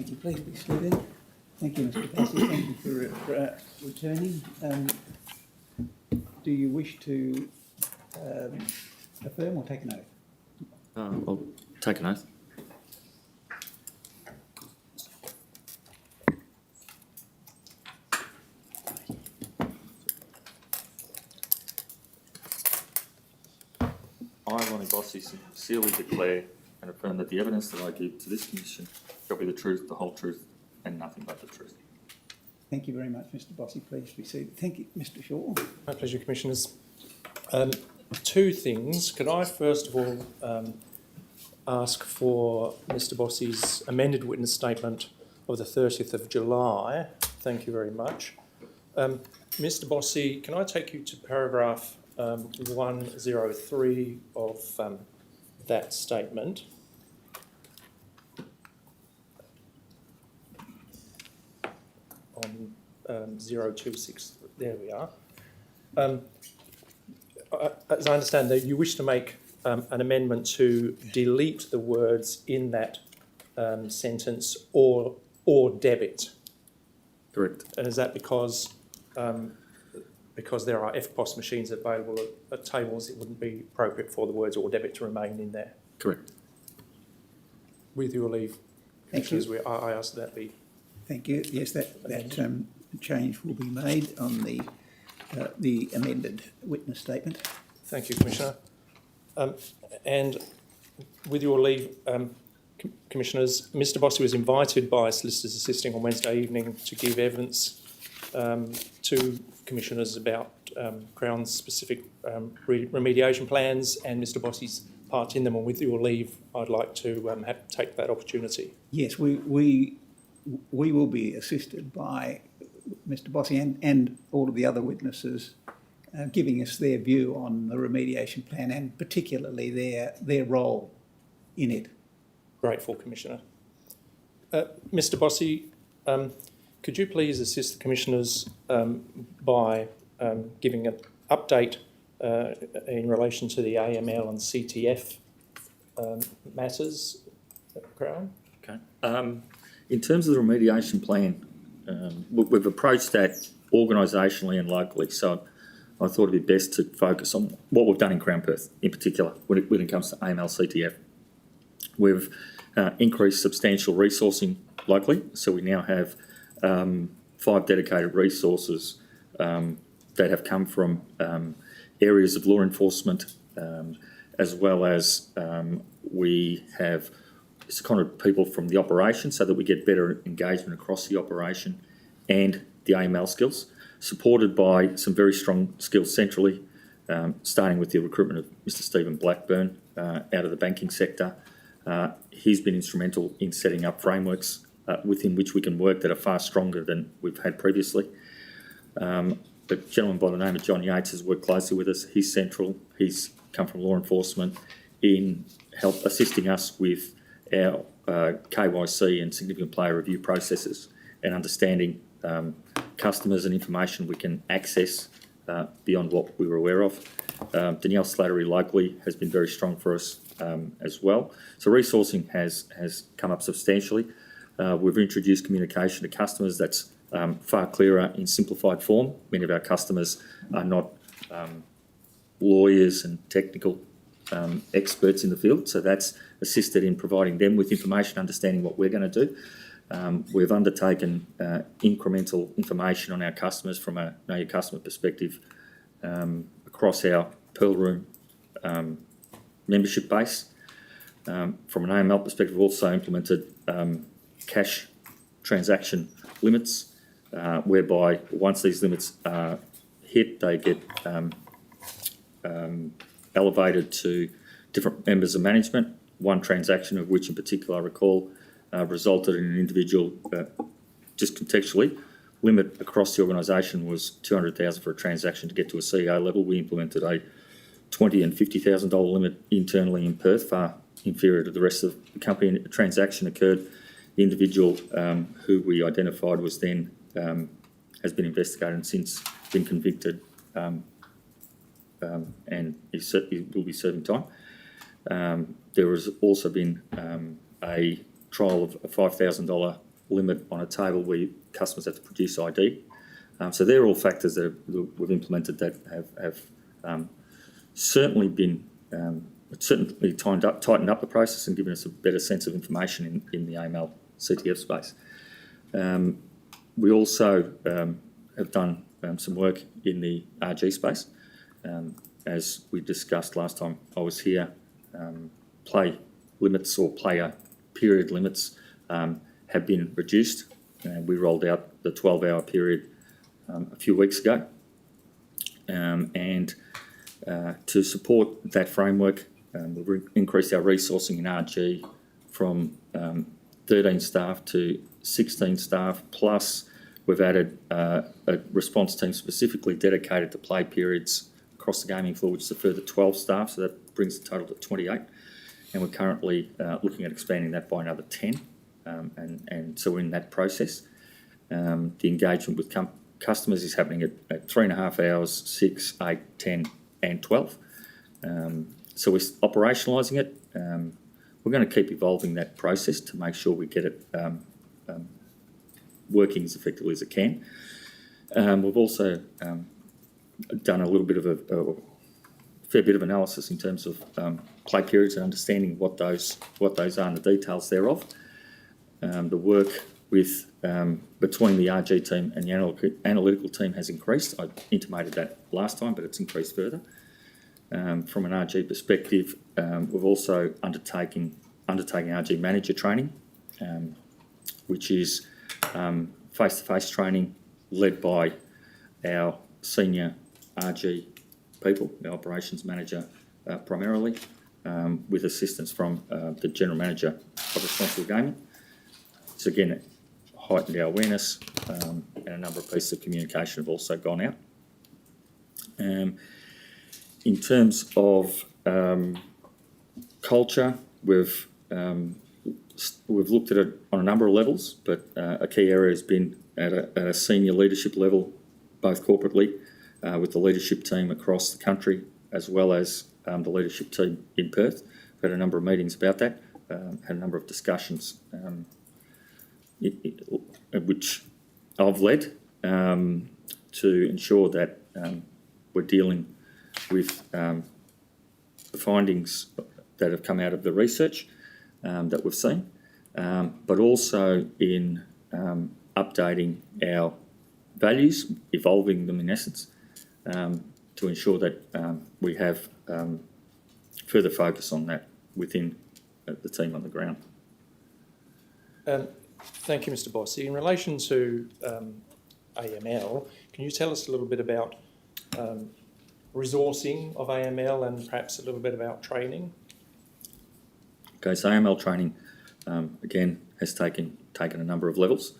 Thank you. Please be seated. Thank you, Mr. Passy. Thank you for returning. Do you wish to affirm or take an oath? I'll take an oath. I, Lonnie Bossy, sincerely declare and affirm that the evidence that I give to this commission shall be the truth, the whole truth, and nothing but the truth. Thank you very much, Mr. Bossy. Please be seated. Thank you, Mr. Shaw. My pleasure, Commissioners. Two things. Could I first of all ask for Mr. Bossy's amended witness statement of the 30th of July? Thank you very much. Mr. Bossy, can I take you to paragraph 103 of that statement? On 026, there we are. As I understand that you wish to make an amendment to delete the words in that sentence or debit. Correct. And is that because there are FPOS machines available at tables, it wouldn't be appropriate for the words or debit to remain in there? Correct. With your leave, Thank you. I ask that be. Thank you. Yes, that change will be made on the amended witness statement. Thank you, Commissioner. And with your leave, Commissioners, Mr. Bossy was invited by solicitors assisting on Wednesday evening to give evidence to Commissioners about Crown's specific remediation plans and Mr. Bossy's part in them. And with your leave, I'd like to take that opportunity. Yes, we will be assisted by Mr. Bossy and all of the other witnesses giving us their view on the remediation plan and particularly their role in it. Grateful, Commissioner. Mr. Bossy, could you please assist the Commissioners by giving an update in relation to the AML and CTF matters, Crown? Okay. In terms of the remediation plan, we've approached that organisationally and locally, so I thought it'd be best to focus on what we've done in Crown Perth, in particular, when it comes to AML CTF. We've increased substantial resourcing locally, so we now have 5 dedicated resources that have come from areas of law enforcement, as well as we have seconded people from the operation so that we get better engagement across the operation and the AML skills, supported by some very strong skills centrally, starting with the recruitment of Mr. Stephen Blackburn out of the banking sector. He's been instrumental in setting up frameworks within which we can work that are far stronger than we've had previously. The gentleman by the name of John Yates has worked closely with us. He's central. He's come from law enforcement in help assisting us with our KYC and significant player review processes and understanding customers and information we can access beyond what we were aware of. Danielle Slattery locally has been very strong for us as well. So resourcing has come up substantially. We've introduced communication to customers that's far clearer in simplified form. Many of our customers are not lawyers and technical experts in the field, so that's assisted in providing them with information, understanding what we're going to do. We've undertaken incremental information on our customers from a Know Your Customer perspective across our Pearl Room membership base. From an AML perspective, we've also implemented cash transaction limits, whereby once these limits are hit, they get elevated to different members of management. One transaction of which in particular I recall resulted in an individual, just contextually, limit across the organisation was $200,000 for a transaction to get to a CEO level. We implemented a $20,000 and $50,000 limit internally in Perth, far inferior to the rest of the company. A transaction occurred. The individual who we identified was then has been investigated and since been convicted, and he will be serving time. There has also been a trial of a $5,000 limit on a table where customers have to produce ID. So they're all factors that we've implemented that have certainly been tightened up the process and given us a better sense of information in the AML CTF space. We also have done some work in the RG space. As we discussed last time I was here, play limits or player period limits have been reduced. We rolled out the 12-hour period a few weeks ago. And to support that framework, we've increased our resourcing in RG from 13 staff to 16 staff, plus we've added a response team specifically dedicated to play periods across the gaming floor, which is a further 12 staff, so that brings the total to 28. And we're currently looking at expanding that by another 10. And so we're in that process. The engagement with customers is happening at 3.5 hours, 6, 8, 10 and 12. So we're operationalising it. We're going to keep evolving that process to make sure we get it working as effectively as it can. We've also done a little bit of a fair bit of analysis in terms of play periods and understanding what those are and the details thereof. The work with between the RG team and the analytical team has increased. I intimated that last time, but it's increased further. From an RG perspective, we've also undertaking RG manager training, which is face-to-face training led by our senior RG people, the operations manager primarily, with assistance from the general manager of responsible gaming. So again, heightened our awareness, and a number of pieces of communication have also gone out. In terms of culture, we've looked at it on a number of levels, but a key area has been at a senior leadership level, both corporately, with the leadership team across the country, as well as the leadership team in Perth. We've had a number of meetings about that, had a number of discussions, which I've led, to ensure that we're dealing with the findings that have come out of the research that we've seen, but also in updating our values, evolving them in essence, to ensure that we have further focus on that within the team on the ground. Thank you, Mr. Bossy. In relation to AML, can you tell us a little bit about resourcing of AML and perhaps a little bit about training? Okay, so AML training, again, has taken a number of levels.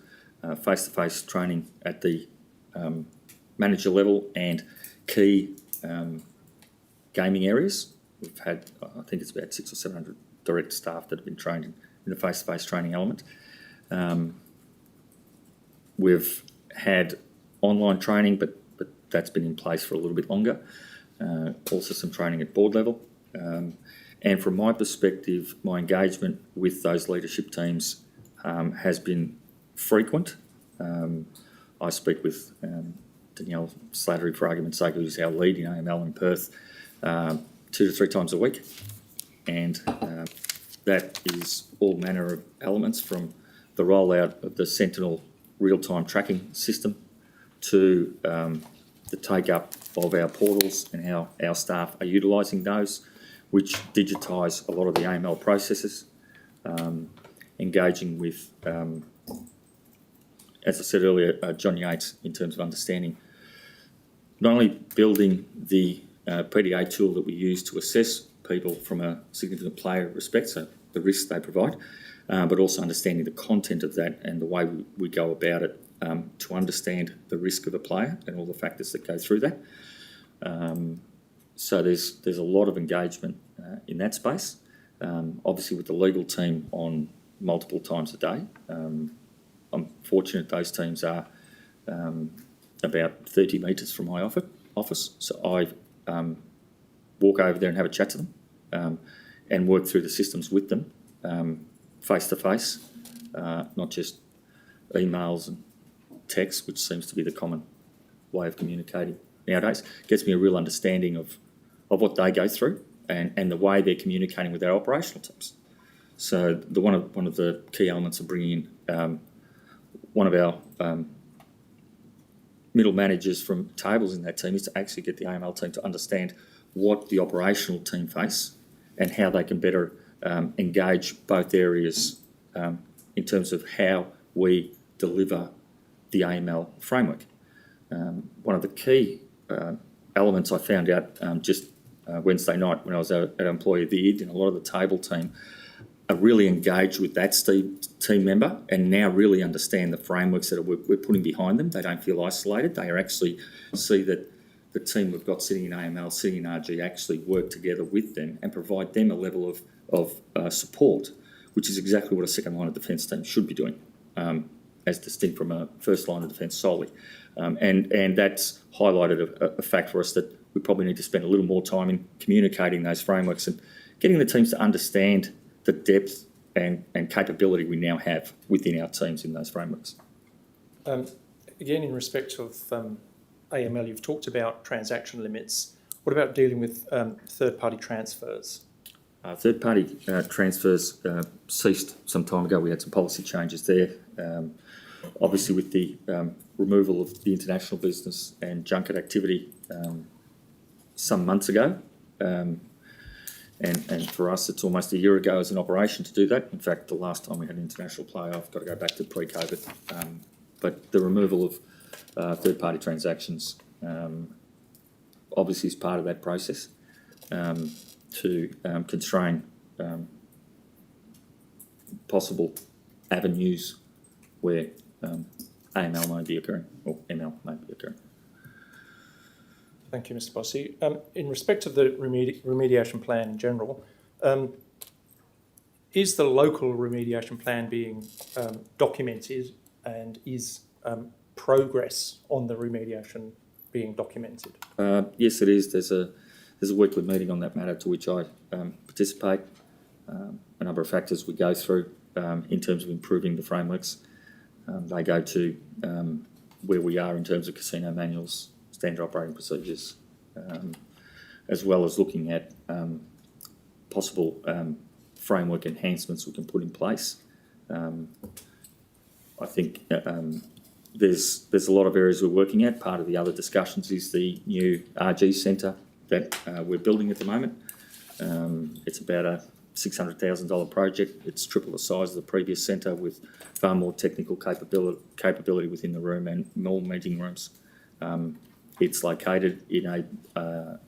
Face-to-face training at the manager level and key gaming areas. We've had, I think it's about 600 or 700 direct staff that have been trained in the face-to-face training element. We've had online training, but that's been in place for a little bit longer. Also some training at board level. And from my perspective, my engagement with those leadership teams has been frequent. I speak with Danielle Slattery, for argument's sake, who's our lead in AML in Perth, 2 to 3 times a week. And that is all manner of elements, from the rollout of the Sentinel real-time tracking system to the take-up of our portals and how our staff are utilising those, which digitise a lot of the AML processes, engaging with, as I said earlier, John Yates, in terms of understanding, not only building the PDA tool that we use to assess people from a significant player respect, so the risks they provide, but also understanding the content of that and the way we go about it, to understand the risk of a player and all the factors that go through that. So there's a lot of engagement in that space. Obviously with the legal team on multiple times a day. I'm fortunate those teams are about 30 metres from my office. So I walk over there and have a chat to them, and work through the systems with them, face to face, not just emails and texts, which seems to be the common way of communicating nowadays. Gets me a real understanding of what they go through and the way they're communicating with our operational teams. So one of the key elements of bringing in one of our middle managers from tables in that team is to actually get the AML team to understand what the operational team face and how they can better engage both areas in terms of how we deliver the AML framework. One of the key elements I found out just Wednesday night when I was at Employee of the Year, and a lot of the table team are really engaged with that team member and now really understand the frameworks that we're putting behind them. They don't feel isolated. They are actually see that the team we've got sitting in AML, sitting in RG actually work together with them and provide them a level of support, which is exactly what a second line of defence team should be doing, as distinct from a first line of defence solely. And that's highlighted a fact for us that we probably need to spend a little more time in communicating those frameworks and getting the teams to understand the depth and capability we now have within our teams in those frameworks. Again, in respect of AML, you've talked about transaction limits. What about dealing with third-party transfers? Third-party transfers ceased some time ago. We had some policy changes there. Obviously, with the removal of the international business and junket activity some months ago, and for us, it's almost a year ago as an operation to do that. In fact, the last time we had international play, I've got to go back to pre-COVID. But the removal of third-party transactions obviously is part of that process to constrain possible avenues where AML may be occurring or ML may be occurring. Thank you, Mr. Bossy. In respect of the remediation plan in general, is the local remediation plan being documented, and is progress on the remediation being documented? Yes, it is. There's a weekly meeting on that matter to which I participate. A number of factors we go through in terms of improving the frameworks. They go to where we are in terms of casino manuals, standard operating procedures, as well as looking at possible framework enhancements we can put in place. I think there's a lot of areas we're working at. Part of the other discussions is the new RG centre that we're building at the moment. It's about a $600,000 project. It's triple the size of the previous centre with far more technical capability within the room and more meeting rooms. It's located in an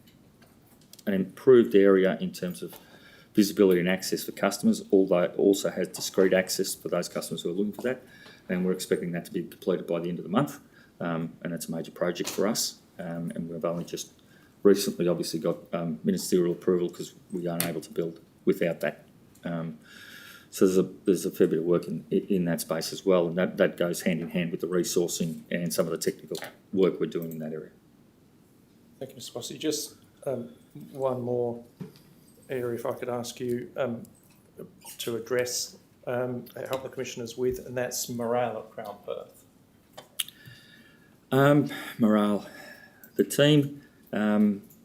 improved area in terms of visibility and access for customers, although it also has discrete access for those customers who are looking for that. And we're expecting that to be completed by the end of the month. And it's a major project for us. And we've only just recently obviously got ministerial approval because we aren't able to build without that. So there's a fair bit of work in that space as well. And that goes hand in hand with the resourcing and some of the technical work we're doing in that area. Thank you, Mr. Bossy. Just one more area, if I could ask you to address, help the commissioners with, and that's morale at Crown Perth. Morale. The team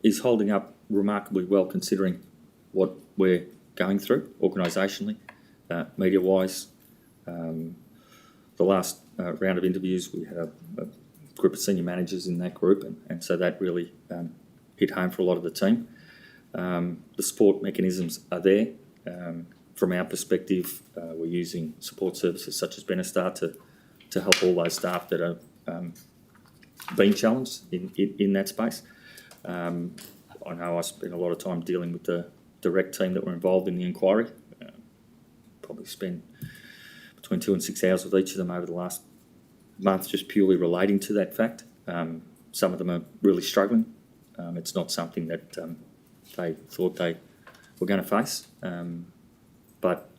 is holding up remarkably well considering what we're going through organisationally, media-wise. The last round of interviews, we had a group of senior managers in that group, and so that really hit home for a lot of the team. The support mechanisms are there. From our perspective, we're using support services such as Benestar to help all those staff that are being challenged in that space. I know I spent a lot of time dealing with the direct team that were involved in the inquiry. Probably spent between 2 and 6 hours with each of them over the last month just purely relating to that fact. Some of them are really struggling. It's not something that they thought they were going to face, but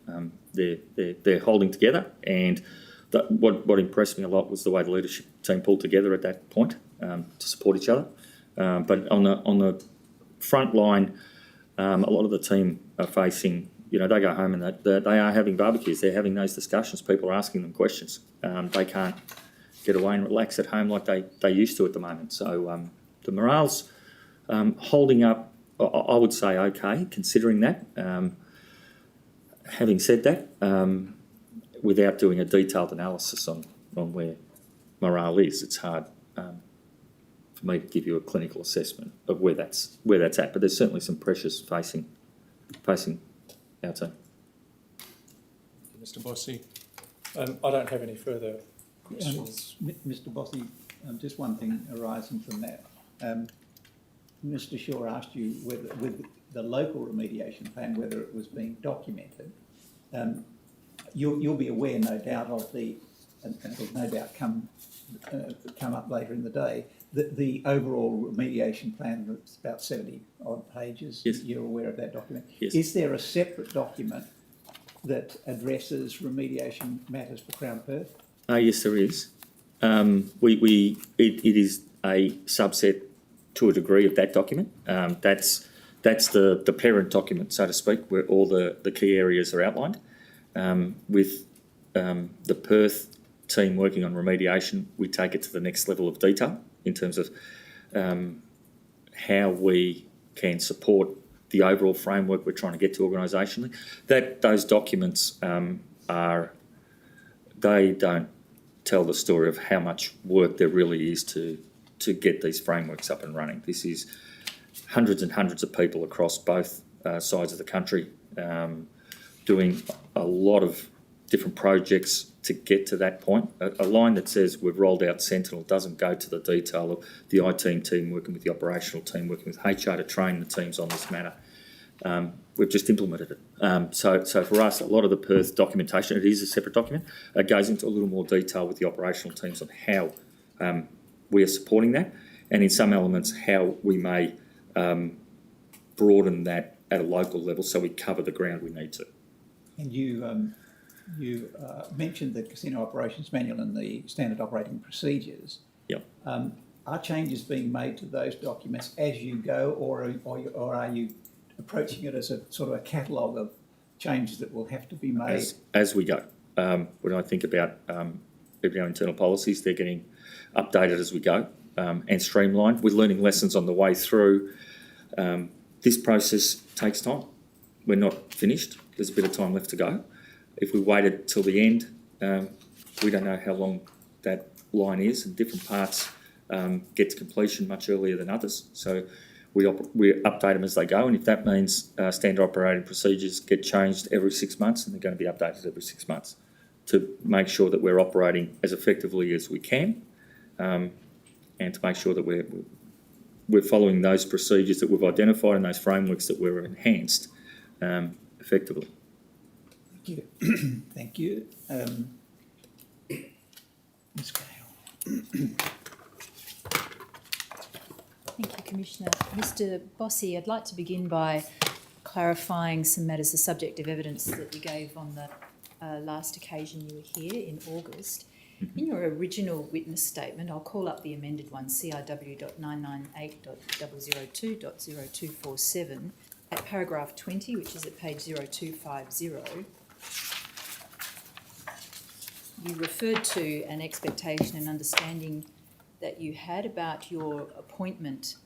they're holding together. And what impressed me a lot was the way the leadership team pulled together at that point to support each other. But on the front line, a lot of the team are facing you know, they go home and they are having barbecues. They're having those discussions. People are asking them questions. They can't get away and relax at home like they used to at the moment. So the morale's holding up, I would say, okay, considering that. Having said that, without doing a detailed analysis on where morale is, it's hard for me to give you a clinical assessment of where that's at. But there's certainly some pressures facing our team. Mr. Bossy. I don't have any further questions. Mr. Bossy, just one thing arising from that. Mr. Shaw asked you whether, with the local remediation plan, whether it was being documented. You'll be aware, no doubt, of and it'll no doubt come up later in the day, that the overall remediation plan, it's about 70 odd pages. Yes. You're aware of that document. Yes. Is there a separate document that addresses remediation matters for Crown Perth? Yes, there is. It is a subset to a degree of that document. That's the parent document, so to speak, where all the key areas are outlined. With the Perth team working on remediation, we take it to the next level of detail in terms of how we can support the overall framework we're trying to get to organisationally. Those documents they don't tell the story of how much work there really is to get these frameworks up and running. This is hundreds and hundreds of people across both sides of the country doing a lot of different projects to get to that point. A line that says we've rolled out Sentinel doesn't go to the detail of the IT team working with the operational team, working with HR to train the teams on this matter. We've just implemented it. So for us, a lot of the Perth documentation, it is a separate document, goes into a little more detail with the operational teams on how we are supporting that, and in some elements how we may broaden that at a local level so we cover the ground we need to. And you mentioned the Casino Operations Manual and the Standard Operating Procedures. Yep. Are changes being made to those documents as you go, or are you approaching it as a sort of a catalogue of changes that will have to be made? As we go. When I think about even our internal policies, they're getting updated as we go and streamlined. We're learning lessons on the way through. This process takes time. We're not finished. There's a bit of time left to go. If we waited till the end, we don't know how long that line is, and different parts get to completion much earlier than others. So we update them as they go, and if that means standard operating procedures get changed every 6 months, and they're going to be updated every 6 months to make sure that we're operating as effectively as we can, and to make sure that we're following those procedures that we've identified and those frameworks that we're enhanced effectively. Thank you. Thank you. Ms. Gale. Thank you, Commissioner. Mr. Bossy, I'd like to begin by clarifying some matters, the subject of evidence that you gave on the last occasion you were here in August. In your original witness statement, I'll call up the amended one, CRW.998.002.0247, at paragraph 20, which is at page 0250, you referred to an expectation and understanding that you had about your appointment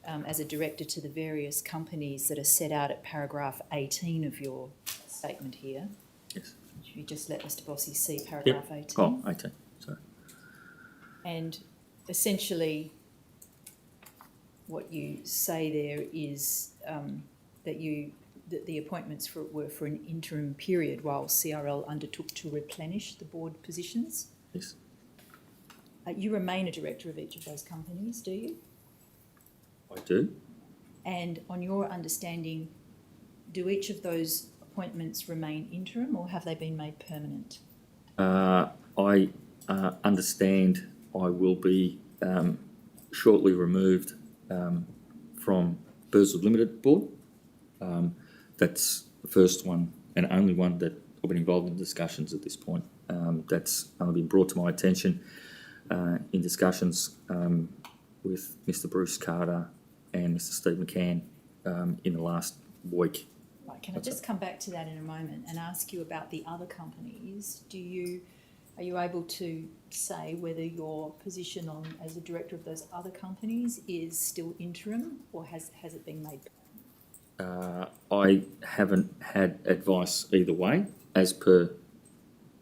as a director to the various companies that are set out at paragraph 18 of your statement here. Yes. Should you just let Mr. Bossy see paragraph 18? Oh, 18, sorry. And essentially what you say there is that the appointments were for an interim period while CRL undertook to replenish the board positions. Yes. You remain a director of each of those companies, do you? I do. And on your understanding, do each of those appointments remain interim, or have they been made permanent? I understand I will be shortly removed from Burswood Limited board. That's the first one and only one that I've been involved in discussions at this point. That's only been brought to my attention in discussions with Mr. Bruce Carter and Mr. Steve McCann in the last week. Right. can I just come back to that in a moment and ask you about the other companies? Are you able to say whether your position as a director of those other companies is still interim, or has it been made? I haven't had advice either way, as per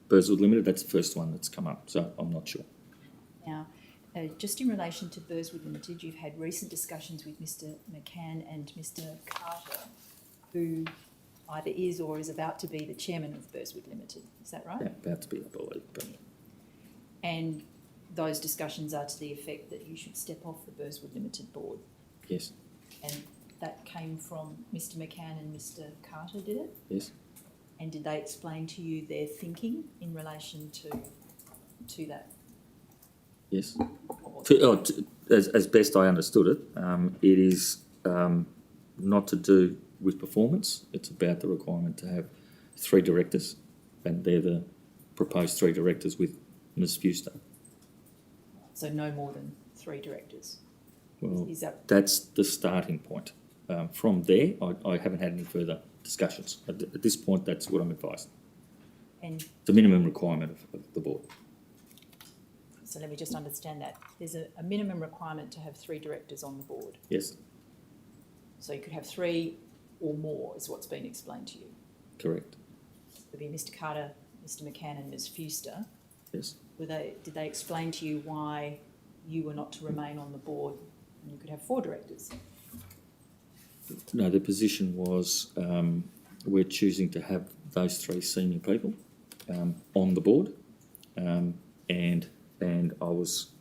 Burswood Limited. That's the first one that's come up, so I'm not sure. Now, just in relation to Burswood Limited, you've had recent discussions with Mr McCann and Mr Carter, who either is or is about to be the chairman of Burswood Limited. Is that right? Yeah, about to be, I believe. But And those discussions are to the effect that you should step off the Burswood Limited board. yes, And that came from Mr McCann and Mr Carter, did it? yes, And did they explain to you their thinking in relation to that? yes. As best I understood it, it is not to do with performance. It's about the requirement to have 3 directors, and they're the proposed 3 directors with Ms Fuster. So no more than 3 directors. Well, Is that that's the starting point. From there, I haven't had any further discussions. At this point, that's what I'm advised. and It's a minimum requirement of the board. so let me just understand that. There's a minimum requirement to have 3 directors on the board. Yes, So you could have 3 or more, is what's been explained to you. correct. There'd be Mr Carter, Mr McCann and Ms Fuster. Yes. Did they explain to you why you were not to remain on the board and you could have 4 directors? No, the position was we're choosing to have those 3 senior people on the board, and I was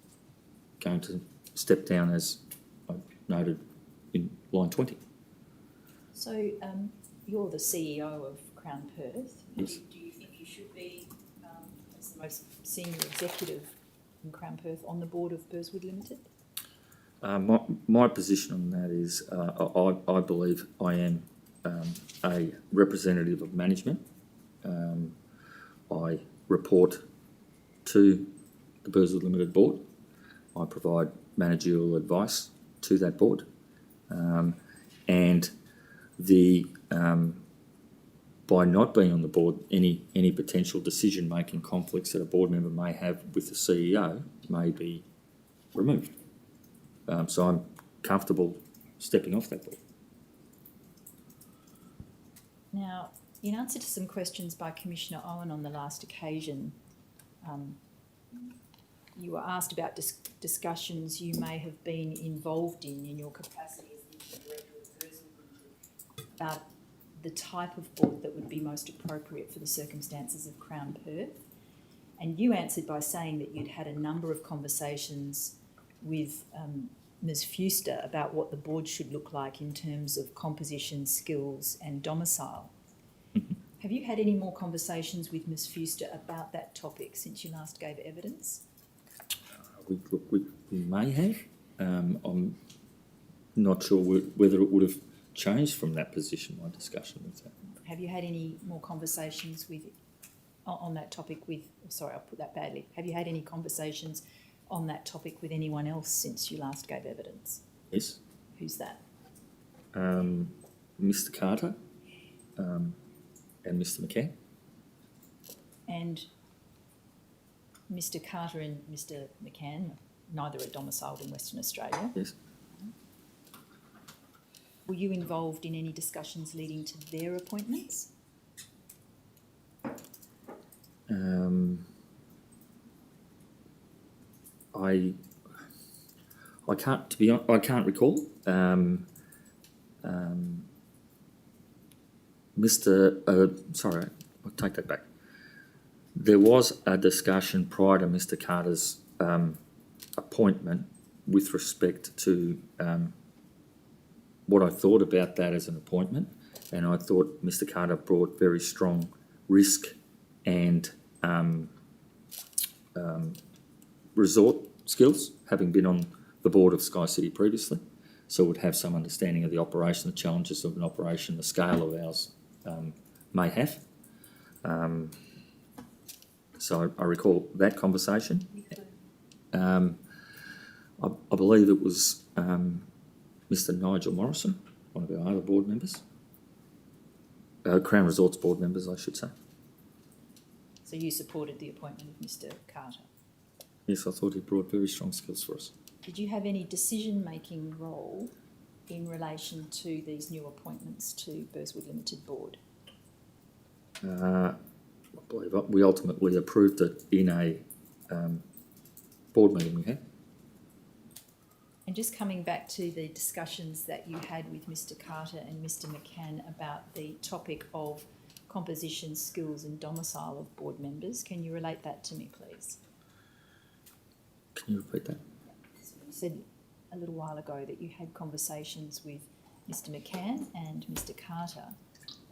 going to step down, as I noted in line 20. So you're the CEO of Crown Perth. Yes. Do you think you should be, as the most senior executive in Crown Perth, on the board of Burswood Limited? My position on that is I believe I am a representative of management. I report to the Burswood Limited board. I provide managerial advice to that board, and by not being on the board, any potential decision-making conflicts that a board member may have with the CEO may be removed. So I'm comfortable stepping off that board. Now, in answer to some questions by Commissioner Owen on the last occasion, you were asked about discussions you may have been involved in your capacity as the director of Burswood Limited about the type of board that would be most appropriate for the circumstances of Crown Perth. And you answered by saying that you'd had a number of conversations with Ms Fuster about what the board should look like in terms of composition, skills and domicile. Have you had any more conversations with Ms Fuster about that topic since you last gave evidence? We may have. I'm not sure whether it would have changed from that position, my discussion with that. Have you had any more conversations on that topic with, sorry, I'll put that badly. Have you had any conversations on that topic with anyone else since you last gave evidence? Yes. Who's that? Mr Carter and Mr McCann. And Mr Carter and Mr McCann, neither are domiciled in Western Australia. Yes. Were you involved in any discussions leading to their appointments? I can't, to be honest, I can't recall. Sorry, I'll take that back. There was a discussion prior to Mr Carter's appointment with respect to what I thought about that as an appointment, and I thought Mr Carter brought very strong risk and resort skills, having been on the board of Sky City previously, so would have some understanding of the operation, the challenges of an operation, the scale of ours may have. So I recall that conversation. I believe it was Mr Nigel Morrison, one of our other board members. Crown Resorts board members, I should say. So you supported the appointment of Mr Carter. Yes, I thought he brought very strong skills for us. Did you have any decision-making role in relation to these new appointments to Burswood Limited Board? I believe we ultimately approved it in a board meeting we had. And just coming back to the discussions that you had with Mr Carter and Mr McCann about the topic of composition, skills and domicile of board members, can you relate that to me, please? Can you repeat that? You said a little while ago that you had conversations with Mr McCann and Mr Carter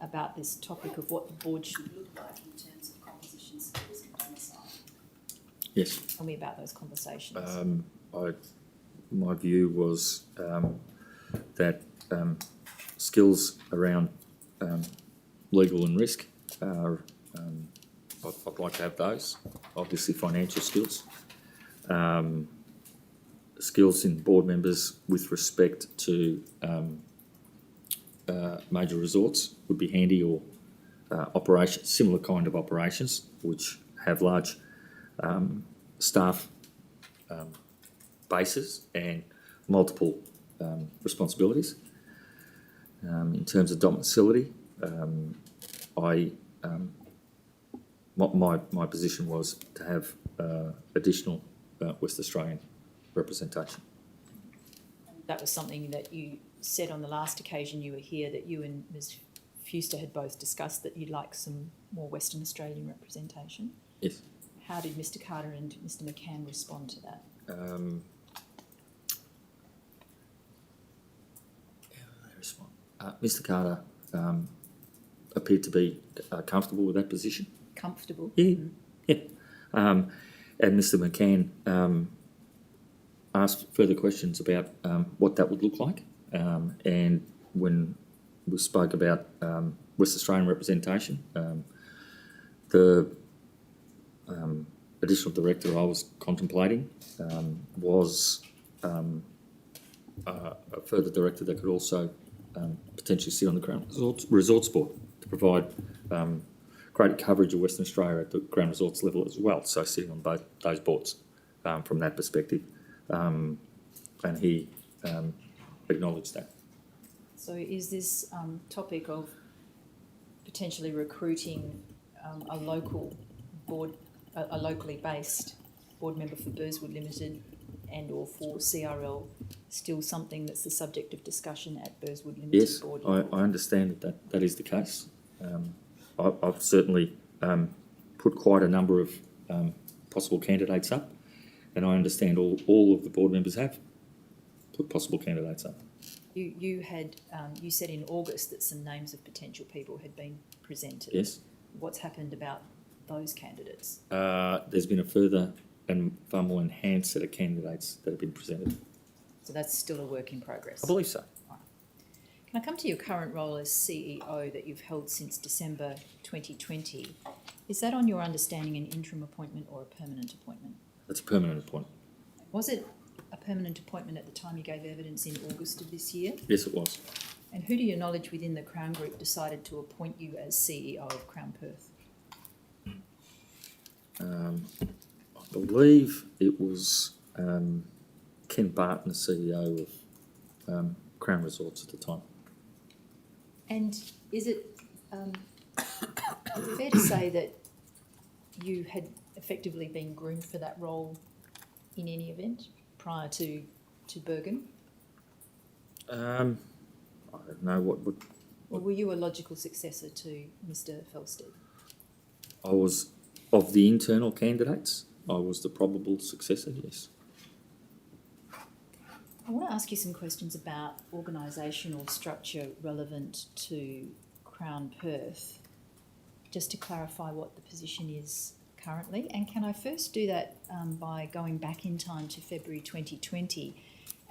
about this topic of what the board should look like in terms of composition, skills and domicile. Yes. Tell me about those conversations. My view was that skills around legal and risk are, I'd like to have those, obviously financial skills. Skills in board members with respect to major resorts would be handy, or operations, similar kind of operations which have large staff bases and multiple responsibilities. In terms of domicility, my position was to have additional West Australian representation. That was something that you said on the last occasion you were here, that you and Ms Fuster had both discussed that you'd like some more Western Australian representation. Yes. How did Mr Carter and Mr McCann respond to that? Mr Carter appeared to be comfortable with that position. Comfortable? Yeah, yeah. And Mr McCann asked further questions about what that would look like. And when we spoke about West Australian representation, the additional director I was contemplating was a further director that could also potentially sit on the Crown Resorts Board to provide greater coverage of Western Australia at the Crown Resorts level as well. So sitting on both those boards from that perspective. And he acknowledged that. So is this topic of potentially recruiting a local board, a locally based board member for Burswood Limited and or for CRL still something that's the subject of discussion at Burswood Limited Yes, Board? I understand that is the case. I've certainly put quite a number of possible candidates up, and I understand all of the board members have put possible candidates up. You said in August that some names of potential people had been presented. Yes. What's happened about those candidates? There's been a further and far more enhanced set of candidates that have been presented. So that's still a work in progress? I believe so. Can I come to your current role as CEO that you've held since December 2020? Is that on your understanding an interim appointment or a permanent appointment? It's a permanent appointment. Was it a permanent appointment at the time you gave evidence in August of this year? Yes, it was. And who to your knowledge within the Crown Group decided to appoint you as CEO of Crown Perth? I believe it was Ken Barton, the CEO of Crown Resorts at the time. And is it fair to say that you had effectively been groomed for that role in any event prior to Bergin? I don't know what would... Or were you a logical successor to Mr Felsted? I was, of the internal candidates, I was the probable successor, yes. I want to ask you some questions about organisational structure relevant to Crown Perth, just to clarify what the position is currently. And can I first do that by going back in time to February 2020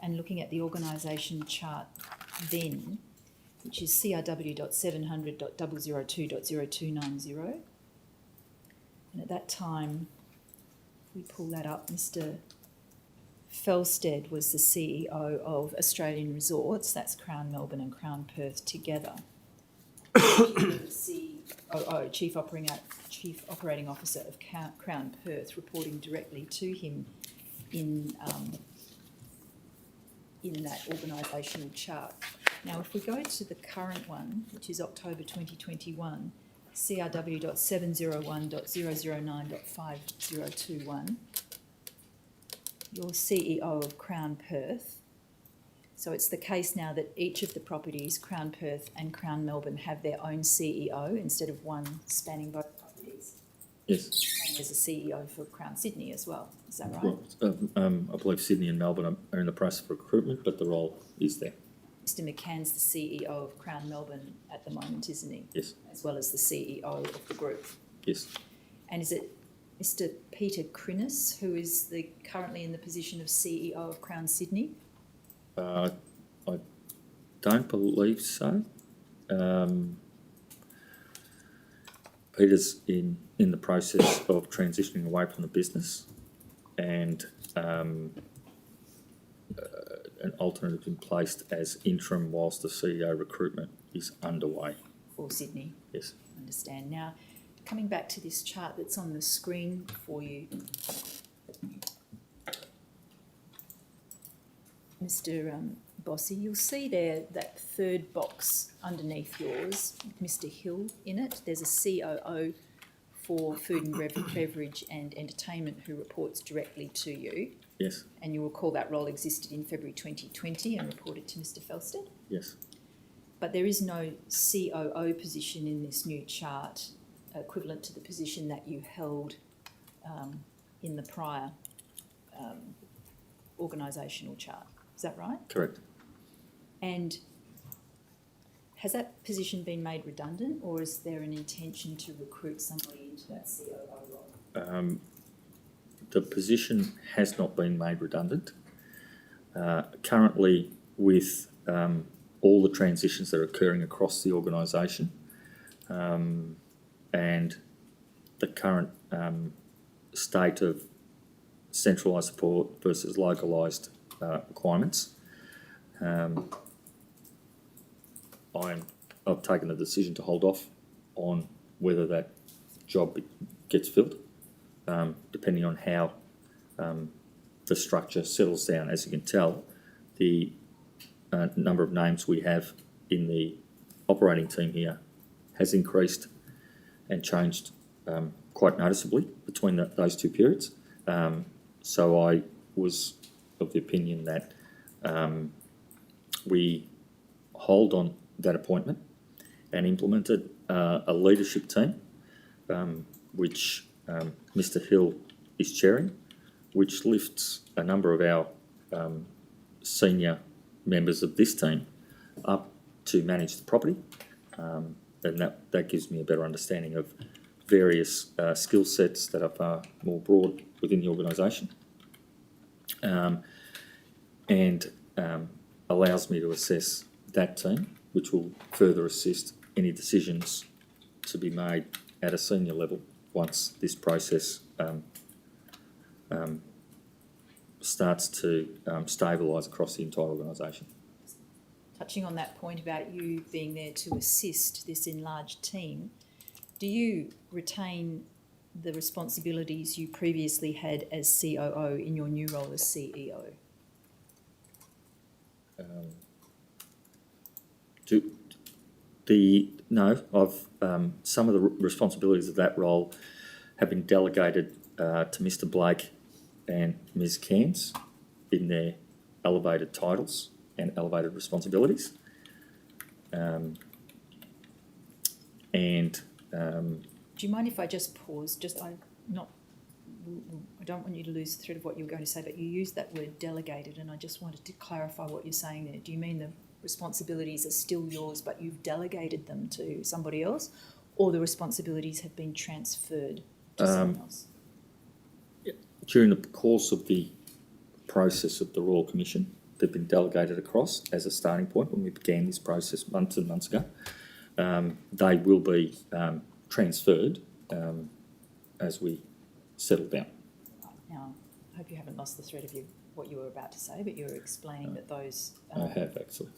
and looking at the organisation chart then, which is CRW.700.002.0290. And at that time, we pull that up, Mr Felsted was the CEO of Australian Resorts, that's Crown Melbourne and Crown Perth together. COO, Chief Operating Officer of Crown Perth, reporting directly to him in that organisational chart. Now, if we go to the current one, which is October 2021, CRW.701.009.5021, your CEO of Crown Perth. So it's the case now that each of the properties, Crown Perth and Crown Melbourne, have their own CEO instead of one spanning both properties. Yes. And there's a CEO for Crown Sydney as well. Is that right? Well, I believe Sydney and Melbourne are in the process of recruitment, but the role is there. Mr McCann's the CEO of Crown Melbourne at the moment, isn't he? Yes. As well as the CEO of the group. Yes. And is it Mr Peter Crinnis who is currently in the position of CEO of Crown Sydney? I don't believe so. Peter's in the process of transitioning away from the business, and an alternate has been placed as interim whilst the CEO recruitment is underway. For Sydney? Yes. I understand. Now, coming back to this chart that's on the screen for you, Mr Bossy, you'll see there that third box underneath yours, Mr Hill in it. There's a COO for food and beverage and entertainment who reports directly to you. Yes. And you will recall that role existed in February 2020 and reported to Mr Felsted. Yes. But there is no COO position in this new chart equivalent to the position that you held in the prior organisational chart. Is that right? Correct. And has that position been made redundant, or is there an intention to recruit somebody into that COO role? The position has not been made redundant. Currently, with all the transitions that are occurring across the organisation and the current state of centralised support versus localised requirements, I've taken the decision to hold off on whether that job gets filled, depending on how the structure settles down. As you can tell, the number of names we have in the operating team here has increased and changed quite noticeably between those two periods. So I was of the opinion that we hold on that appointment and implemented a leadership team, which Mr Hill is chairing, which lifts a number of our senior members of this team up to manage the property, and that gives me a better understanding of various skill sets that are far more broad within the organisation, and allows me to assess that team, which will further assist any decisions to be made at a senior level once this process starts to stabilise across the entire organisation. Touching on that point about you being there to assist this enlarged team, do you retain the responsibilities you previously had as COO in your new role as CEO? Some of the responsibilities of that role have been delegated to Mr Blake and Ms Cairns in their elevated titles and elevated responsibilities. Do you mind if I just pause? I don't want you to lose the thread of what you were going to say, but you used that word delegated, and I just wanted to clarify what you're saying there. Do you mean the responsibilities are still yours, but you've delegated them to somebody else, or the responsibilities have been transferred to someone else? During the course of the process of the Royal Commission, they've been delegated across as a starting point when we began this process months and months ago. They will be transferred as we settle down. Now, I hope you haven't lost the thread of what you were about to say, but you were explaining that those... I have, actually.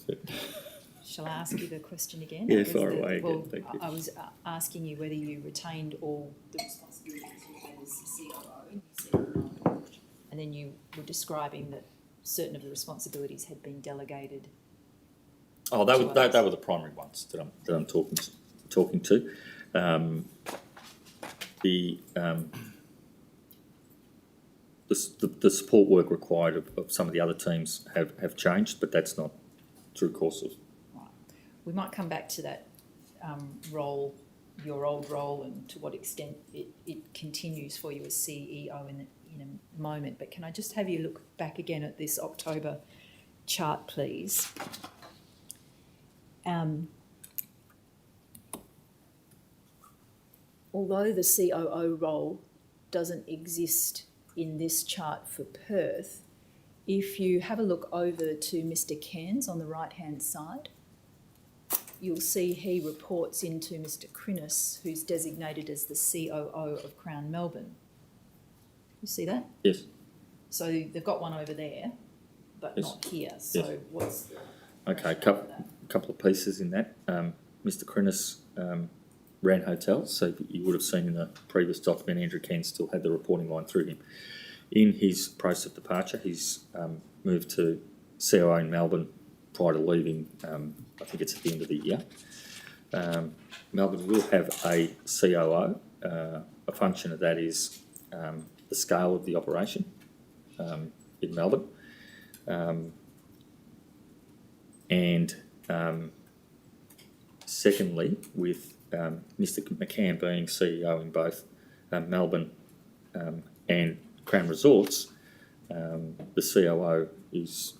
Shall I ask you the question again? Yeah, It was far away Well, again, thank you. I was asking you whether you retained all the responsibilities you had as COO. You said no. And then you were describing that certain of the responsibilities had been delegated. Oh, they were the primary ones that I'm talking to. The support work required of some of the other teams have changed, but that's not through course of. Right. We might come back to that role, your old role, and to what extent it continues for you as CEO in a moment. But can I just have you look back again at this October chart, please? Although the COO role doesn't exist in this chart for Perth, if you have a look over to Mr. Cairns on the right-hand side, you'll see he reports into Mr. Crinnis, who's designated as the COO of Crown Melbourne. You see that? Yes. So they've got one over there, but Yes. not here. So Yes. what's the Okay, couple of pieces in that. Mr. Crinnis ran hotels, so you would have seen in the previous document Andrew Cairns still had the reporting line through him. In his process of departure, he's moved to COO in Melbourne prior to leaving, I think it's at the end of the year. Melbourne will have a COO. A function of that is the scale of the operation in Melbourne. And secondly, with Mr. McCann being CEO in both Melbourne and Crown Resorts, the COO is.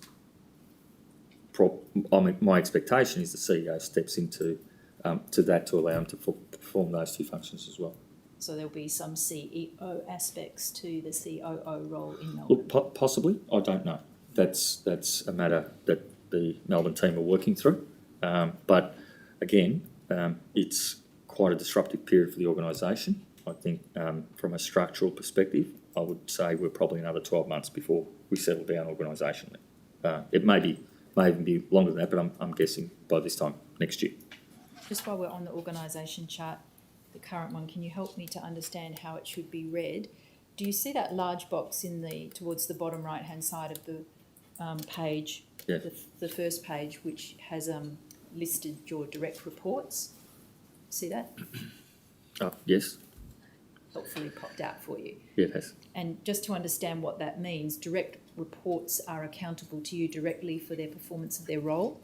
My expectation is the CEO steps into to that to allow him to perform those two functions as well. So there'll be some CEO aspects to the COO role in Melbourne. Look, possibly, I don't know. That's a matter that the Melbourne team are working through. But again, it's quite a disruptive period for the organisation. I think from a structural perspective, I would say we're probably another 12 months before we settle down organisationally. It may even be longer than that, but I'm guessing by this time next year. Just while we're on the organisation chart, the current one, can you help me to understand how it should be read? Do you see that large box towards the bottom right-hand side of the page, Yeah. the first page, which has listed your direct reports? See that? Yes, Helpfully popped out for you. yeah, it has. And just to understand what that means, direct reports are accountable to you directly for their performance of their role?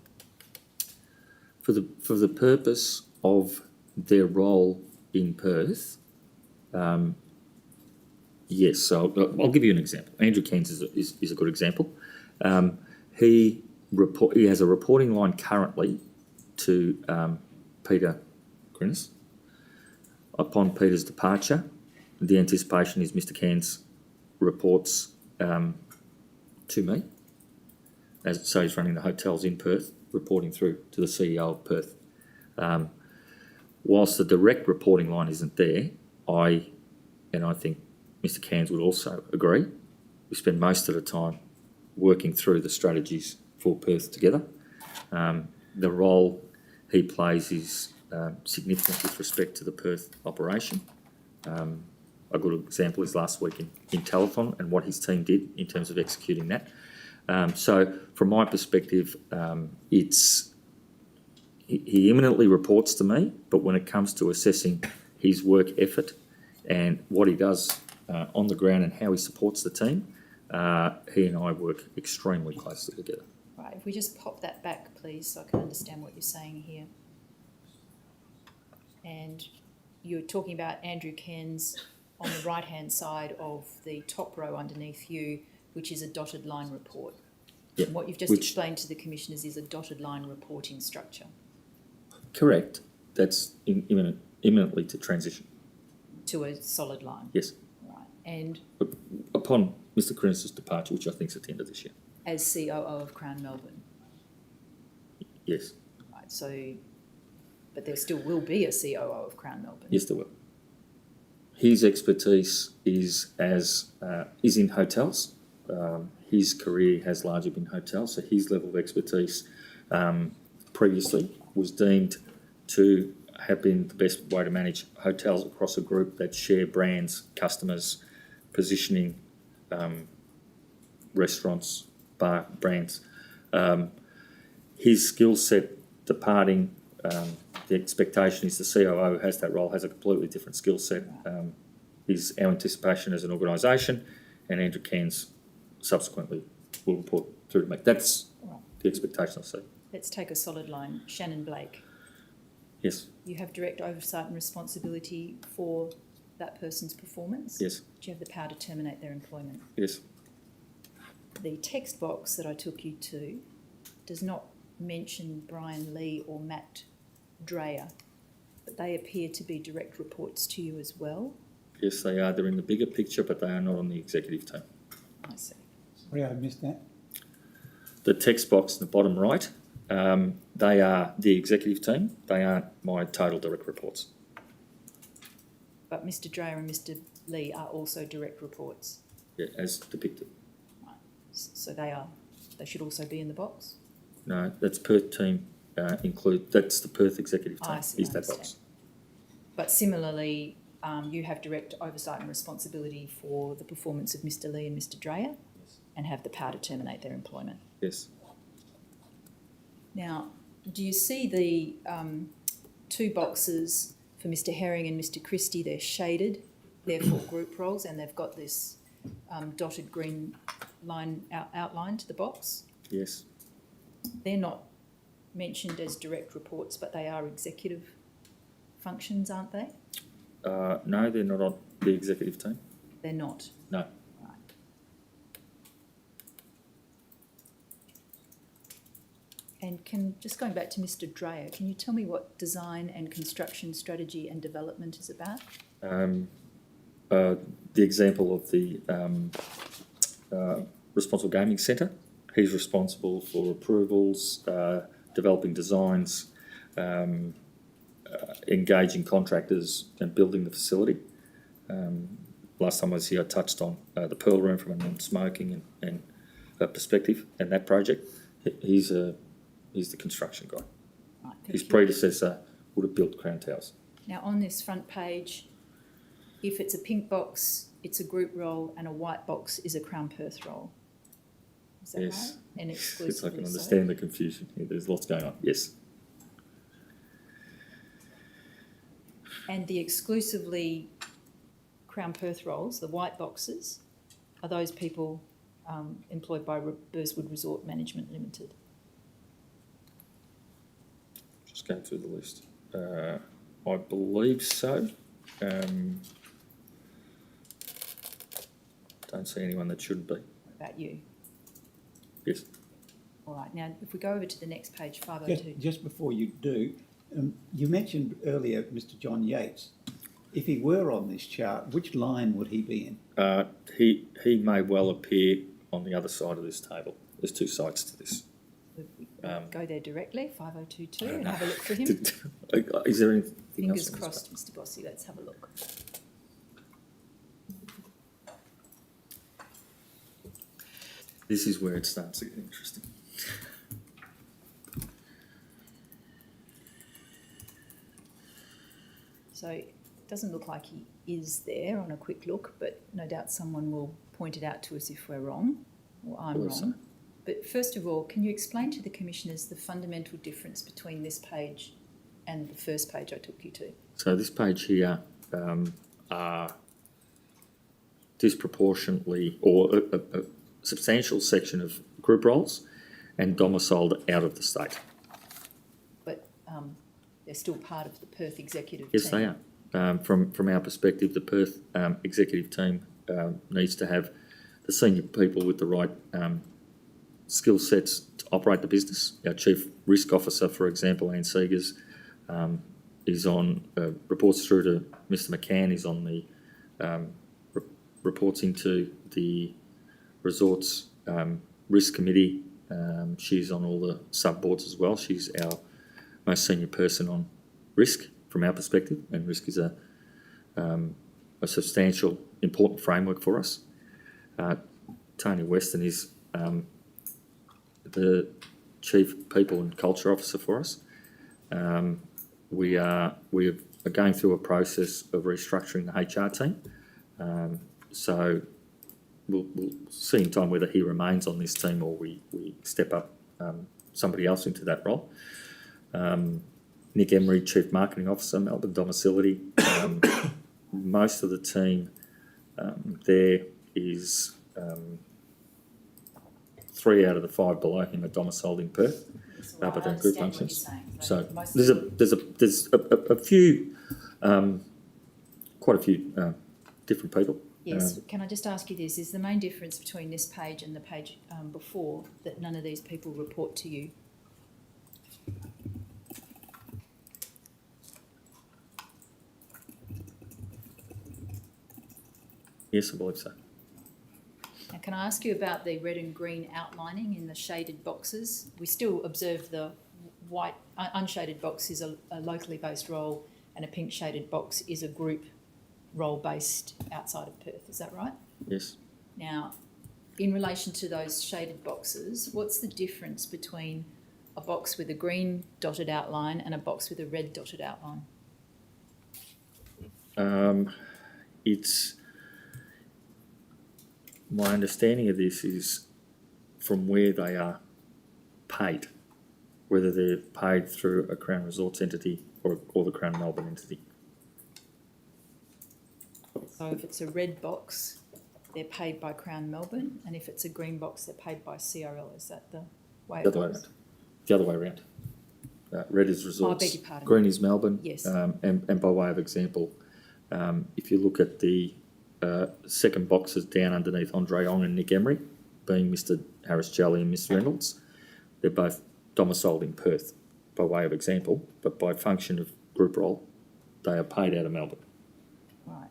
For the purpose of their role in Perth, yes. So I'll give you an example. Andrew Cairns is a good example. He has a reporting line currently to Peter Crinnis. Upon Peter's departure, the anticipation is Mr. Cairns reports to me. So he's running the hotels in Perth, reporting through to the CEO of Perth. Whilst the direct reporting line isn't there, I think Mr. Cairns would also agree, we spend most of the time working through the strategies for Perth together. The role he plays is significant with respect to the Perth operation. A good example is last week in Telethon and what his team did in terms of executing that. So from my perspective, he imminently reports to me, but when it comes to assessing his work effort and what he does on the ground and how he supports the team, he and I work extremely closely together. Right, if we just pop that back, please, so I can understand what you're saying here. And you're talking about Andrew Cairns on the right-hand side of the top row underneath you, which is a dotted line report. Yep. And what you've just explained to the commissioners is a dotted line reporting structure. Correct. That's imminently to transition. To a solid line. Yes. Right. And But upon Mr. Crinnis' departure, which I think is at the end of this year. as COO of Crown Melbourne. Yes. Right. So, but there still will be a COO of Crown Melbourne. Yes, there will. His expertise is in hotels. His career has largely been hotels, so his level of expertise previously was deemed to have been the best way to manage hotels across a group that share brands, customers, positioning, restaurants, bar brands. His skill set departing, the expectation is the COO who has that role has a completely different skill set. Is our anticipation as an organisation, and Andrew Cairns subsequently will report through to me. That's the expectation I see. Let's take a solid line. Shannon Blake, Yes, you have direct oversight and responsibility for that person's performance. yes, Do you have the power to terminate their employment? yes. The text box that I took you to does not mention Brian Lee or Matt Dreyer, but they appear to be direct reports to you as well. Yes, they are. They're in the bigger picture, but they are not on the executive team. I see. Sorry, I missed that. The text box in the bottom right, they are the executive team. They aren't my total direct reports. But Mr. Dreyer and Mr. Lee are also direct reports. Yeah, as depicted. So they should also be in the box? No, that's Perth team that's the Perth executive team, I see, is I that understand. box. But similarly, you have direct oversight and responsibility for the performance of Mr. Lee and Mr. Dreyer and have the power to terminate their employment. Yes. Now, do you see the two boxes for Mr. Herring and Mr. Christie? They're shaded, they're for group roles, and they've got this dotted green line outline to the box. Yes. They're not mentioned as direct reports, but they are executive functions, aren't they? No, they're not on the executive team. They're not. No. Right. And just going back to Mr. Dreyer, can you tell me what design and construction strategy and development is about? The example of the Responsible Gaming Centre, he's responsible for approvals, developing designs, engaging contractors and building the facility. Last time I was here, I touched on the Pearl Room from a non-smoking and perspective, and that project. He's the construction guy. Right, thank His you. predecessor would have built Crown Towers. Now, on this front page, if it's a pink box, it's a group role, and a white box is a Crown Perth role. Is that Yes. right? And If I exclusively can so? understand the confusion here, there's lots going on. Yes. And the exclusively Crown Perth roles, the white boxes, are those people employed by Burswood Resort Management Limited? Just going through the list. I believe so. Don't see anyone that shouldn't be. What about you? Yes. All right, now if we go over to the next page, 502. Just before you do, you mentioned earlier Mr. John Yates. If he were on this chart, which line would he be in? He may well appear on the other side of this table. There's two sides to this. Go there directly, 5022, and have a look for him. Is there anything Fingers else on this crossed, Mr. Bossy, let's have a look. This is where it starts to get interesting. So it doesn't look like he is there on a quick look, but no doubt someone will point it out to us if we're wrong, or I'm Believe so. wrong. But first of all, can you explain to the Commissioners the fundamental difference between this page and the first page I took you to? So this page here are disproportionately, or a substantial section of group roles and domiciled out of the state. But they're still part of the Perth executive Yes, team. they are. From our perspective, the Perth executive team needs to have the senior people with the right skill sets to operate the business. Our Chief Risk Officer, for example, Anne Seegers, is on, reports through to Mr McCann, is on the, reports into the Resorts Risk Committee. She's on all the sub-boards as well. She's our most senior person on risk from our perspective, and risk is a substantial, important framework for us. Tony Weston is the Chief People and Culture Officer for us. We are going through a process of restructuring the HR team. So we'll see in time whether he remains on this team or we step up somebody else into that role. Nick Emery, Chief Marketing Officer, Melbourne domicility. Most of the team there is 3 out of the 5 below him are domiciled in Perth. So I But they're group understand what functions. you're saying, but So most there's a few, quite a few different people. Yes, can I just ask you this, is the main difference between this page and the page before that none of these people report to you? Yes, I believe so. Now, can I ask you about the red and green outlining in the shaded boxes? We still observe the white, unshaded box is a locally based role and a pink shaded box is a group role based outside of Perth, is that right? Yes. Now, in relation to those shaded boxes, what's the difference between a box with a green dotted outline and a box with a red dotted outline? It's my understanding of this is from where they are paid, whether they're paid through a Crown Resorts entity or the Crown Melbourne entity. So if it's a red box, they're paid by Crown Melbourne, and if it's a green box, they're paid by CRL. Is that the way The it other way works? around. The other way around. Red is Resorts. I beg your pardon. Green is Melbourne. Yes. And by way of example, if you look at the second boxes down underneath Andre Ong and Nick Emery, being Mr. Harris Jolly and Mr. Reynolds, they're both domiciled in Perth, by way of example, but by function of group role, they are paid out of Melbourne. Right.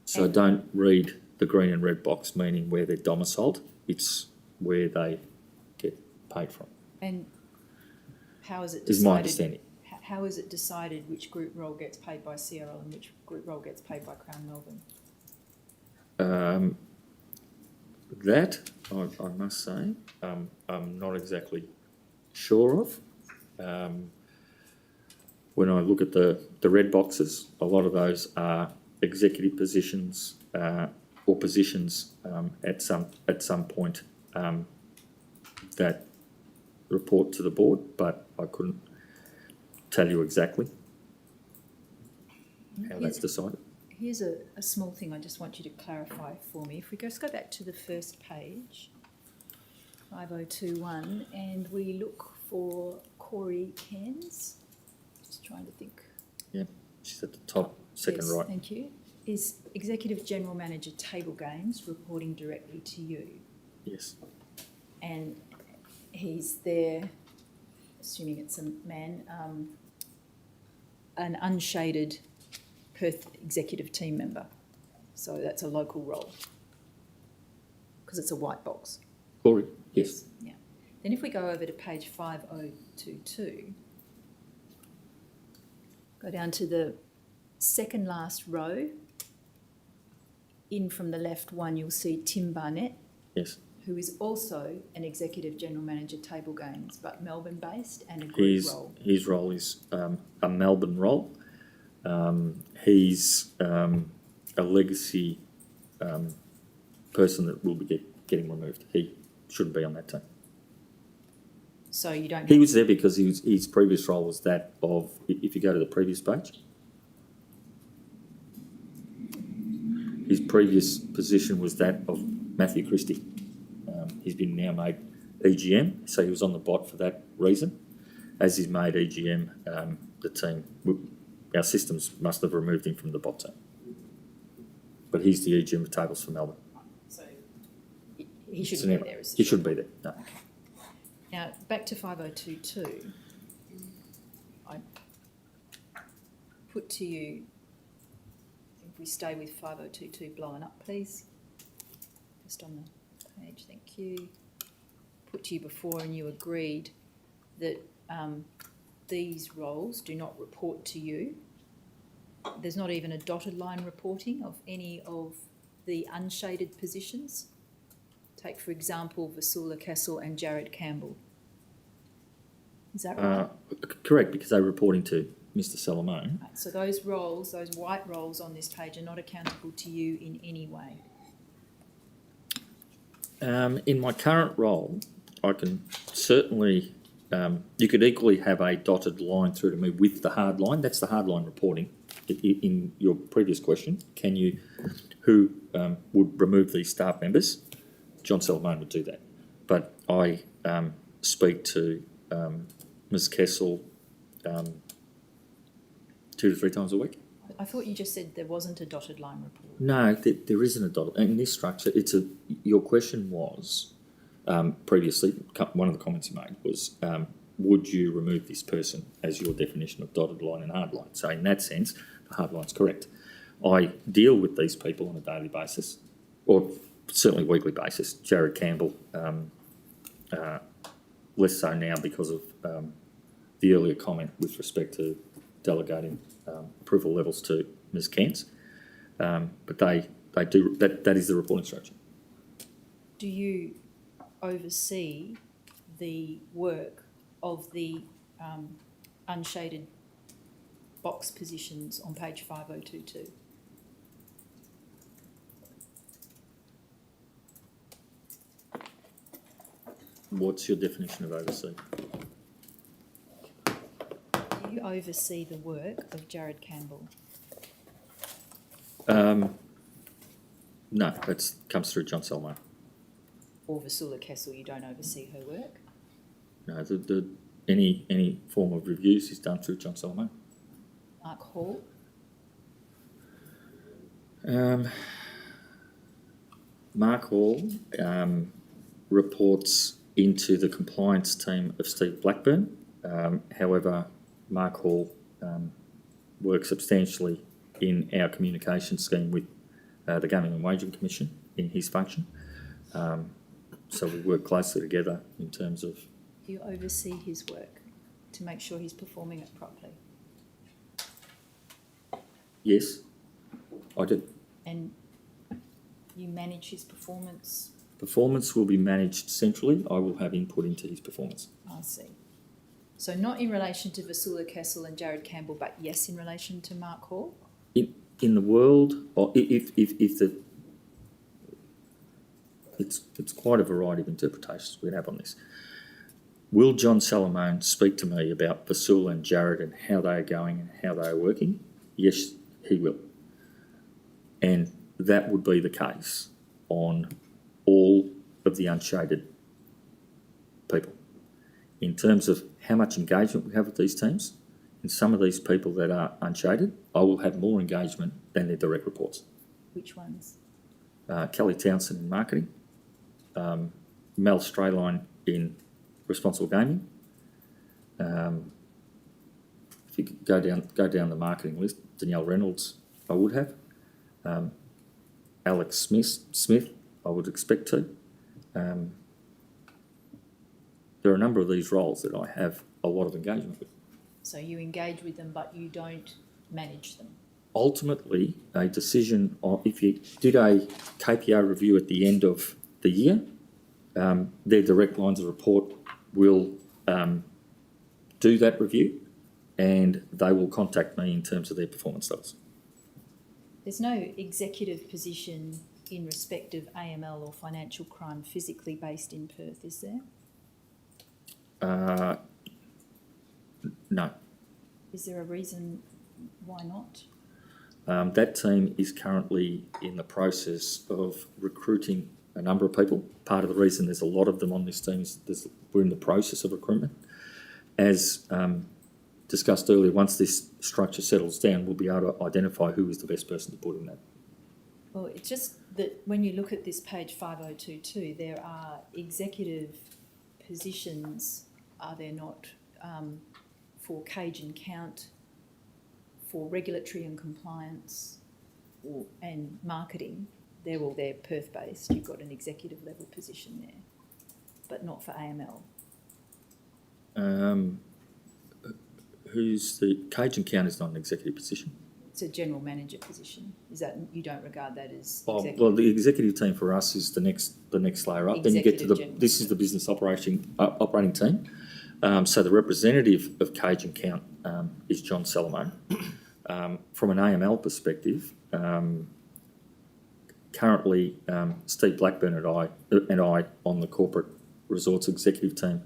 So And- don't read the green and red box meaning where they're domiciled, it's where they get paid from, And how is it is my decided? understanding. How is it decided which group role gets paid by CRL and which group role gets paid by Crown Melbourne? That, I must say, I'm not exactly sure of. When I look at the red boxes, a lot of those are executive positions or positions at some point that report to the board, but I couldn't tell you exactly how that's decided. Here's a small thing I just want you to clarify for me. If we just go back to the first page, 5021, and we look for Corey Cairns, just trying to think. Yeah, she's at the top, second Yes, right. Thank you. Is Executive General Manager Table Games reporting directly to you? Yes, And he's there, assuming it's a man, an unshaded Perth executive team member. So that's a local role because it's a white box. Corey, yes. Yeah. Then if we go over to page 5022, go down to the second last row. In from the left one, you'll see Tim Barnett, Yes. who is also an Executive General Manager Table Games, but Melbourne-based and a group role. His role is a Melbourne role. He's a legacy person that will be getting removed. He shouldn't be on that team. So you don't. He was there because his previous role was that of, if you go to the previous page, his previous position was that of Matthew Christie. He's been now made EGM, so he was on the bot for that reason. As he's made EGM, the team, our systems must have removed him from the bot team. But he's the EGM of tables for Melbourne. So he shouldn't So be now, there. Is the he short- shouldn't be there, no. Now, back to 5022, I put to you, if we stay with 5022 blowing up, please. Just on the page, thank you. Put to you before and you agreed that these roles do not report to you. There's not even a dotted line reporting of any of the unshaded positions. Take, for example, Vasula Castle and Jared Campbell. Is that right? Correct, because they're reporting to Mr. Salomone. Right, so those roles, those white roles on this page are not accountable to you in any way? In my current role, I can certainly, you could equally have a dotted line through to me with the hard line. That's the hard line reporting. In your previous question, who would remove these staff members? John Salomone would do that. But I speak to Ms. Kessel 2 to 3 times a week. I thought you just said there wasn't a dotted line report. No, there isn't a dotted. In this structure, your question was previously, one of the comments you made was, would you remove this person as your definition of dotted line and hard line? So in that sense, the hard line's correct. I deal with these people on a daily basis, or certainly weekly basis. Jared Campbell, less so now because of the earlier comment with respect to delegating approval levels to Ms. Kent. But they do, that is the reporting structure. Do you oversee the work of the unshaded box positions on page 5022? What's your definition of oversee? Do you oversee the work of Jared Campbell? No, that comes through John Salomone. Or Vasula Kessel, you don't oversee her work? No, any form of reviews is done through John Salomone. Mark Hall? Mark Hall reports into the compliance team of Steve Blackburn. However, Mark Hall works substantially in our communication scheme with the Gaming and Wagering Commission in his function. So we work closely together in terms of... Do you oversee his work to make sure he's performing it properly? Yes, I do. And you manage his performance? Performance will be managed centrally. I will have input into his performance. I see. So not in relation to Vasula Kessel and Jared Campbell, but yes in relation to Mark Hall? In the world, or if it's quite a variety of interpretations we have on this. Will John Salomone speak to me about Vasula and Jared and how they are going and how they are working? Yes, he will. And that would be the case on all of the unshaded people. In terms of how much engagement we have with these teams, in some of these people that are unshaded, I will have more engagement than their direct reports. Which ones? Kelly Townsend in marketing, Mel Strayline in responsible gaming. If you go down the marketing list, Danielle Reynolds, I would have. Alex Smith, I would expect to. There are a number of these roles that I have a lot of engagement with. So you engage with them, but you don't manage them? Ultimately, a decision on if you did a KPI review at the end of the year, their direct lines of report will do that review and they will contact me in terms of their performance levels. There's no executive position in respect of AML or financial crime physically based in Perth, is there? No. Is there a reason why not? That team is currently in the process of recruiting a number of people. Part of the reason there's a lot of them on this team is we're in the process of recruitment. As discussed earlier, once this structure settles down, we'll be able to identify who is the best person to put in that. Well, it's just that when you look at this page 5022, there are executive positions, are there not, for Cage and Count, for regulatory and compliance and marketing. They're all there Perth-based. You've got an executive level position there, but not for AML. Who's the Cage and Count is not an executive position. It's a general manager position. Is that, you don't regard that as executive? Well, the executive team for us is the next layer up. Then you get to this is the business operating team. So the representative of Cajun Count is John Salomone. From an AML perspective, currently Steve Blackburn and I on the corporate resorts executive team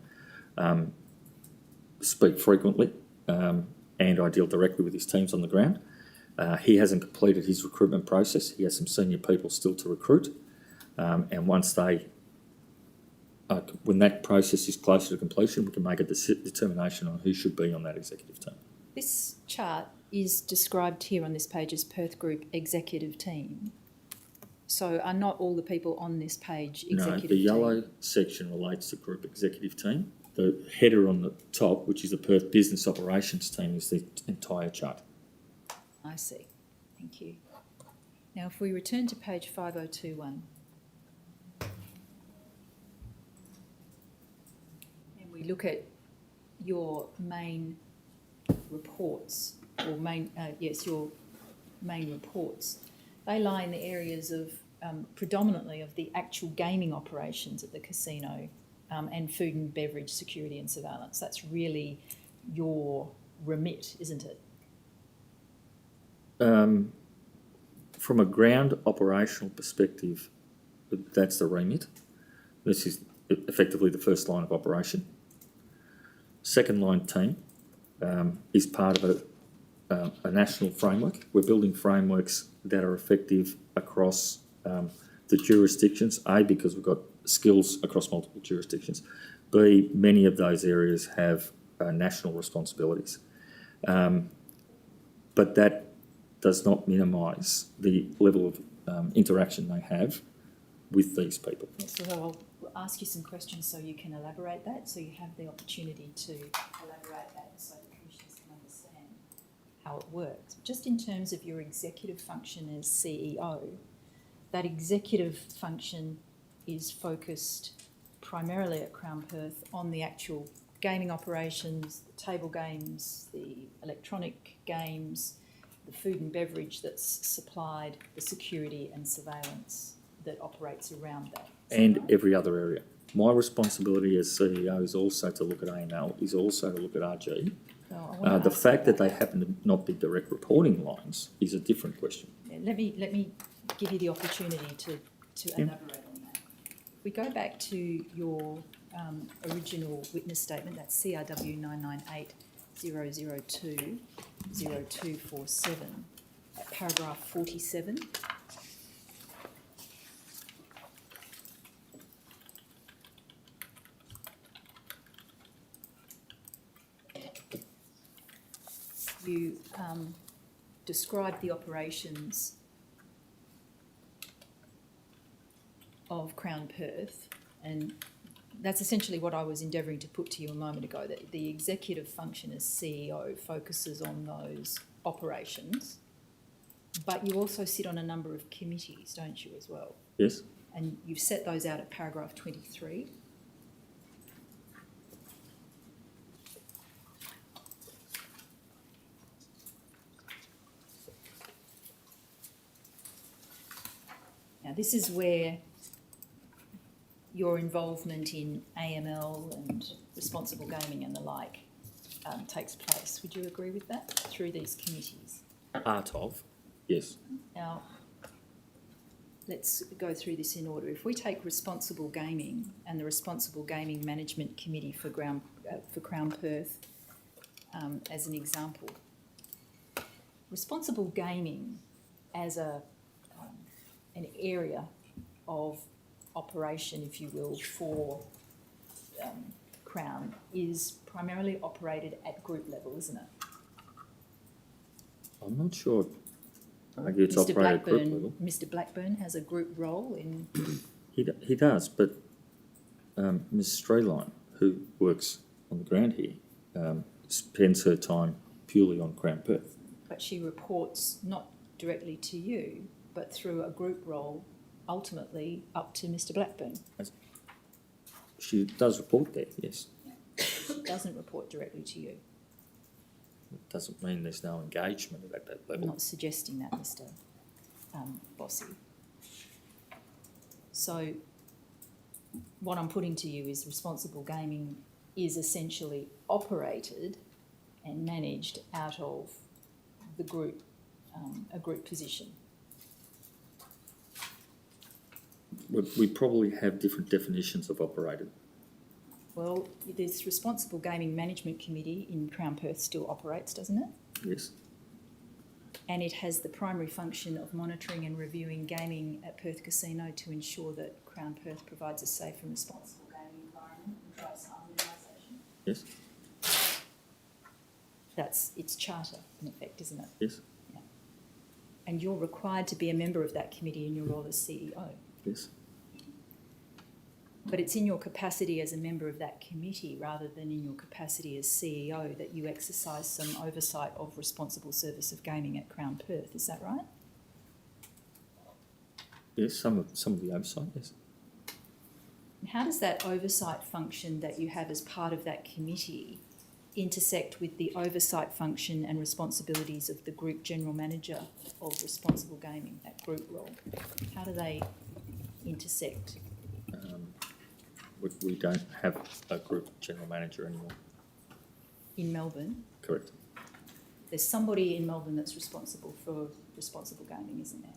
speak frequently, and I deal directly with his teams on the ground. He hasn't completed his recruitment process. He has some senior people still to recruit, and once when that process is closer to completion, we can make a determination on who should be on that executive team. This chart is described here on this page as Perth Group executive team. So are not all the people on this page executive No, the team? yellow section relates to group executive team. The header on the top, which is the Perth Business Operations team, is the entire chart. I see. Thank you. Now, if we return to page 5021, and we look at your main reports, or your main reports, they lie in the areas of predominantly of the actual gaming operations at the casino and food and beverage security and surveillance. That's really your remit, isn't it? From a ground operational perspective, that's the remit. This is effectively the first line of operation. Second line team is part of a national framework. We're building frameworks that are effective across the jurisdictions, A, because we've got skills across multiple jurisdictions, B, many of those areas have national responsibilities. But that does not minimise the level of interaction they have with these people. Yes, so I'll ask you some questions so you can elaborate that, so you have the opportunity to elaborate that so the commissioners can understand how it works. Just in terms of your executive function as CEO, that executive function is focused primarily at Crown Perth on the actual gaming operations, the table games, the electronic games, the food and beverage that's supplied, the security and surveillance that operates around that. And right? every other area. My responsibility as CEO is also to look at AML, is also to look at RG. So I want to The ask fact you that they about happen to not be direct reporting lines is a different question. Yeah, let me give you the opportunity to elaborate on that. If we go back to your original witness statement, that's CRW 998-002-0247, at paragraph 47. You describe the operations of Crown Perth, and that's essentially what I was endeavouring to put to you a moment ago, that the executive function as CEO focuses on those operations, but you also sit on a number of committees, don't you, as well? Yes? And you've set those out at paragraph 23. Now, this is where your involvement in AML and responsible gaming and the like takes place. Would you agree with that, through these committees? Part of, yes. Now, let's go through this in order. If we take responsible gaming and the Responsible Gaming Management Committee for Crown Perth as an example, responsible gaming as an area of operation, if you will, for Crown is primarily operated at group level, isn't it? I'm not sure. It's operated at group level. Mr. Blackburn has a group role in... He does, but Ms. Strayline, who works on the ground here, spends her time purely on Crown Perth. But she reports not directly to you, but through a group role, ultimately up to Mr. Blackburn. She does report there, yes. She doesn't report directly to you. It doesn't mean there's no engagement at that I'm level. not suggesting that, Mr. Bossy. So what I'm putting to you is responsible gaming is essentially operated and managed out of the group, a group position. We probably have different definitions of operated. Well, this Responsible Gaming Management Committee in Crown Perth still operates, doesn't it? Yes. And it has the primary function of monitoring and reviewing gaming at Perth Casino to ensure that Crown Perth provides a safe and responsible gaming environment and drives harm minimisation. Yes. That's its charter, in effect, isn't it? Yes. Yeah. And you're required to be a member of that committee in your role as CEO. Yes. But it's in your capacity as a member of that committee rather than in your capacity as CEO that you exercise some oversight of responsible service of gaming at Crown Perth. Is that right? Yes. Some of the oversight. Yes. And how does that oversight function that you have as part of that committee intersect with the oversight function and responsibilities of the Group General Manager of Responsible Gaming, that group role? How do they intersect? We don't have a group general manager anymore. In Melbourne, Correct. there's somebody in Melbourne that's responsible for responsible gaming, isn't there?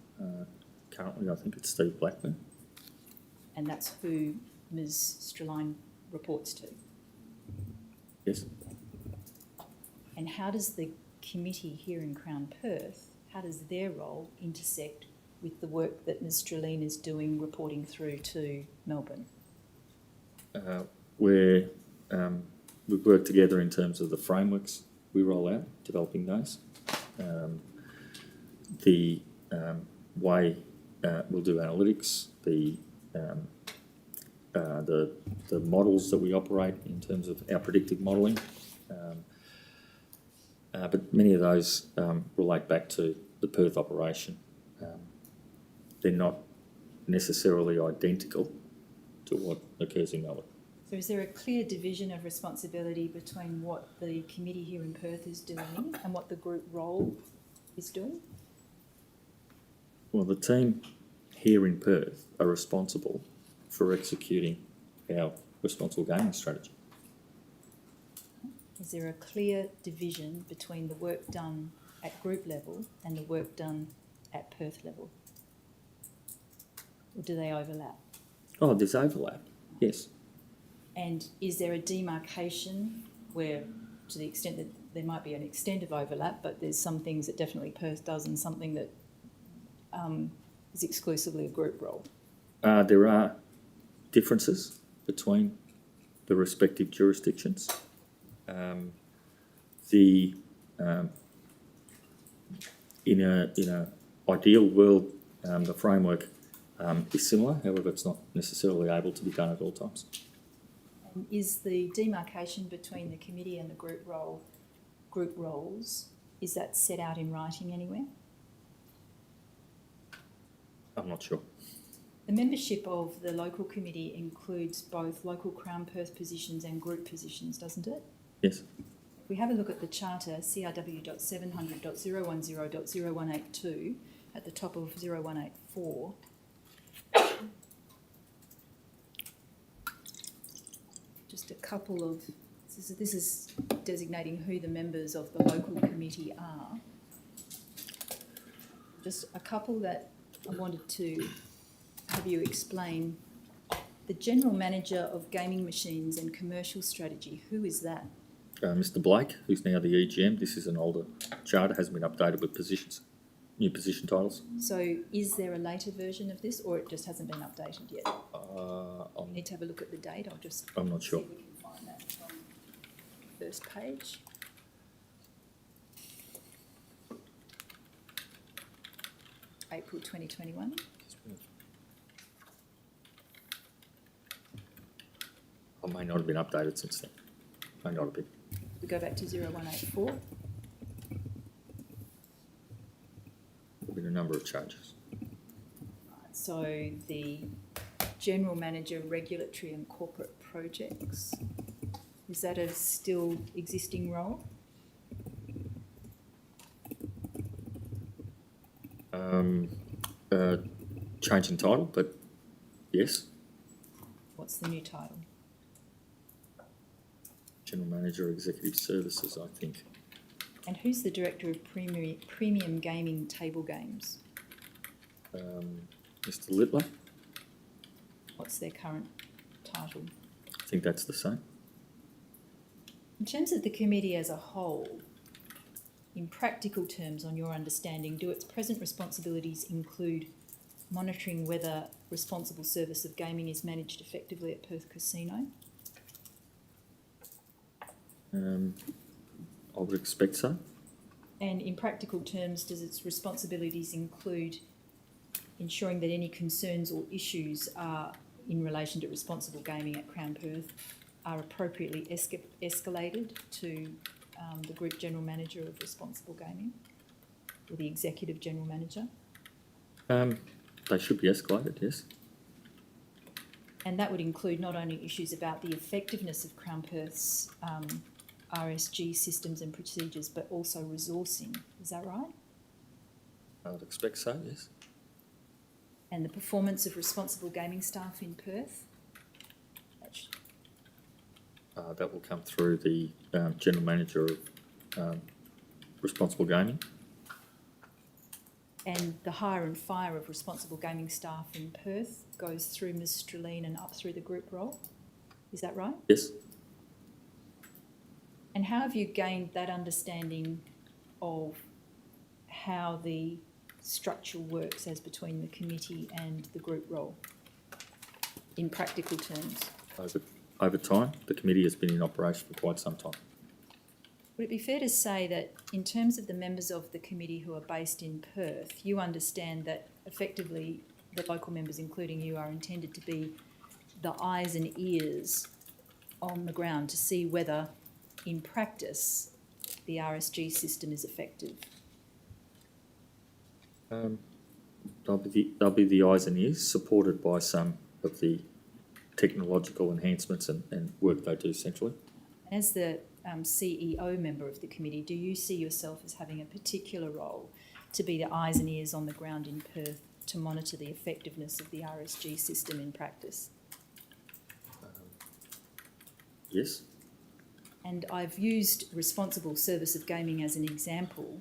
Currently, I think it's Steve Blackburn. And that's who Ms Strelein reports to. Yes. And how does the committee here in Crown Perth, how does their role intersect with the work that Ms Strelein is doing reporting through to Melbourne? Where we work together in terms of the frameworks we roll out, developing those. The way we'll do analytics, the models that we operate in terms of our predictive modelling. But many of those relate back to the Perth operation. They're not necessarily identical to what occurs in Melbourne. So is there a clear division of responsibility between what the committee here in Perth is doing and what the group role is doing? Well, the team here in Perth are responsible for executing our responsible gaming strategy. Is there a clear division between the work done at group level and the work done at Perth level? Or do they overlap? Oh, there's overlap, yes. And is there a demarcation where, to the extent that there might be an extent of overlap, but there's some things that definitely Perth does and something that is exclusively a group role? There are differences between the respective jurisdictions. In a ideal world, the framework is similar. However, it's not necessarily able to be done at all times. And is the demarcation between the committee and the group roles, is that set out in writing anywhere? I'm not sure. The membership of the local committee includes both local Crown Perth positions and group positions, doesn't it? Yes. If we have a look at the charter, CRW.700.010.0182, at the top of 0184, just a couple of, this is designating who the members of the local committee are. Just a couple that I wanted to have you explain. The General Manager of Gaming Machines and Commercial Strategy, who is that? Mr. Blake, who's now the EGM, this is an older charter, hasn't been updated with positions, new position titles. So is there a later version of this, or it just hasn't been updated yet? I need to have a look at the date. I'm not sure. See if we can find that from the first page. April 2021. I may not have been updated since then. May not have been. We go back to 0184. There've been a number of changes. So the General Manager, Regulatory and Corporate Projects, is that a still existing role? Change in title, but yes. What's the new title? General Manager, Executive Services, I think. And who's the Director of Premium Gaming Table Games? Mr. Littler, What's their current title? I think that's the same. In terms of the committee as a whole, in practical terms, on your understanding, do its present responsibilities include monitoring whether responsible service of gaming is managed effectively at Perth Casino? I would expect so. And in practical terms, does its responsibilities include ensuring that any concerns or issues are in relation to responsible gaming at Crown Perth are appropriately escalated to the Group General Manager of Responsible Gaming or the Executive General Manager? They should be escalated, yes. And that would include not only issues about the effectiveness of Crown Perth's RSG systems and procedures, but also resourcing. Is that right? I would expect so, yes. And the performance of responsible gaming staff in Perth? That will come through the General Manager of Responsible Gaming. And the hire and fire of responsible gaming staff in Perth goes through Ms Strelin and up through the group role. Is that right? Yes. And how have you gained that understanding of how the structure works as between the committee and the group role in practical terms? Over time, the committee has been in operation for quite some time. Would it be fair to say that in terms of the members of the committee who are based in Perth, you understand that effectively the local members, including you, are intended to be the eyes and ears on the ground to see whether, in practice, the RSG system is effective? They'll be the eyes and ears, supported by some of the technological enhancements and work they do centrally. As the CEO member of the committee, do you see yourself as having a particular role to be the eyes and ears on the ground in Perth to monitor the effectiveness of the RSG system in practice? Yes. And I've used responsible service of gaming as an example,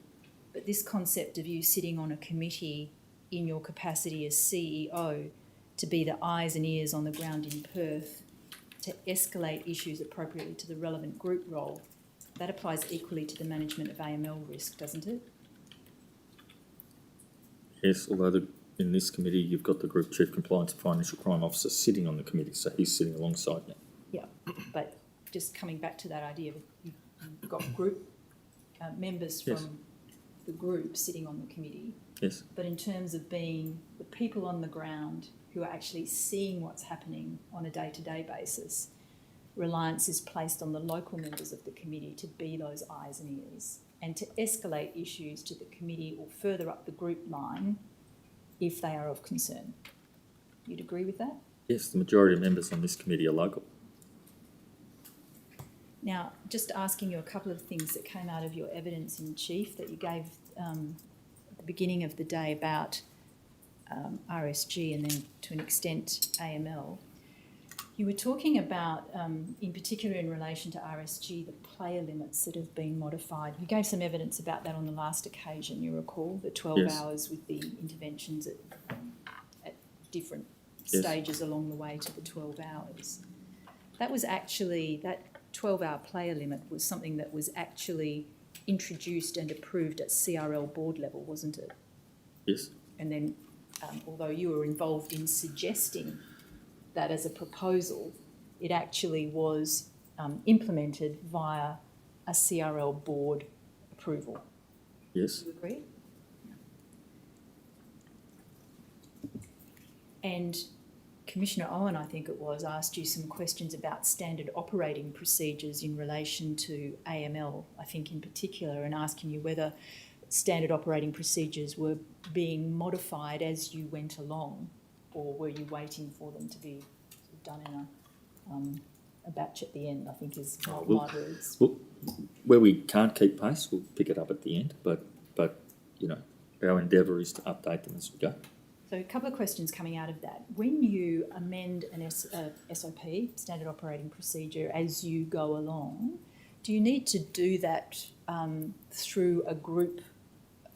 but this concept of you sitting on a committee in your capacity as CEO to be the eyes and ears on the ground in Perth to escalate issues appropriately to the relevant group role, that applies equally to the management of AML risk, doesn't it? Yes, although in this committee you've got the Group Chief Compliance and Financial Crime Officer sitting on the committee, so he's sitting alongside me. Yeah, but just coming back to that idea of you've got group members from Yes. the group sitting on the committee, Yes. but in terms of being the people on the ground who are actually seeing what's happening on a day-to-day basis, reliance is placed on the local members of the committee to be those eyes and ears and to escalate issues to the committee or further up the group line if they are of concern. You'd agree with that? Yes, the majority of members on this committee are local. Now, just asking you a couple of things that came out of your evidence in chief that you gave at the beginning of the day about RSG and then to an extent AML. You were talking about, in particular in relation to RSG, the player limits that have been modified. You gave some evidence about that on the last occasion, you recall, the 12 Yes. hours with the interventions at different Yes. stages along the way to the 12 hours. That was actually, that 12-hour player limit was something that was actually introduced and approved at CRL board level, wasn't it? Yes. And then, although you were involved in suggesting that as a proposal, it actually was implemented via a CRL board approval. Yes. Do you agree? And Commissioner Owen, I think it was, asked you some questions about standard operating procedures in relation to AML, I think in particular, and asking you whether standard operating procedures were being modified as you went along, or were you waiting for them to be done in a batch at the end, I think is my words. Well, where we can't keep pace, we'll pick it up at the end, but you know, our endeavour is to update them as we go. So a couple of questions coming out of that. When you amend an SOP, Standard Operating Procedure, as you go along, do you need to do that through a group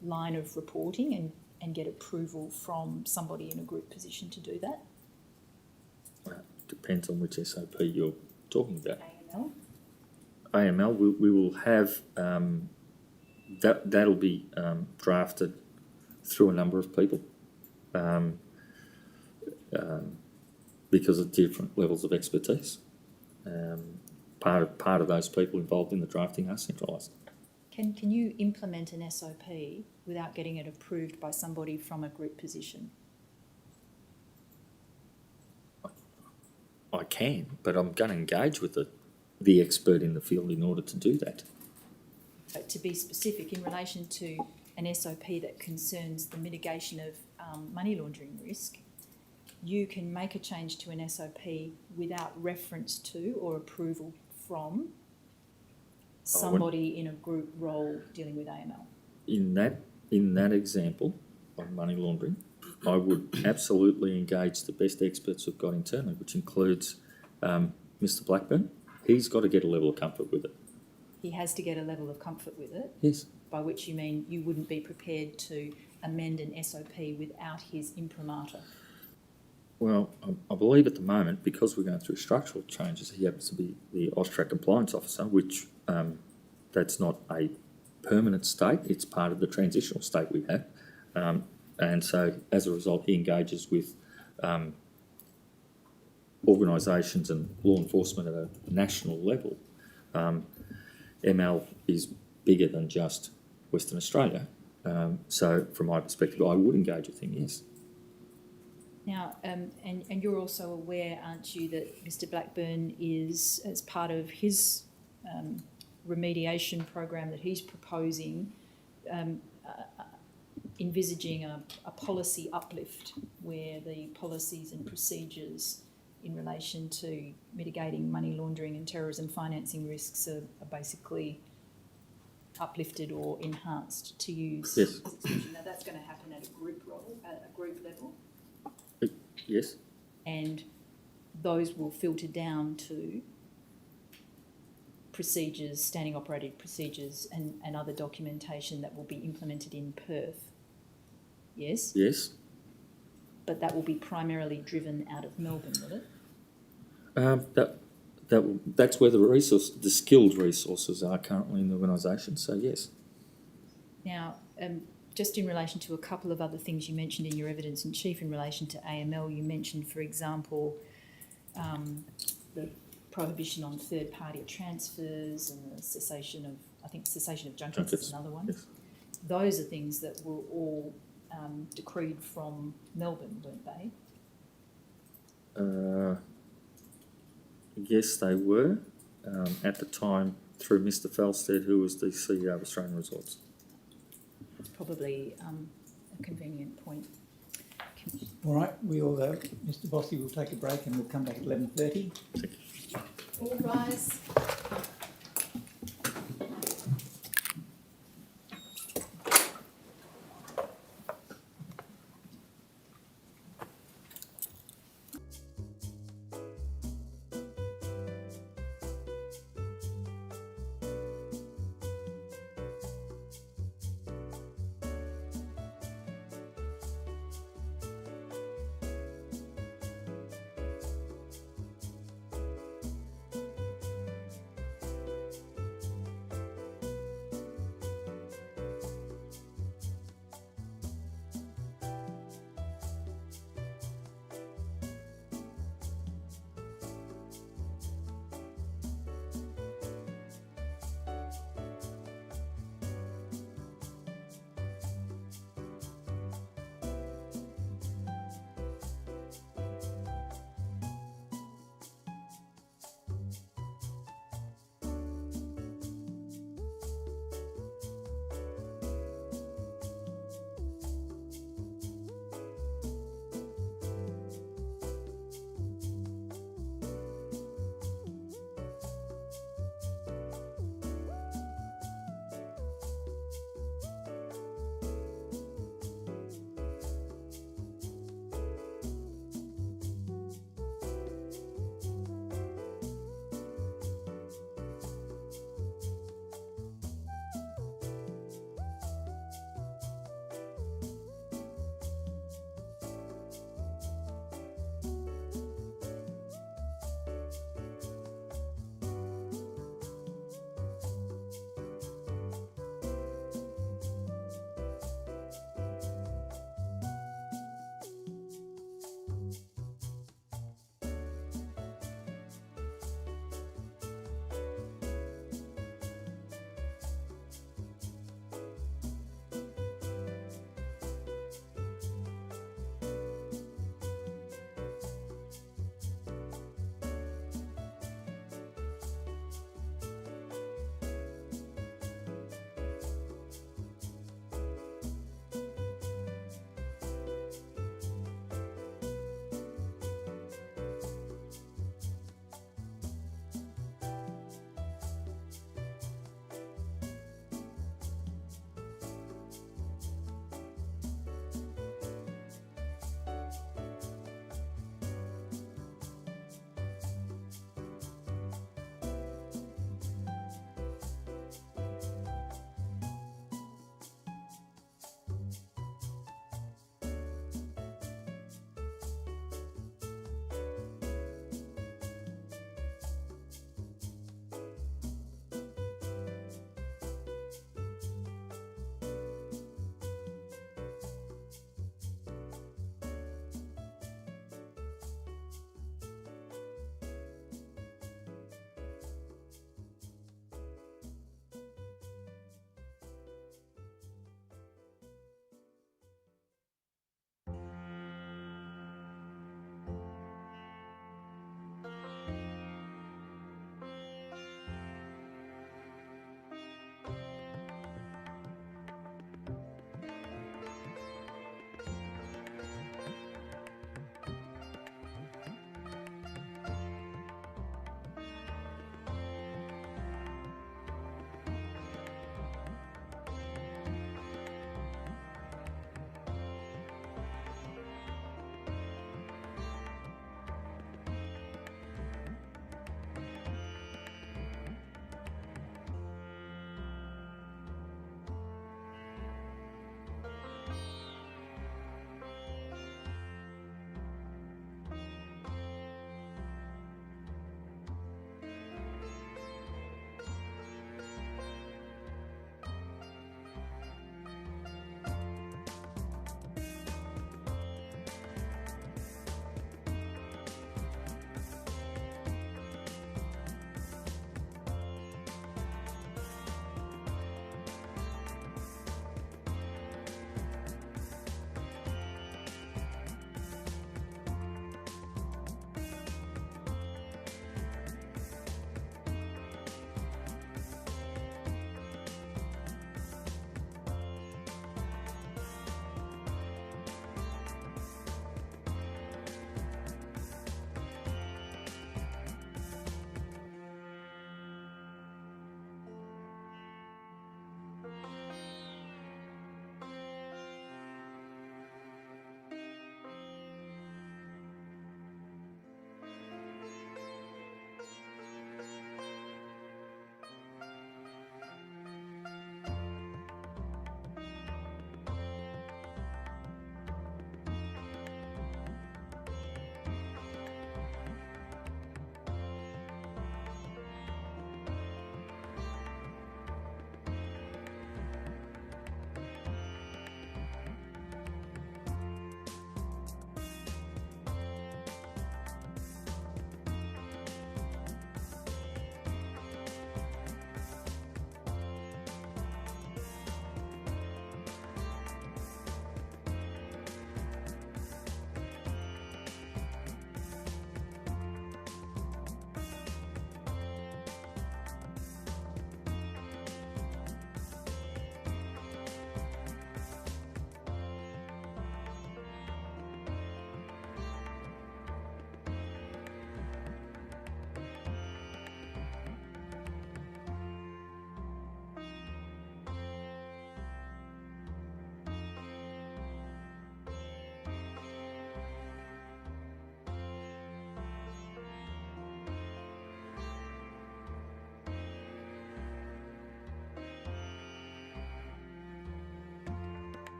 line of reporting and get approval from somebody in a group position to do that? Depends on which SOP you're talking about. AML? AML, we will have, that'll be drafted through a number of people because of different levels of expertise. Part of those people involved in the drafting are centralised. Can you implement an SOP without getting it approved by somebody from a group position? I can, but I'm going to engage with the expert in the field in order to do that. But to be specific, in relation to an SOP that concerns the mitigation of money laundering risk, you can make a change to an SOP without reference to or approval from somebody in a group role dealing with AML. In that example of money laundering, I would absolutely engage the best experts we've got internally, which includes Mr. Blackburn. He's got to get a level of comfort with it. He has to get a level of comfort with it? Yes. By which you mean you wouldn't be prepared to amend an SOP without his imprimatur? Well, I believe at the moment, because we're going through structural changes, he happens to be the AUSTRAC compliance officer, which that's not a permanent state, it's part of the transitional state we have. And so as a result, he engages with organisations and law enforcement at a national level. ML is bigger than just Western Australia. So from my perspective, I would engage with him, yes. Now, and you're also aware, aren't you, that Mr. Blackburn is, as part of his remediation program that he's proposing, envisaging a policy uplift where the policies and procedures in relation to mitigating money laundering and terrorism financing risks are basically uplifted or enhanced, to use yes. this expression. Now that's going to happen at a group role, at a group level. Yes. And those will filter down to procedures, standing operating procedures and other documentation that will be implemented in Perth. Yes? Yes. But that will be primarily driven out of Melbourne, will it? That's where the skilled resources are currently in the organisation, so yes. Now, just in relation to a couple of other things you mentioned in your evidence in chief in relation to AML, you mentioned, for example, the prohibition on third-party transfers and the cessation of junkets is another one. Yes. Those are things that were all decreed from Melbourne, weren't they? Yes, they were, at the time through Mr. Felsted, who was the CEO of Australian Resorts. It's probably a convenient point. All right, Mr. Bossy will take a break and we'll come back at 11:30. Thank you. All rise.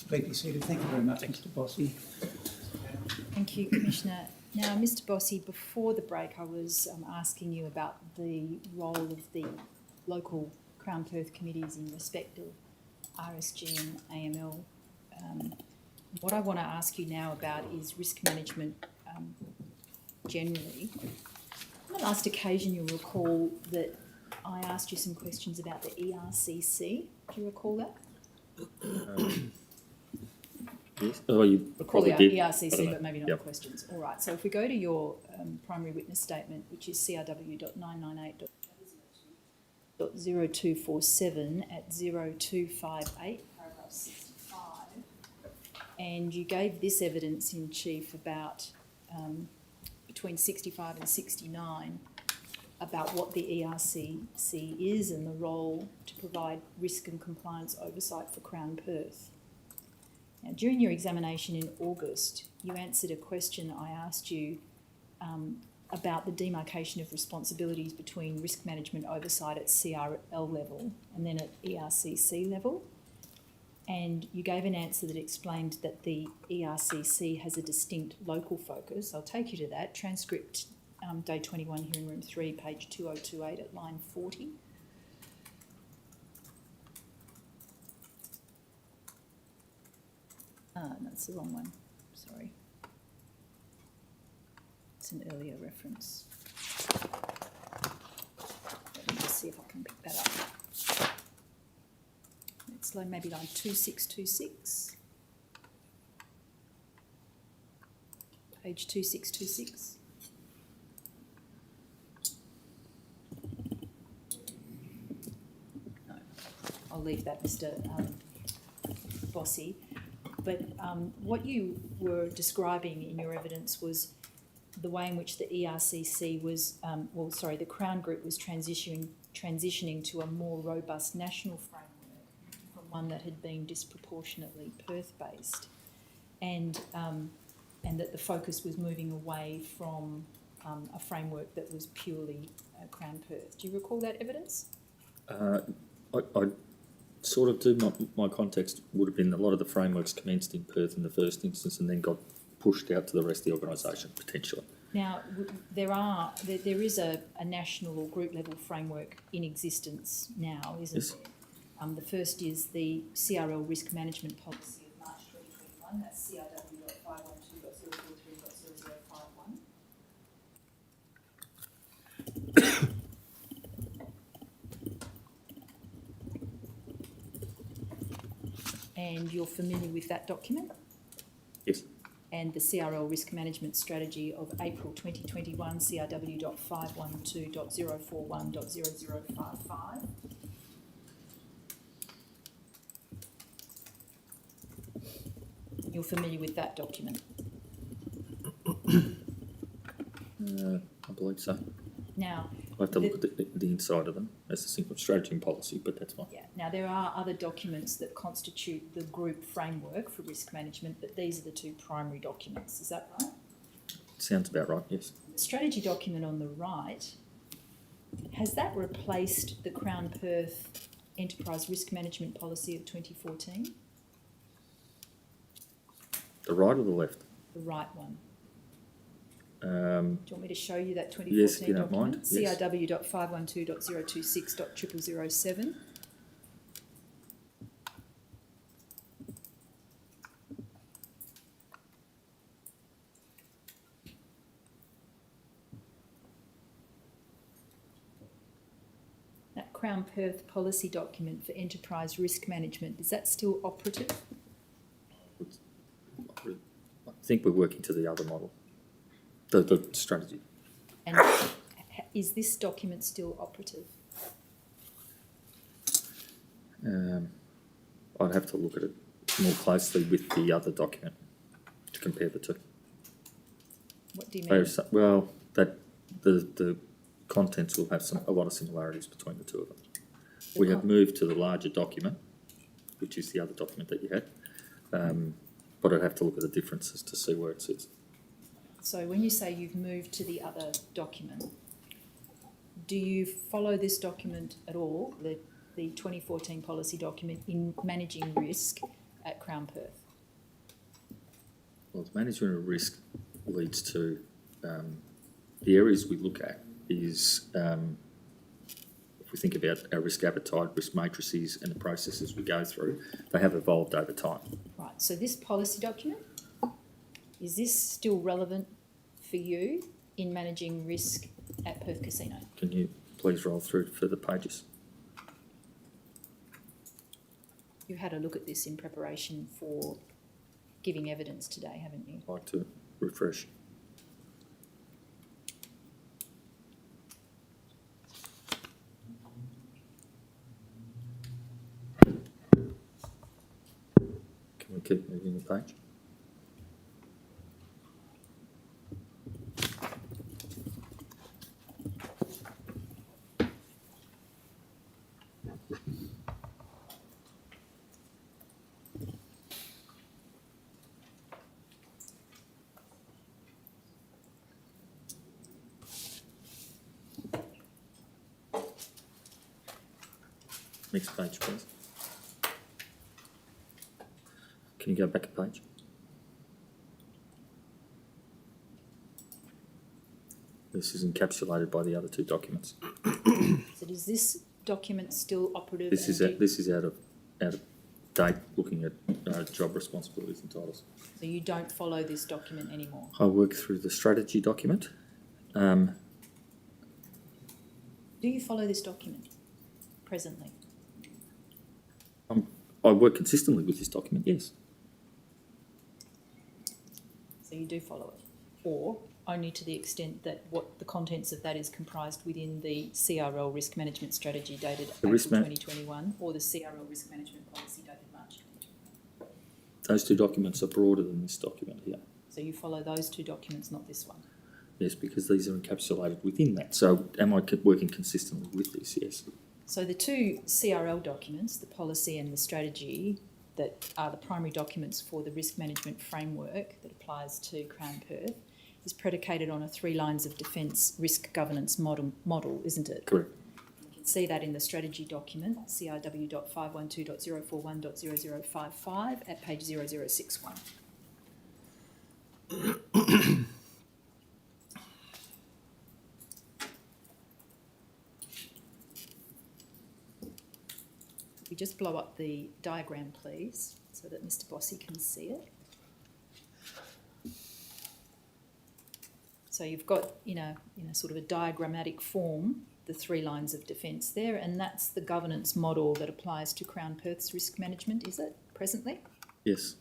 Please be seated. Thank you very much, Mr. Bossy. Thank you, Commissioner. Now, Mr. Bossy, before the break, I was asking you about the role of the local Crown Perth committees in respect of RSG and AML. What I want to ask you now about is risk management generally. On the last occasion, you'll recall that I asked you some questions about the ERCC. Do you recall that? Yes. Oh, you probably Probably did. ERCC, but maybe not Yep. the questions. All right, so if we go to your primary witness statement, which is CRW.998.0247 at 0258, paragraph 65, and you gave this evidence in chief about between 65 and 69 about what the ERCC is and the role to provide risk and compliance oversight for Crown Perth. Now, during your examination in August, you answered a question I asked you about the demarcation of responsibilities between risk management oversight at CRL level and then at ERCC level. And you gave an answer that explained that the ERCC has a distinct local focus. I'll take you to that. Transcript, day 21, hearing room 3, page 2028 at line 40. No, that's the wrong one. Sorry. It's an earlier reference. Let me just see if I can pick that up. It's like maybe line 2626. Page 2626. No, I'll leave that, Mr. Bossy. But what you were describing in your evidence was the way in which the ERCC was, the Crown Group was transitioning to a more robust national framework from one that had been disproportionately Perth-based, and that the focus was moving away from a framework that was purely Crown Perth. Do you recall that evidence? I sort of do. My context would have been a lot of the frameworks commenced in Perth in the first instance and then got pushed out to the rest of the organisation, potentially. Now, there is a national or group level framework in existence now, isn't Yes. there? The first is the CRL Risk Management Policy of March 2021, that's CRW.512.043.0051. And you're familiar with that document? Yes. And the CRL Risk Management Strategy of April 2021, CRW.512.041.0055. You're familiar with that document? I believe so. Now, I have to look at the inside of them as a simple strategy and policy, but that's fine. yeah. Now, there are other documents that constitute the group framework for risk management, but these are the two primary documents. Is that right? Sounds about right, yes. The strategy document on the right, has that replaced the Crown Perth Enterprise Risk Management Policy of 2014? The right or the left? The right one. Um, Do you want me to show you that 2014 Yes, if you don't document? mind, yes. CRW.512.026.0007. That Crown Perth policy document for enterprise risk management, is that still operative? I think we're working to the other model, the strategy. And is this document still operative? I'd have to look at it more closely with the other document to compare the two. What do you mean? There's, well, that the contents will have a lot of similarities between the two of them. We have moved to the larger document, which is the other document that you had, but I'd have to look at the differences to see where it sits. So when you say you've moved to the other document, do you follow this document at all, the 2014 policy document, in managing risk at Crown Perth? Well, the management of risk leads to the areas we look at is if we think about our risk appetite, risk matrices and the processes we go through, they have evolved over time. Right, so this policy document, is this still relevant for you in managing risk at Perth Casino? Can you please roll through further pages? You've had a look at this in preparation for giving evidence today, haven't you? I'd like to refresh. Can we keep moving the page? Next page, please. Can you go back a page? This is encapsulated by the other two documents. So is this document still operative? This is out of date, looking at job responsibilities and titles. So you don't follow this document anymore? I work through the strategy document. Do you follow this document presently? I work consistently with this document, yes. So you do follow it? Or only to the extent that what the contents of that is comprised within the CRL risk management strategy dated April 2021 or the CRL risk management policy dated March 2021? Those two documents are broader than this document here. So you follow those two documents, not this one? Yes, because these are encapsulated within that. So am I working consistently with this? Yes. So the two CRL documents, the policy and the strategy, that are the primary documents for the risk management framework that applies to Crown Perth, is predicated on a 3 lines of defence risk governance model, isn't it? Correct. You can see that in the strategy document, CRW.512.041.0055 at page 0061. We just blow up the diagram, please, so that Mr. Bossy can see it. So you've got, in a sort of a diagrammatic form, the 3 lines of defence there, and that's the governance model that applies to Crown Perth's risk management, is it, presently? Yes.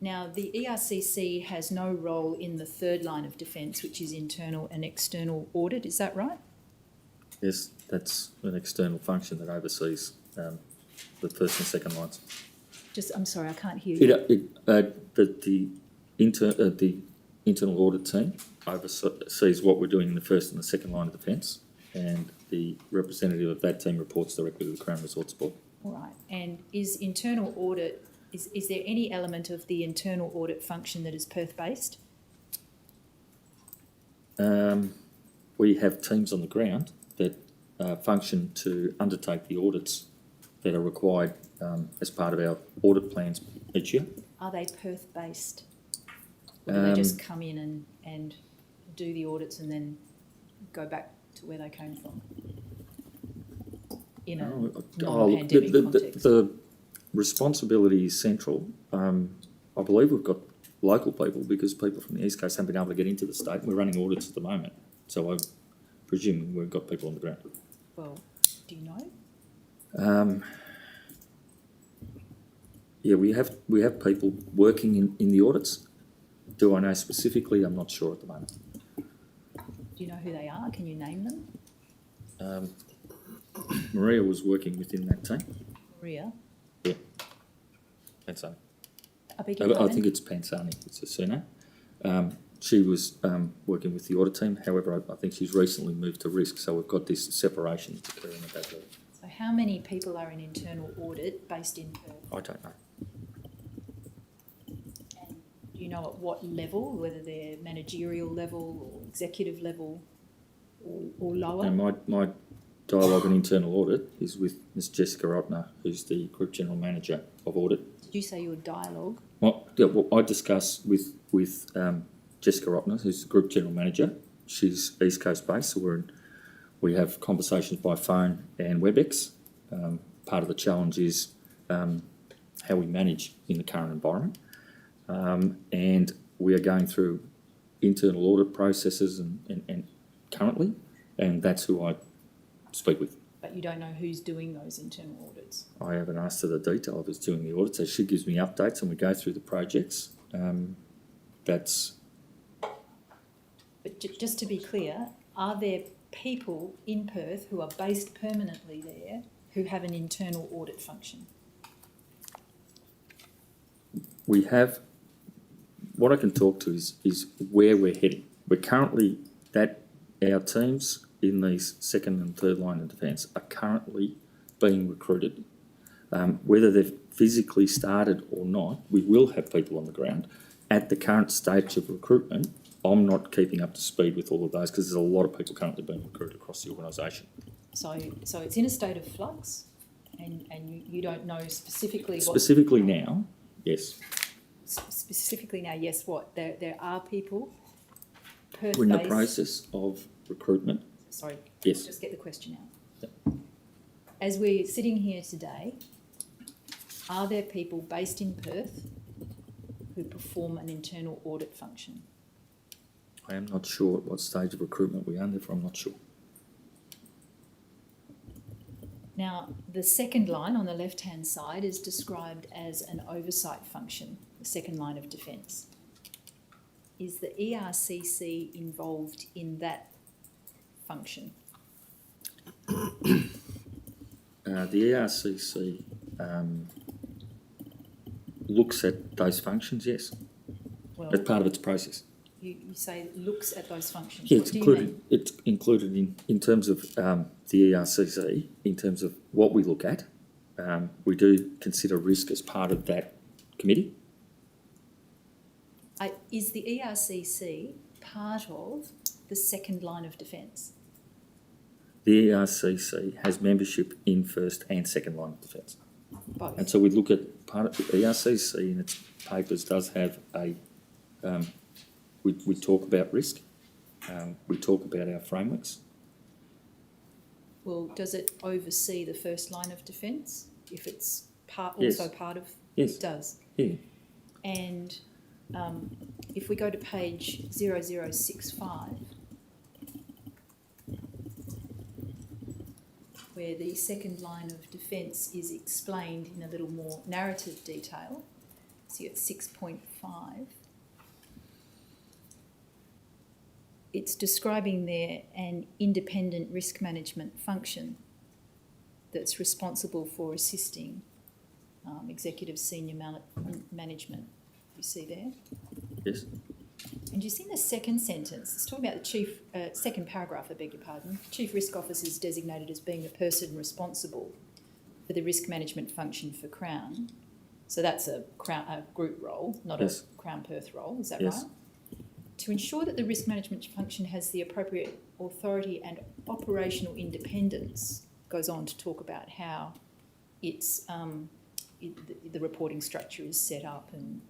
Now, the ERCC has no role in the 3rd line of defence, which is internal and external audit, is that right? Yes, that's an external function that oversees the first and second lines. I'm sorry, I can't hear you. The internal audit team oversees what we're doing in the first and the second line of defence, and the representative of that team reports directly to the Crown Resorts Board. All right, and is internal audit, is there any element of the internal audit function that is Perth-based? We have teams on the ground that function to undertake the audits that are required as part of our audit plans each year. Are they Perth-based? Or do they just come in and do the audits and then go back to where they came from? In a non-pandemic context. The responsibility is central. I believe we've got local people because people from the East Coast haven't been able to get into the state. We're running audits at the moment, so I presume we've got people on the ground. Well, do you know? Yeah, we have people working in the audits. Do I know specifically? I'm not sure at the moment. Do you know who they are? Can you name them? Maria was working within that team. Maria? Yeah. Pansani. I beg your I pardon? think it's Pansani, it's her surname. She was working with the audit team. However, I think she's recently moved to risk, so we've got this separation that's occurring at that level. So how many people are in internal audit based in Perth? I don't know. And do you know at what level, whether they're managerial level or executive level or lower? And my dialogue on internal audit is with Ms Jessica Rotner, who's the Group General Manager of Audit. Did you say your dialogue? Well, I discussed with Jessica Rottner, who's the Group General Manager. She's East Coast based, so we have conversations by phone and WebEx. Part of the challenge is how we manage in the current environment. And we are going through internal audit processes and currently, and that's who I speak with. But you don't know who's doing those internal audits? I haven't asked her the detail of who's doing the audit, so she gives me updates and we go through the projects. That's... But just to be clear, are there people in Perth who are based permanently there who have an internal audit function? We have... What I can talk to is where we're heading. We're currently... Our teams in these second and third line of defence are currently being recruited. Whether they've physically started or not, we will have people on the ground. At the current stage of recruitment, I'm not keeping up to speed with all of those because there's a lot of people currently being recruited across the organisation. So it's in a state of flux, and you don't know specifically what... Specifically now, yes. Specifically now, yes, what? There are people, Perth-based... We're in the process of recruitment. Sorry, Yes. just get the question out. Yep. As we're sitting here today, are there people based in Perth who perform an internal audit function? I am not sure at what stage of recruitment we are, therefore I'm not sure. Now, the second line on the left-hand side is described as an oversight function, the second line of defence. Is the ERCC involved in that function? The ERCC looks at those functions, yes. Well, As part of its process. you say it looks at those functions. Yeah, What do you mean? it's included in terms of the ERCC, in terms of what we look at. We do consider risk as part of that committee. Is the ERCC part of the second line of defence? The ERCC has membership in first and second line of defence. Both. And so we look at part of the ERCC in its papers does have a, we talk about risk, we talk about our frameworks. Well, does it oversee the first line of defence if it's Yes. also part of? Yes. It does. Yeah. And if we go to page 0065, where the second line of defence is explained in a little more narrative detail, see at 6.5, it's describing there an independent risk management function that's responsible for assisting executive senior management. You see there? Yes. And you see in the second sentence, it's talking about the chief, second paragraph, I beg your pardon, chief risk officer is designated as being the person responsible for the risk management function for Crown. So that's a group role, not Yes. a Crown Perth role, is that Yes. right? To ensure that the risk management function has the appropriate authority and operational independence, goes on to talk about how it's the reporting structure is set up and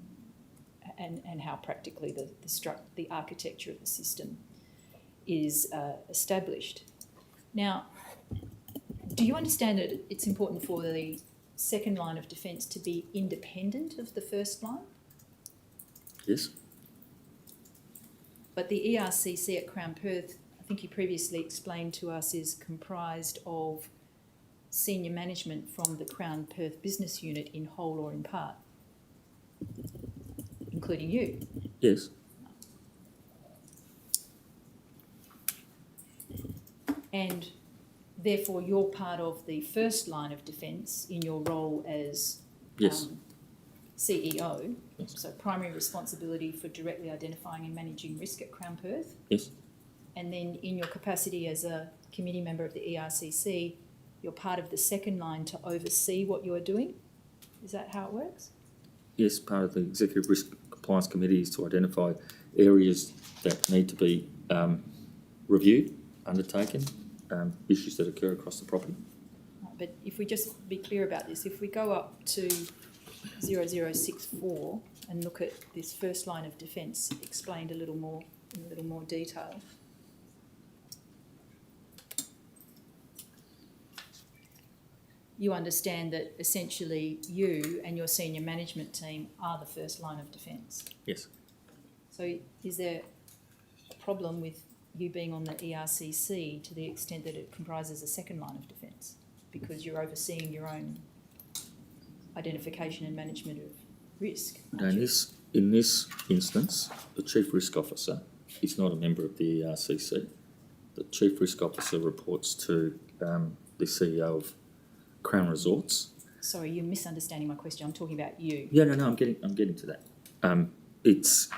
how practically the architecture of the system is established. Now, do you understand that it's important for the second line of defence to be independent of the first line? Yes. But the ERCC at Crown Perth, I think you previously explained to us, is comprised of senior management from the Crown Perth business unit in whole or in part, including you. Yes. And therefore you're part of the first line of defence in your role as Yes. CEO, Yes. so primary responsibility for directly identifying and managing risk at Crown Perth. Yes. And then in your capacity as a committee member of the ERCC, you're part of the second line to oversee what you're doing. Is that how it works? Yes, part of the Executive Risk Compliance Committee is to identify areas that need to be reviewed, undertaken, issues that occur across the property. But if we just be clear about this, if we go up to 0064 and look at this first line of defence explained a little more in a little more detail. You understand that essentially you and your senior management team are the first line of defence. Yes. So is there a problem with you being on the ERCC to the extent that it comprises a second line of defence because you're overseeing your own identification and management of risk? Now, in this instance, the Chief Risk Officer is not a member of the ERCC. The Chief Risk Officer reports to the CEO of Crown Resorts. Sorry, you're misunderstanding my question. I'm talking about you. Yeah, no, I'm getting to that. It's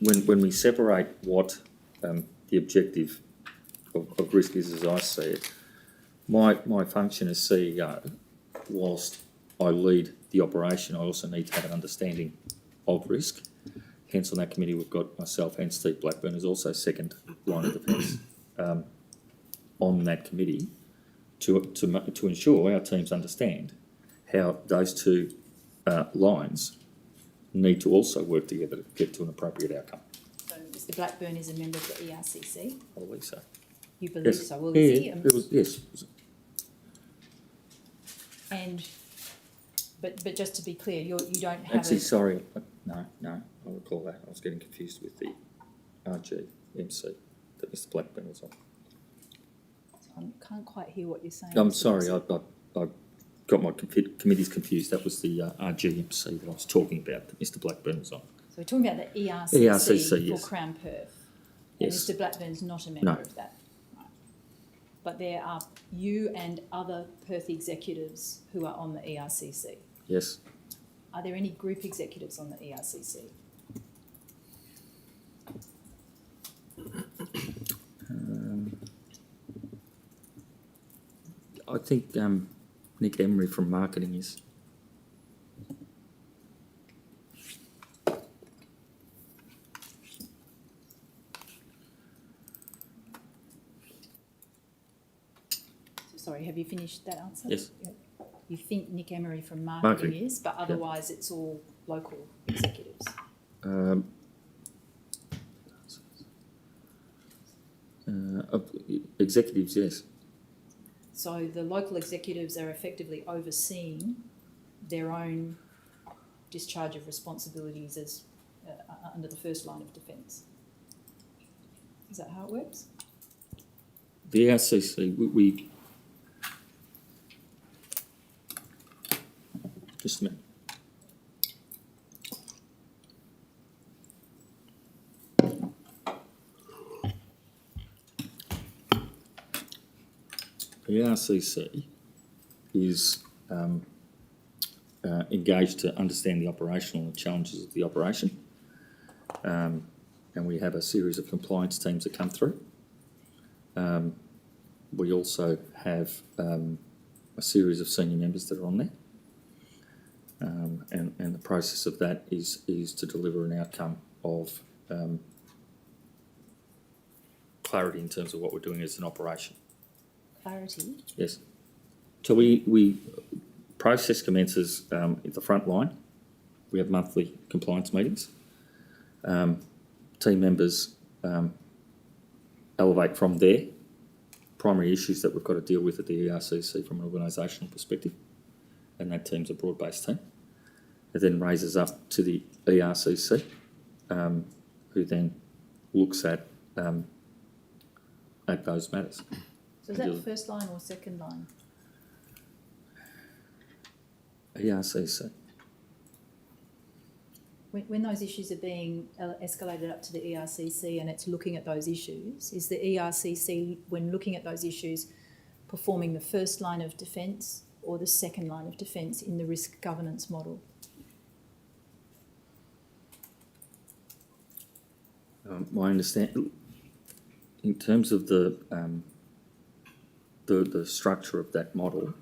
when we separate what the objective of risk is, as I see it. My function as CEO, whilst I lead the operation, I also need to have an understanding of risk. Hence, on that committee, we've got myself and Steve Blackburn, who's also second line of defence, on that committee to ensure our teams understand how those two lines need to also work together to get to an appropriate outcome. So Mr Blackburn is a member of the ERCC. I believe so. You believe Yes. so? Well, is he? Yes. And but just to be clear, you don't have Actually, a, sorry. No, I recall that. I was getting confused with the RGMC that Mr Blackburn was on. I can't quite hear what you're saying. I'm Mr. sorry, Bossy. I got my committees confused. That was the RGMC that I was talking about that Mr Blackburn was on. So we're talking about the ERCC, ERCC, for yes. Crown Perth. Yes. And Mr Blackburn's not a member No. of that. Right. But there are you and other Perth executives who are on the ERCC. Yes. Are there any group executives on the ERCC? I think Nick Emery from marketing is. Sorry, have you finished that answer? Yes. You think Nick Emery from marketing Marketing. is, but otherwise it's all local executives. Executives, yes. So the local executives are effectively overseeing their own discharge of responsibilities as under the first line of defence. Is that how it works? The ERCC, we just a minute. The ERCC is engaged to understand the operational and challenges of the operation, and we have a series of compliance teams that come through. We also have a series of senior members that are on there, and the process of that is to deliver an outcome of clarity in terms of what we're doing as an operation. Clarity. Yes. So we process commences at the front line. We have monthly compliance meetings. Team members elevate from there. Primary issues that we've got to deal with at the ERCC from an organisational perspective, and that team's a broad-based team. It then raises up to the ERCC, who then looks at those matters. So is that first line or second line? ERCC. When those issues are being escalated up to the ERCC and it's looking at those issues, is the ERCC, when looking at those issues, performing the first line of defence or the second line of defence in the risk governance model? My understanding, in terms of the structure of that model,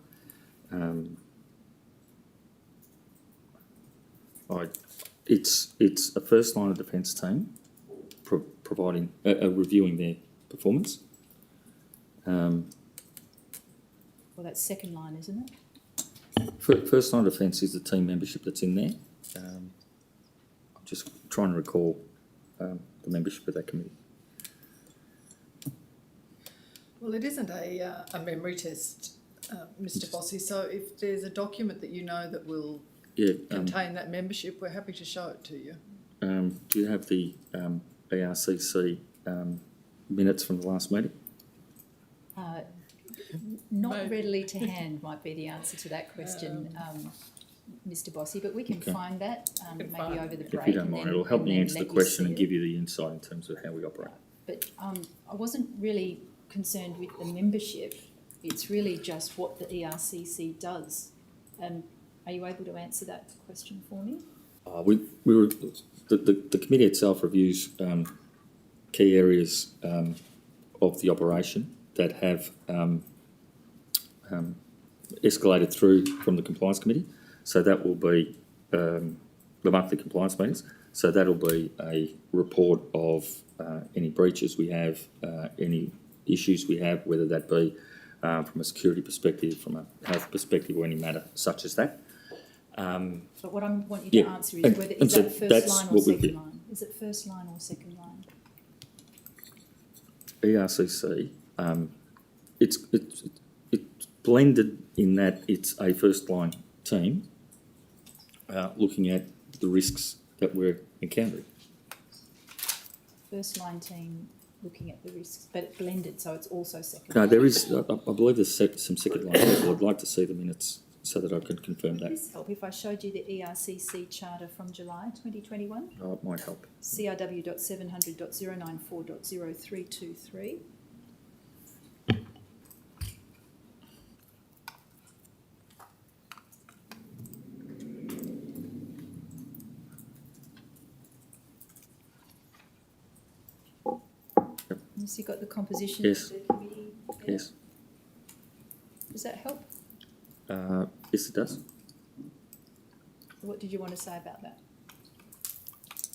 it's a first line of defence team providing reviewing their performance. Well, that's second line, isn't it? First line of defence is the team membership that's in there. just trying to recall the membership of that committee. Well, it isn't a memory test, Mr. Bossy, so if there's a document that you know that will Yeah. contain that membership, we're happy to show it to you. Do you have the ERCC minutes from the last meeting? Not Maybe. readily to hand might be the answer to that question, Mr. Bossy, but we can Okay. find that can maybe find over the it. break. If you don't and mind, then- it'll help and me then answer the let you question see and it. give you the insight in terms of how we operate. But I wasn't really concerned with the membership. It's really just what the ERCC does. Are you able to answer that question for me? The committee itself reviews key areas of the operation that have escalated through from the compliance committee. So that will be the monthly compliance meetings. So that'll be a report of any breaches we have, any issues we have, whether that be from a security perspective, from a health perspective, or any matter such as that. But what I want you to Yeah, answer is and- whether and is so that first that's line or what we second did. line? Is it first line or second line? ERCC, it's blended in that it's a first line team looking at the risks that we're encountering. First line team looking at the risks, but blended, so it's also second No, line. there is, I believe there's some second line people. I'd like to see the minutes so that I can confirm Would that. this help if I showed you the ERCC charter from July 2021? Oh, it might help. CRW.700.094.0323. So you've got the composition Yes. of the committee there? Yes. Does that help? Yes, it does. What did you want to say about that?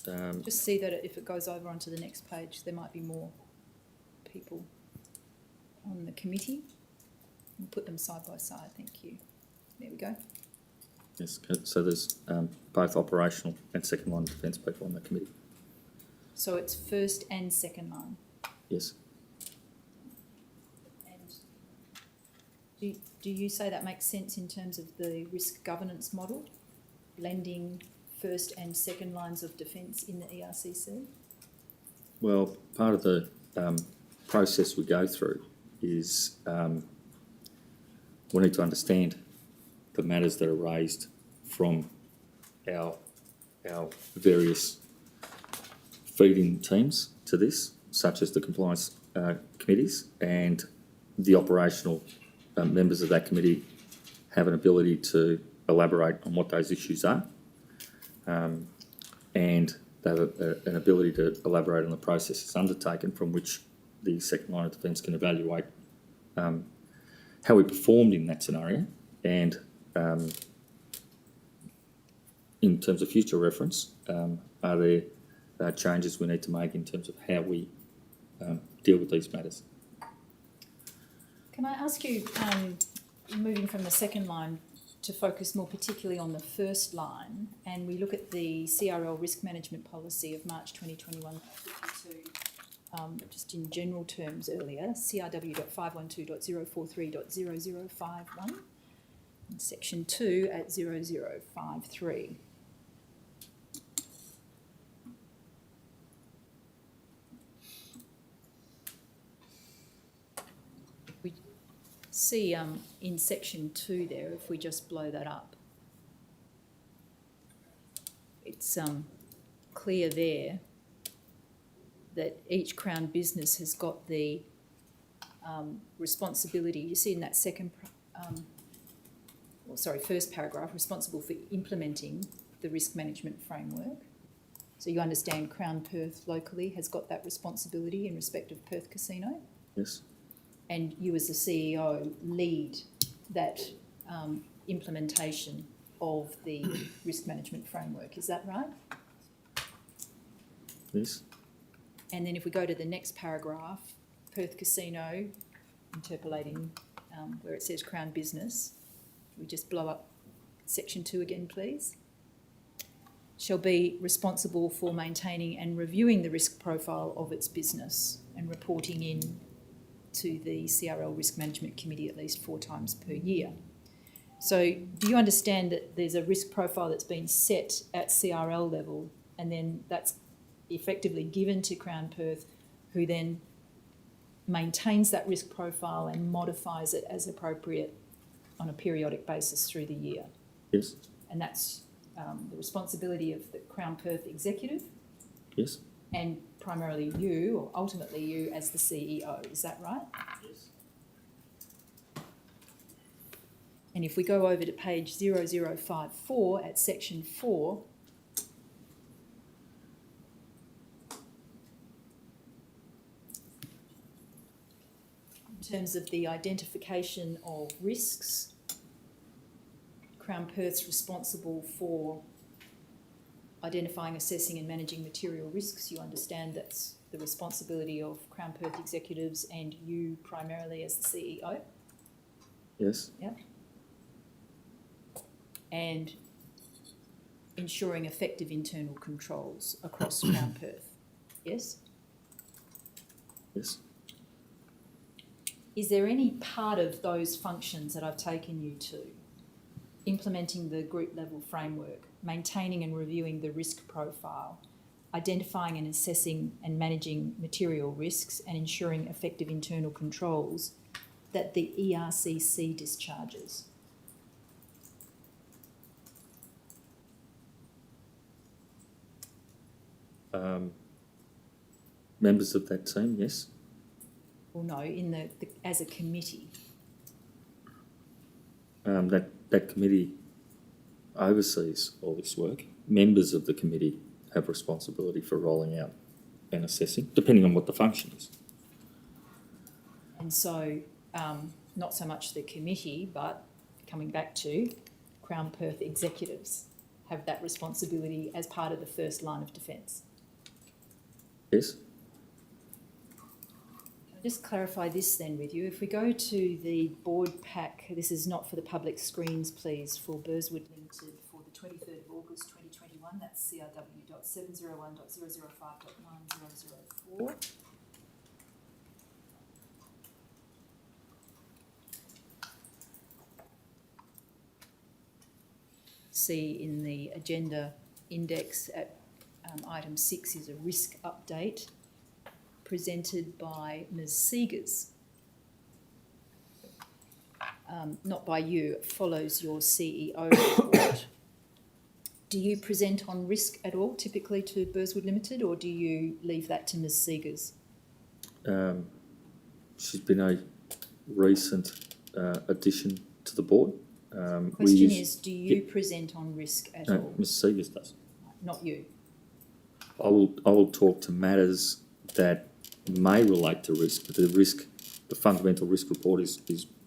Um, Just see that if it goes over onto the next page, there might be more people on the committee. We'll put them side by side, thank you. There we go. yes, so there's both operational and second line defence people on the committee. So it's first and second line. Yes. And do you say that makes sense in terms of the risk governance model, blending first and second lines of defence in the ERCC? Well, part of the process we go through is we need to understand the matters that are raised from our various feeding teams to this, such as the compliance committees, and the operational members of that committee have an ability to elaborate on what those issues are, and they have an ability to elaborate on the processes undertaken from which the second line of defence can evaluate how we performed in that scenario, and in terms of future reference, are there changes we need to make in terms of how we deal with these matters? Can I ask you, moving from the second line to focus more particularly on the first line, and we look at the CRL risk management policy of March 2021, 52, just in general terms earlier, CRW.512.043.0051, and section 2 at 0053. We see in section 2 there, if we just blow that up, it's clear there that each Crown business has got the responsibility. You see in that first paragraph, responsible for implementing the risk management framework. So you understand Crown Perth locally has got that responsibility in respect of Perth Casino, Yes. and you as the CEO lead that implementation of the risk management framework. Is that right? Yes. And then if we go to the next paragraph, Perth Casino, interpolating where it says Crown Business, we just blow up section 2 again, please. shall be responsible for maintaining and reviewing the risk profile of its business and reporting in to the CRL Risk Management Committee at least 4 times per year. So do you understand that there's a risk profile that's been set at CRL level and then that's effectively given to Crown Perth, who then maintains that risk profile and modifies it as appropriate on a periodic basis through the year? Yes. And that's the responsibility of the Crown Perth executive Yes. and primarily you, or ultimately you as the CEO. Is that right? Yes. And if we go over to page 0054 at section 4, in terms of the identification of risks, Crown Perth's responsible for identifying, assessing and managing material risks. You understand that's the responsibility of Crown Perth executives and you primarily as the CEO. Yes. Yep. And ensuring effective internal controls across Crown Perth. Yes? Yes. Is there any part of those functions that I've taken you to, implementing the group level framework, maintaining and reviewing the risk profile, identifying and assessing and managing material risks and ensuring effective internal controls, that the ERCC discharges? Members of that team, yes. Well, no, in the as a committee. That committee oversees all this work. Members of the committee have responsibility for rolling out and assessing, depending on what the function is. And so, not so much the committee, but coming back to Crown Perth executives have that responsibility as part of the first line of defence. Yes. I'll just clarify this then with you. If we go to the board pack, this is not for the public screens, please, for Burswood Limited for the 23rd of August 2021. That's CRW.701.005.9004. See in the agenda index at item 6 is a risk update presented by Ms. Seegers. Not by you, it follows your CEO report. Do you present on risk at all, typically to Burswood Limited, or do you leave that to Ms. Seegers? She's been a recent addition to the board. Question is, do you present on risk at all? Ms. Seegers does. Not you. I will talk to matters that may relate to risk, but the fundamental risk report is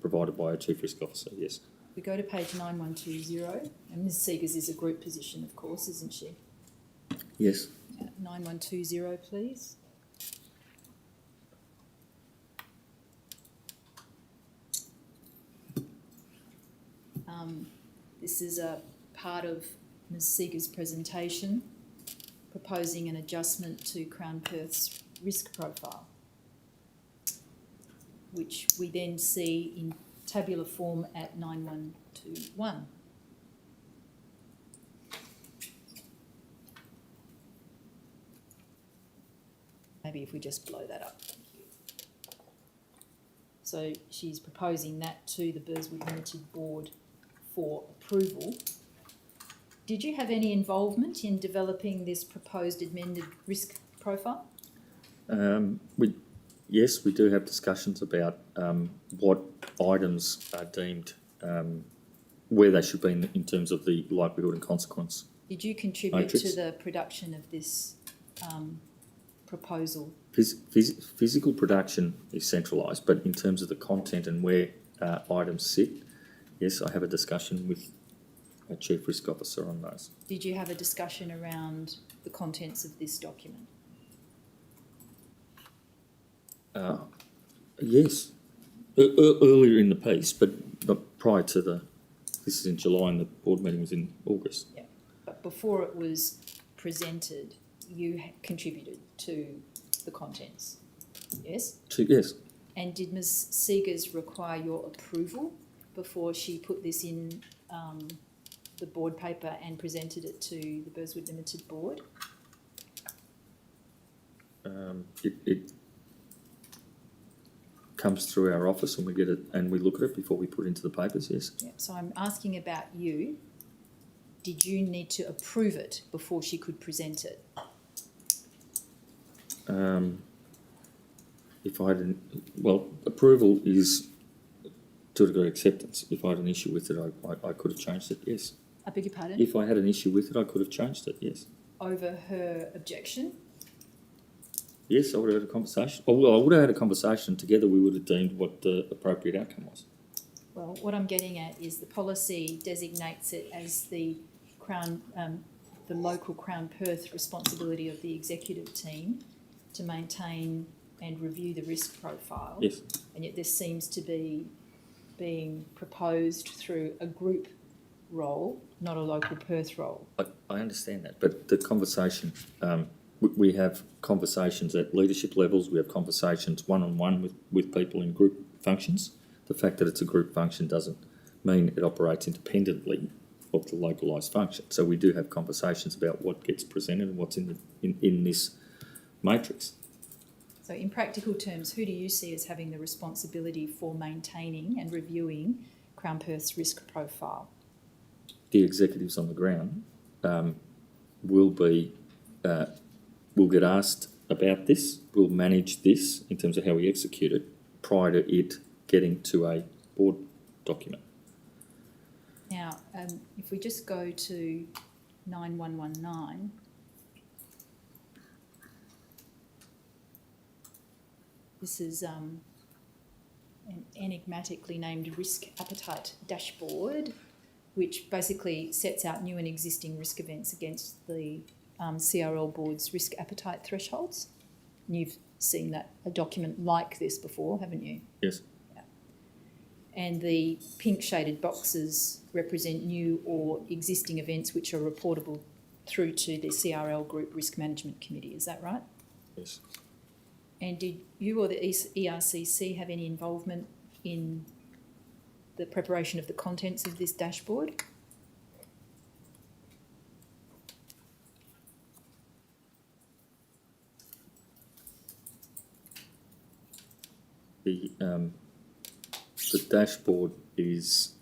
provided by our Chief Risk Officer, yes. We go to page 9120, and Ms. Seegers is a group position, of course, isn't she? Yes. 9120, please. This is a part of Ms. Seegers' presentation, proposing an adjustment to Crown Perth's risk profile, which we then see in tabular form at 9121. Maybe if we just blow that up. Thank you. So she's proposing that to the Burswood Limited Board for approval. Did you have any involvement in developing this proposed amended risk profile? Yes, we do have discussions about what items are deemed where they should be in terms of the likelihood and consequence. Did you contribute matrix. to the production of this proposal? Physical production is centralised, but in terms of the content and where items sit, yes, I have a discussion with our Chief Risk Officer on those. Did you have a discussion around the contents of this document? Yes, earlier in the piece, but not prior to this is in July and the board meeting was in August. Yeah, but but before it was presented, you contributed to the contents, yes? Yes. And did Ms Seegers require your approval before she put this in the board paper and presented it to the Burswood Limited board? It comes through our office and we get it and we look at it before we put it into the papers, yes. Yeah, so I'm asking about you. Did you need to approve it before she could present it? If I hadn't, well, approval is to a degree acceptance. If I had an issue with it, I could have changed it, yes. I beg your pardon? If I had an issue with it, I could have changed it, yes. Over her objection? Yes, I would have had a conversation. Oh, well, I would have had a conversation together. We would have deemed what the appropriate outcome was. Well, what I'm getting at is the policy designates it as the local Crown Perth responsibility of the executive team to maintain and review the risk profile. Yes. And yet this seems to be being proposed through a group role, not a local Perth role. I understand that, but the conversation, we have conversations at leadership levels, we have conversations one-on-one with people in group functions. The fact that it's a group function doesn't mean it operates independently of the localised function. So we do have conversations about what gets presented and what's in this matrix. So in practical terms, who do you see as having the responsibility for maintaining and reviewing Crown Perth's risk profile? The executives on the ground will get asked about this, will manage this in terms of how we execute it prior to it getting to a board document. Now, if we just go to 9119, this is an enigmatically named risk appetite dashboard, which basically sets out new and existing risk events against the CRL board's risk appetite thresholds. And you've seen a document like this before, haven't you? Yes. Yeah. And the pink shaded boxes represent new or existing events which are reportable through to the CRL Group Risk Management Committee. Is that right? Yes. And did you or the ERCC have any involvement in the preparation of the contents of this dashboard? The dashboard is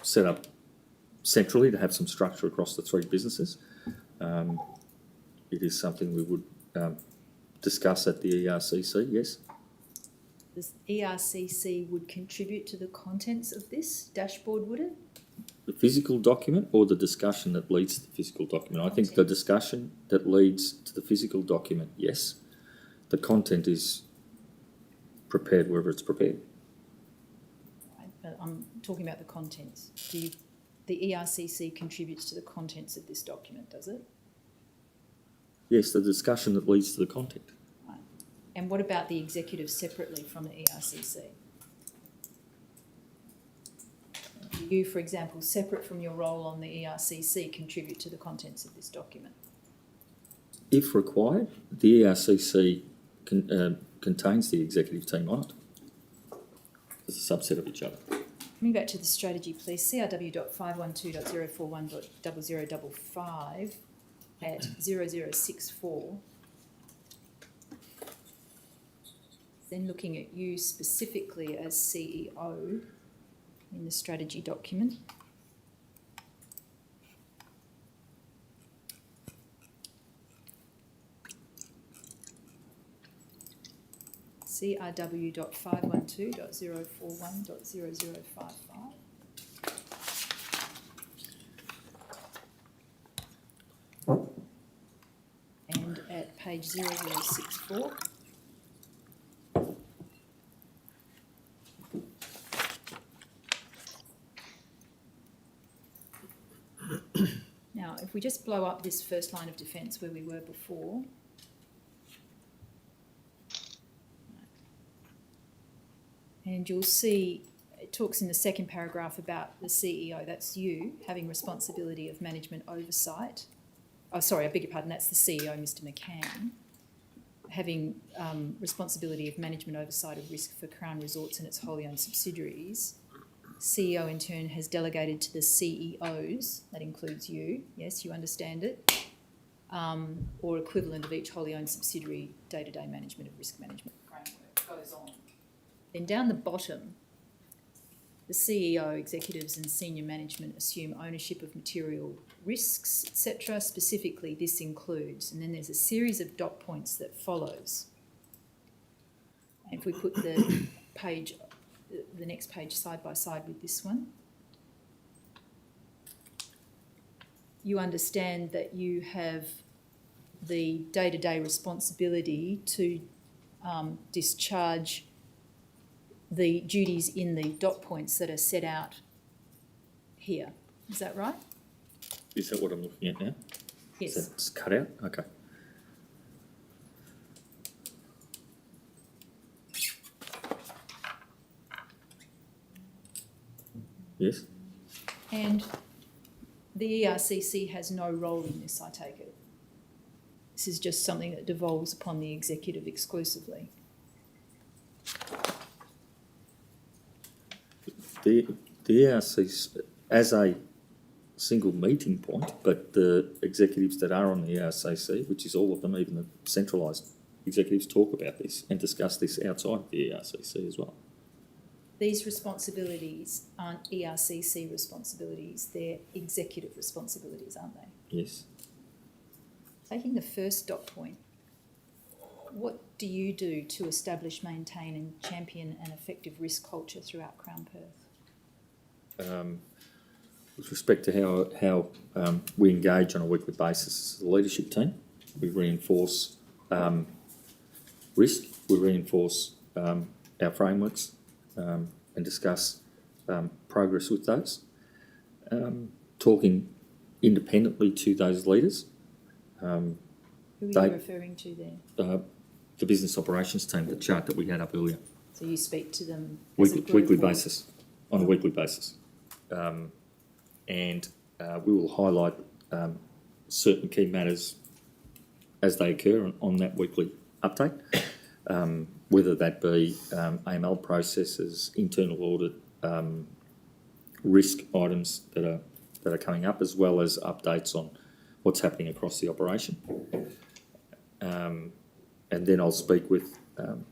set up centrally to have some structure across the three businesses. It is something we would discuss at the ERCC, yes. The ERCC would contribute to the contents of this dashboard, would it? The physical document or the discussion that leads to the physical document? I think the discussion that leads to the physical document, yes. The content is prepared wherever it's prepared. Right, but I'm talking about the contents. The ERCC contributes to the contents of this document, does it? Yes, the discussion that leads to the content. Right. And what about the executive separately from the ERCC? Do you, for example, separate from your role on the ERCC, contribute to the contents of this document? If required, the ERCC contains the executive team on it as a subset of each other. Coming back to the strategy, please, CRW.512.041.0055 at 0064. Then looking at you specifically as CEO in the strategy document. CRW.512.041.0055. And at page 0064. Now, if we just blow up this first line of defence where we were before. And you'll see it talks in the second paragraph about the CEO, that's you, having responsibility of management oversight. Oh, sorry, I beg your pardon, that's the CEO, Mr McCann, having responsibility of management oversight of risk for Crown Resorts and its wholly owned subsidiaries. CEO in turn has delegated to the CEOs, that includes you, yes, you understand it, or equivalent of each wholly owned subsidiary, day-to-day management of risk management framework, goes on. Then down the bottom, the CEO, executives and senior management assume ownership of material risks, etc. Specifically, this includes, and then there's a series of dot points that follows. And if we put the next page side by side with this one, you understand that you have the day-to-day responsibility to discharge the duties in the dot points that are set out here. Is that right? Is that what I'm looking at now? Yes. So it's cut out? Okay. Yes? And the ERCC has no role in this, I take it. This is just something that devolves upon the executive exclusively. The ERCC as a single meeting point, but the executives that are on the ERCC, which is all of them, even the centralised executives, talk about this and discuss this outside of the ERCC as well. These responsibilities aren't ERCC responsibilities, they're executive responsibilities, aren't they? Yes. Taking the first dot point, what do you do to establish, maintain and champion an effective risk culture throughout Crown Perth? With respect to how we engage on a weekly basis as a leadership team, we reinforce risk, we reinforce our frameworks and discuss progress with those. Talking independently to those leaders. Who are you referring to there? The business operations team, the chart that we had up earlier. So you speak to them as a group Weekly basis, on a weekly basis. And we will highlight certain key matters as they occur on that weekly update, whether that be AML processes, internal audit, risk items that are coming up, as well as updates on what's happening across the operation. And then I'll speak with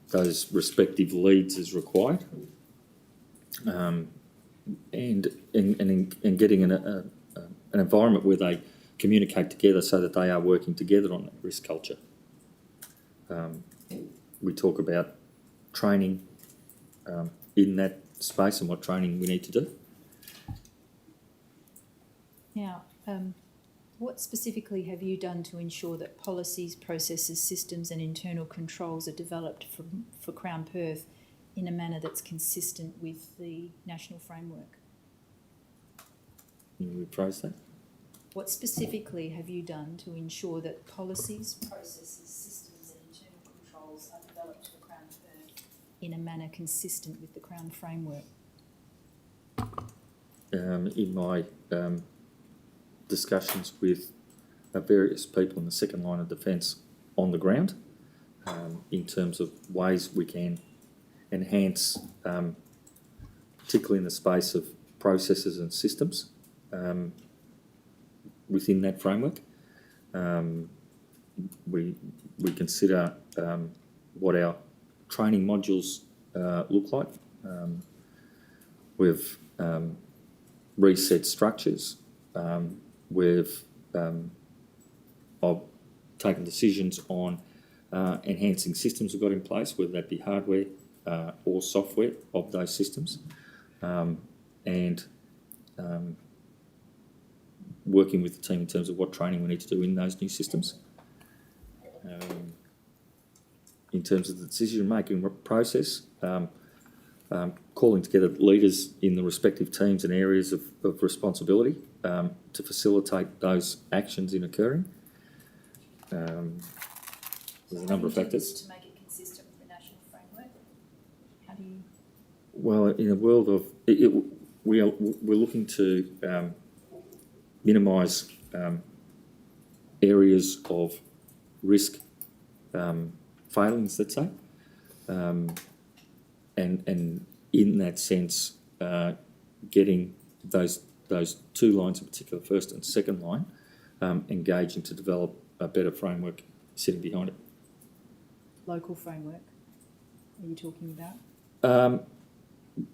those respective leads as required. And getting an environment where they communicate together so that they are working together on that risk culture. We talk about training in that space and what training we need to do. Now, what specifically have you done to ensure that policies, processes, systems and internal controls are developed for Crown Perth in a manner that's consistent with the national framework? Can you rephrase that? What specifically have you done to ensure that policies, processes, systems and internal controls are developed for Crown Perth in a manner consistent with the Crown framework? In my discussions with various people in the second line of defence on the ground, in terms of ways we can enhance, particularly in the space of processes and systems within that framework. We consider what our training modules look like. We've reset structures. We've taken decisions on enhancing systems we've got in place, whether that be hardware or software of those systems, and working with the team in terms of what training we need to do in those new systems. In terms of the decision-making process, calling together leaders in the respective teams and areas of responsibility to facilitate those actions in occurring. There's a number of factors. To make it consistent with the national framework, how do you? Well, in a world of we're looking to minimise areas of risk failings, let's say, and in that sense, getting those two lines in particular, first and second line, engaging to develop a better framework sitting behind it. Local framework, are you talking about?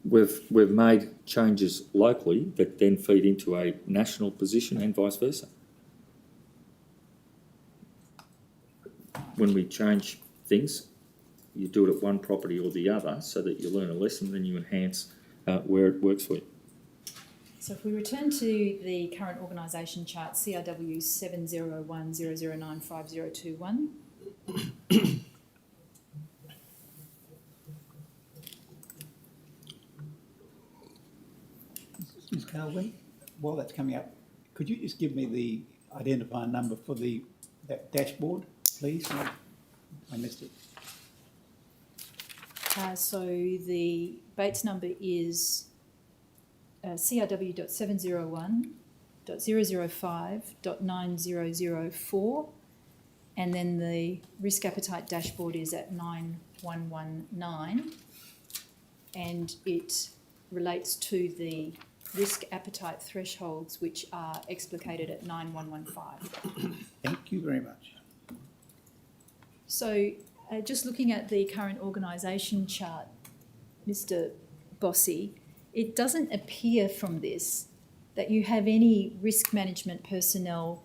We've made changes locally that then feed into a national position and vice versa. When we change things, you do it at one property or the other so that you learn a lesson, then you enhance where it works for you. So if we return to the current organisation chart, CRW 70100955021. Ms. Calvin, while that's coming up, could you just give me the identifier number for that dashboard, please? I missed it. So the Bates number is CRW.701.005.9004, and then the risk appetite dashboard is at 9119, and it relates to the risk appetite thresholds, which are explicated at 9115. Thank you very much. So just looking at the current organisation chart, Mr. Bossy, it doesn't appear from this that you have any risk management personnel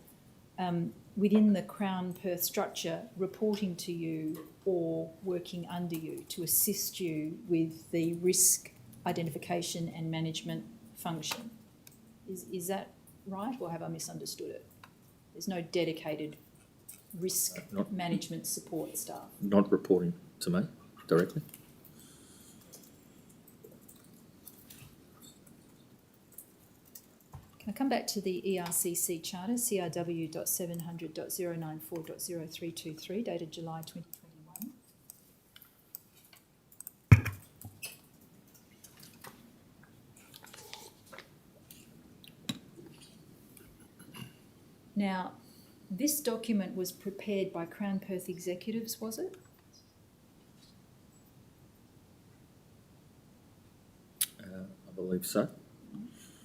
within the Crown Perth structure reporting to you or working under you to assist you with the risk identification and management function. Is that right, or have I misunderstood it? There's no dedicated risk management support staff? Not reporting to me directly. Can I come back to the ERCC Charter, CRW.700.094.0323, dated July 2021? Now, this document was prepared by Crown Perth executives, was it? I believe so.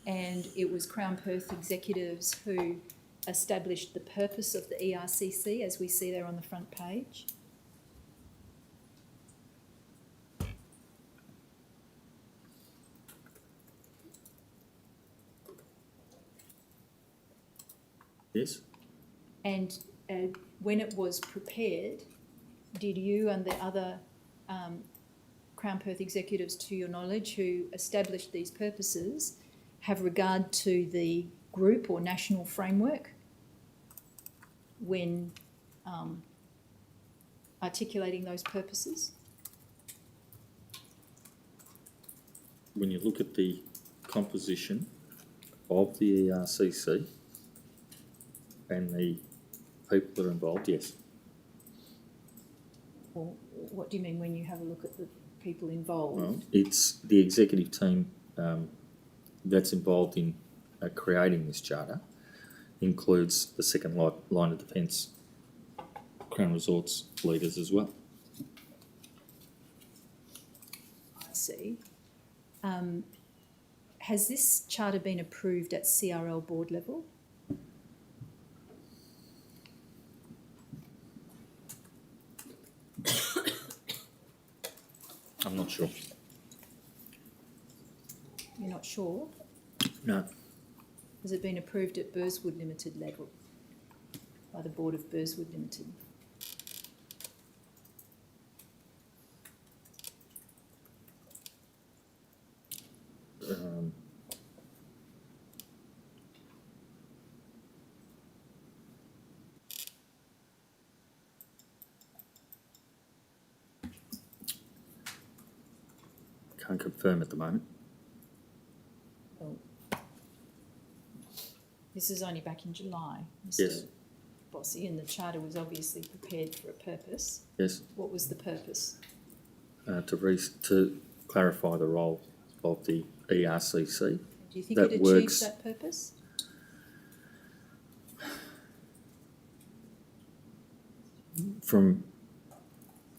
And it was Crown Perth executives who established the purpose of the ERCC, as we see there on the front page. Yes. And when it was prepared, did you and the other Crown Perth executives, to your knowledge, who established these purposes, have regard to the group or national framework when articulating those purposes? When you look at the composition of the ERCC and the people that are involved, yes. Or what do you mean when you have a look at the people involved? Well, it's the executive team that's involved in creating this charter, includes the second line of defence, Crown Resorts leaders as well. I see. Has this charter been approved at CRL board level? I'm not sure. You're not sure? No. Has it been approved at Burswood Limited level by the board of Burswood Limited? Can't confirm at the moment. Well, this is only back in July, Mr. Yes. Bossy, and the charter was obviously prepared for a purpose. Yes. What was the purpose? To clarify the role of the ERCC. Do you think That it works. achieves that purpose? From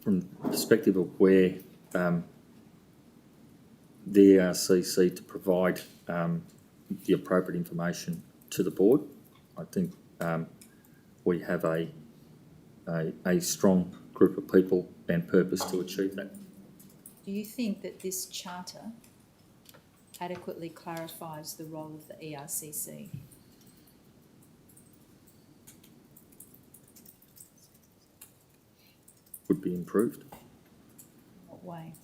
the perspective of where the ERCC to provide the appropriate information to the board, I think we have a strong group of people and purpose to achieve that. Do you think that this charter adequately clarifies the role of the ERCC? Would be improved. In what way?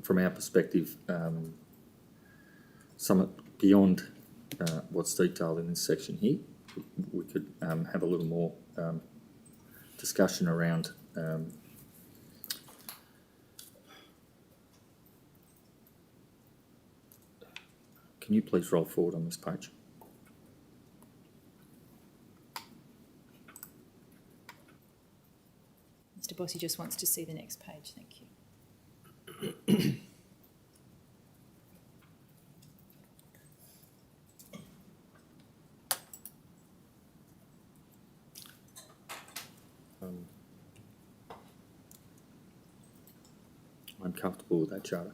From our perspective, some beyond what's detailed in this section here, we could have a little more discussion around can you please roll forward on this page? Mr. Bossy just wants to see the next page, thank you. I'm comfortable with that charter.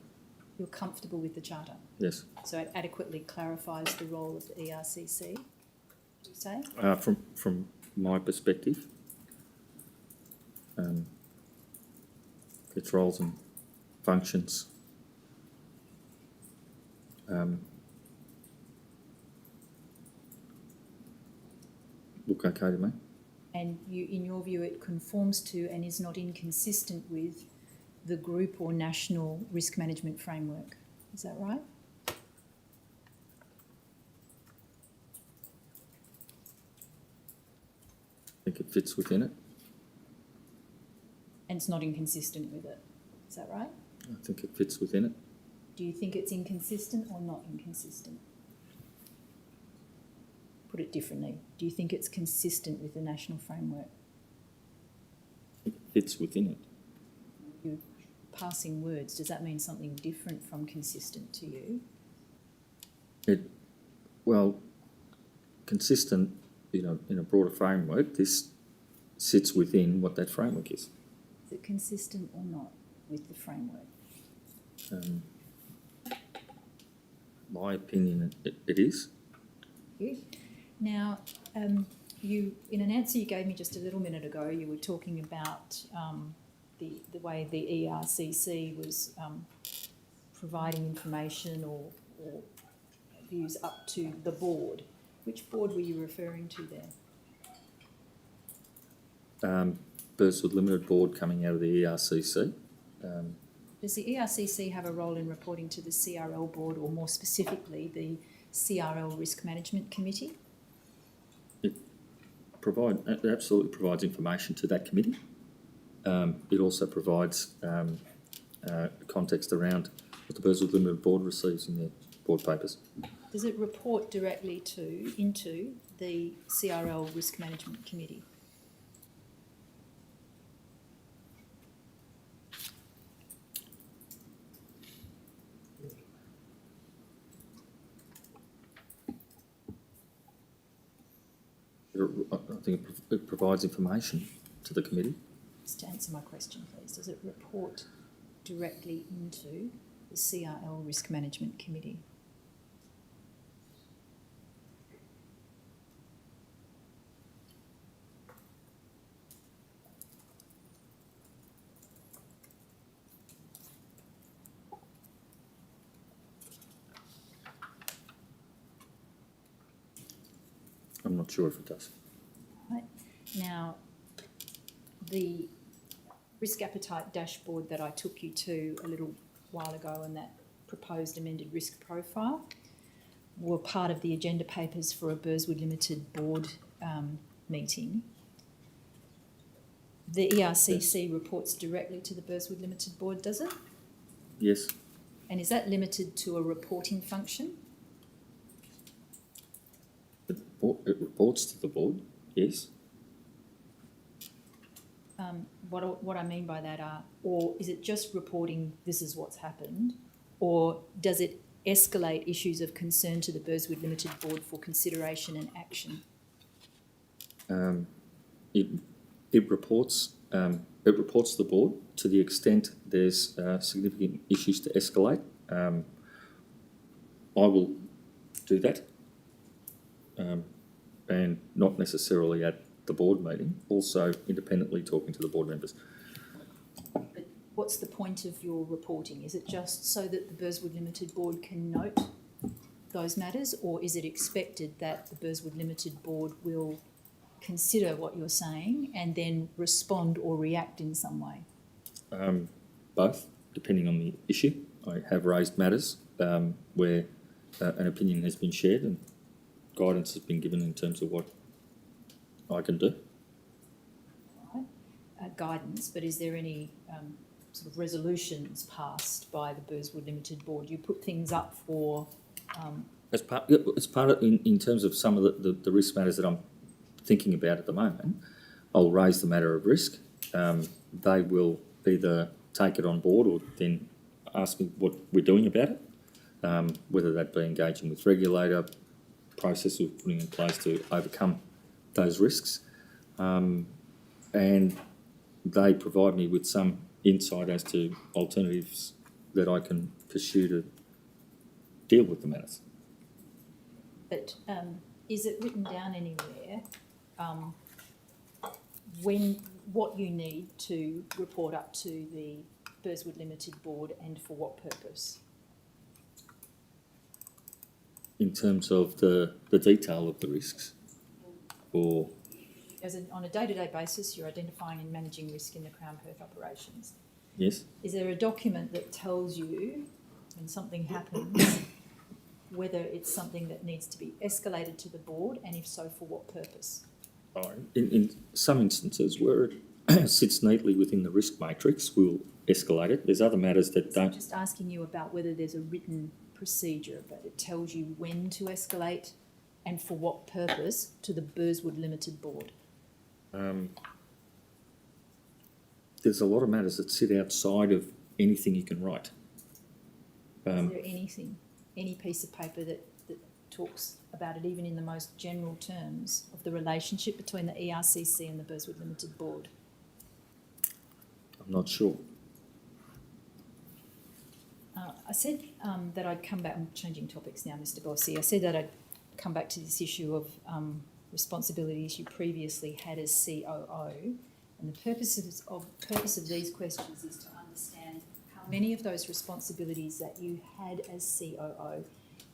You're comfortable with the charter? Yes. So it adequately clarifies the role of the ERCC, would you say? From my perspective, its roles and functions look okay to me. And you, in your view, it conforms to and is not inconsistent with the group or national risk management framework. Is that right? I think it fits within it. And it's not inconsistent with it. Is that right? I think it fits within it. Do you think it's inconsistent or not inconsistent? Put it differently. Do you think it's consistent with the national framework? I think it fits within it. You're passing words. Does that mean something different from consistent to you? Consistent, in a broader framework, this sits within what that framework is. Is it consistent or not with the framework? My opinion, it is. You. Now, you, in an answer you gave me just a little minute ago, you were talking about the way the ERCC was providing information or views up to the board. Which board were you referring to there? Burswood Limited Board coming out of the ERCC. Does the ERCC have a role in reporting to the CRL board, or more specifically the CRL Risk Management Committee? It absolutely provides information to that committee. It also provides context around what the Burswood Limited Board receives in their board papers. Does it report directly into the CRL Risk Management Committee? I think it provides information to the committee. Just to answer my question, please. Does it report directly into the CRL Risk Management Committee? I'm not sure if it does. Right. Now, the risk appetite dashboard that I took you to a little while ago and that proposed amended risk profile were part of the agenda papers for a Burswood Limited board meeting. The ERCC reports directly to the Burswood Limited board, does it? Yes. And is that limited to a reporting function? It reports to the board, yes. What I mean by that are, or is it just reporting this is what's happened, or does it escalate issues of concern to the Burswood Limited board for consideration and action? It reports to the board to the extent there's significant issues to escalate. I will do that, and not necessarily at the board meeting, also independently talking to the board members. But what's the point of your reporting? Is it just so that the Burswood Limited board can note those matters, or is it expected that the Burswood Limited board will consider what you're saying and then respond or react in some way? Both, depending on the issue. I have raised matters where an opinion has been shared and guidance has been given in terms of what I can do. Right. Guidance, but is there any sort of resolutions passed by the Burswood Limited board? You put things up for... As part of, in terms of some of the risk matters that I'm thinking about at the moment, I'll raise the matter of risk. They will either take it on board or then ask me what we're doing about it, whether that be engaging with regulator, process we're putting in place to overcome those risks. And they provide me with some insight as to alternatives that I can pursue to deal with the matters. But is it written down anywhere what you need to report up to the Burswood Limited board and for what purpose? In terms of the detail of the risks, or On a day-to-day basis, you're identifying and managing risk in the Crown Perth operations. yes, Is there a document that tells you when something happens whether it's something that needs to be escalated to the board, and if so, for what purpose? in some instances where it sits neatly within the risk matrix, we'll escalate it. There's other matters that So I'm don't. just asking you about whether there's a written procedure, but it tells you when to escalate and for what purpose to the Burswood Limited board. There's a lot of matters that sit outside of anything you can write. Is there anything, any piece of paper that talks about it, even in the most general terms, of the relationship between the ERCC and the Burswood Limited board? I'm not sure. I said that I'd come back, I'm changing topics now, Mr. Bossy. I said that I'd come back to this issue of responsibilities you previously had as COO, and the purpose of these questions is to understand how many of those responsibilities that you had as COO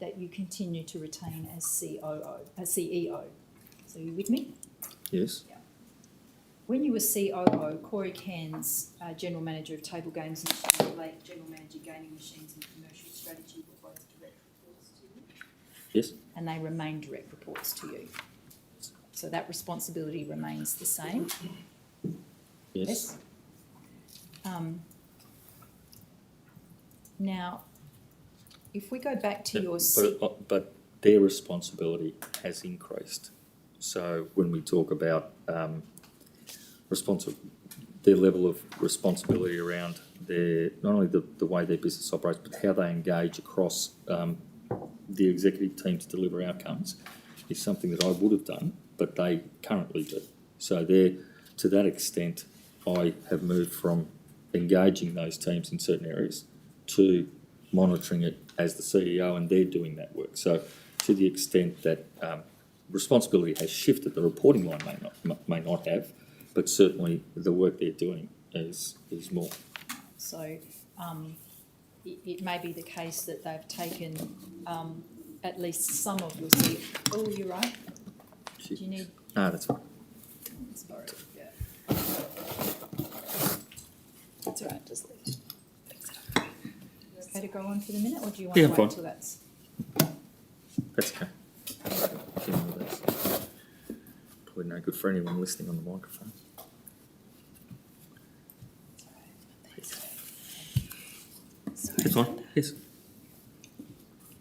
that you continue to retain as CEO. So you with me? Yes. Yeah. When you were COO, Corey Cairns, General Manager of Table Games and late General Manager Gaming Machines and Commercial Strategy were both direct reports to you? Yes. And they remain direct reports to you. So that responsibility remains the same? Yes. Now, if we go back to your But their responsibility has increased. So when we talk about their level of responsibility around not only the way their business operates, but how they engage across the executive team to deliver outcomes, is something that I would have done, but they currently do. So to that extent, I have moved from engaging those teams in certain areas to monitoring it as the CEO, and they're doing that work. So to the extent that responsibility has shifted, the reporting line may not have, but certainly the work they're doing is more. So it may be the case that they've taken at least some of your Oh, you're right. Do you need... No, that's fine. Sorry. Yeah. go on for the minute, or do you want Yeah, to I'm wait fine. till that's? That's okay. That's probably no good for anyone listening on the microphone. It's fine. Yes.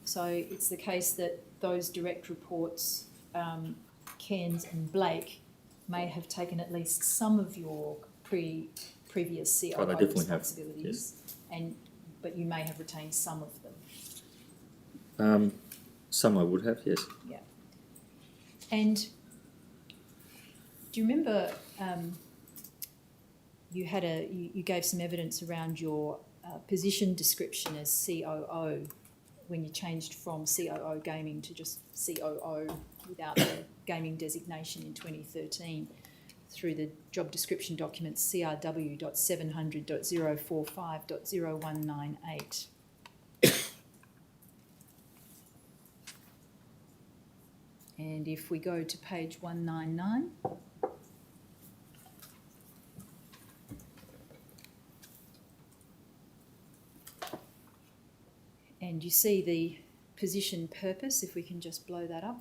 So it's the case that those direct reports, Cairns and Blake, may have taken at least some of your previous COO Oh, they definitely have, responsibilities, but you may have retained some of them. Some I would have, yes. Yeah. And do you remember you gave some evidence around your position description as COO when you changed from COO gaming to just COO without the gaming designation in 2013 through the job description document CRW.700.045.0198. And if we go to page 199, and you see the position purpose, if we can just blow that up.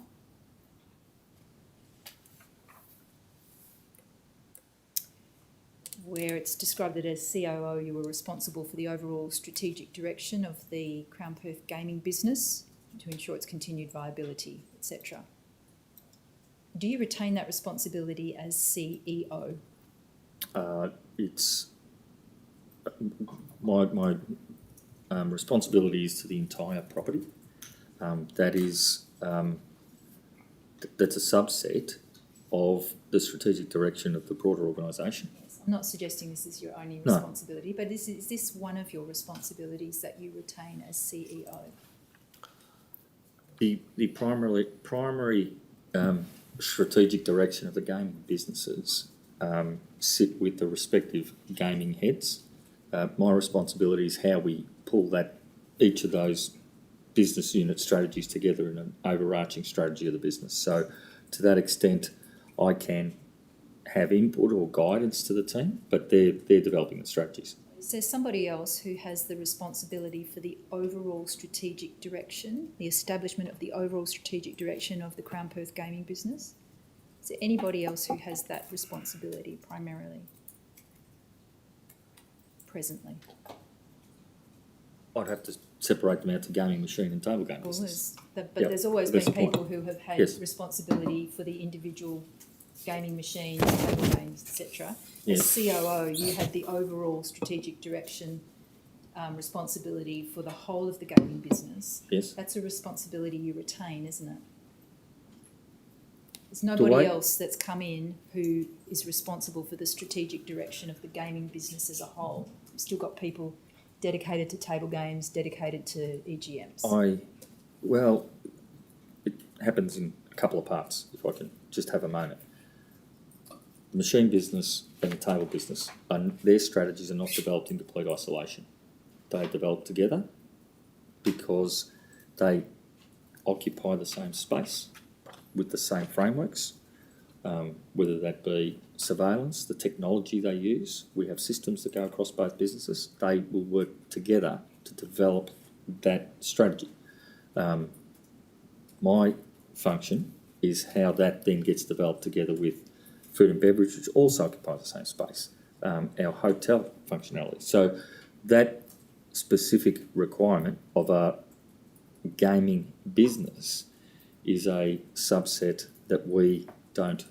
Where it's described that as COO you were responsible for the overall strategic direction of the Crown Perth gaming business to ensure its continued viability, etc. Do you retain that responsibility as CEO? It's my responsibility is to the entire property. That's a subset of the strategic direction of the broader organisation. Yes. I'm not suggesting this is your only No. responsibility, but is this one of your responsibilities that you retain as CEO? The primary strategic direction of the gaming businesses sit with the respective gaming heads. My responsibility is how we pull each of those business unit strategies together in an overarching strategy of the business. So to that extent, I can have input or guidance to the team, but they're developing the strategies. Is there somebody else who has the responsibility for the overall strategic direction, the establishment of the overall strategic direction of the Crown Perth gaming business? Is there anybody else who has that responsibility primarily, presently? I'd have to separate them out to gaming machine and table game Well, business. but Yep, there's always that's been the point. people who have had Yes. responsibility for the individual gaming machines, table games, etc. Yes. As COO, you had the overall strategic direction responsibility for the whole of the gaming business. Yes. That's a responsibility you retain, isn't it? There's nobody else that's come in who is responsible for the strategic direction of the gaming business as a whole. You've still got people dedicated to table games, dedicated to EGMs. Well, it happens in a couple of parts, if I can just have a moment. The machine business and the table business, their strategies are not developed in complete isolation. They are developed together because they occupy the same space with the same frameworks, whether that be surveillance, the technology they use. We have systems that go across both businesses. They will work together to develop that strategy. My function is how that then gets developed together with food and beverage, which also occupies the same space, our hotel functionality. So that specific requirement of a gaming business is a subset that we don't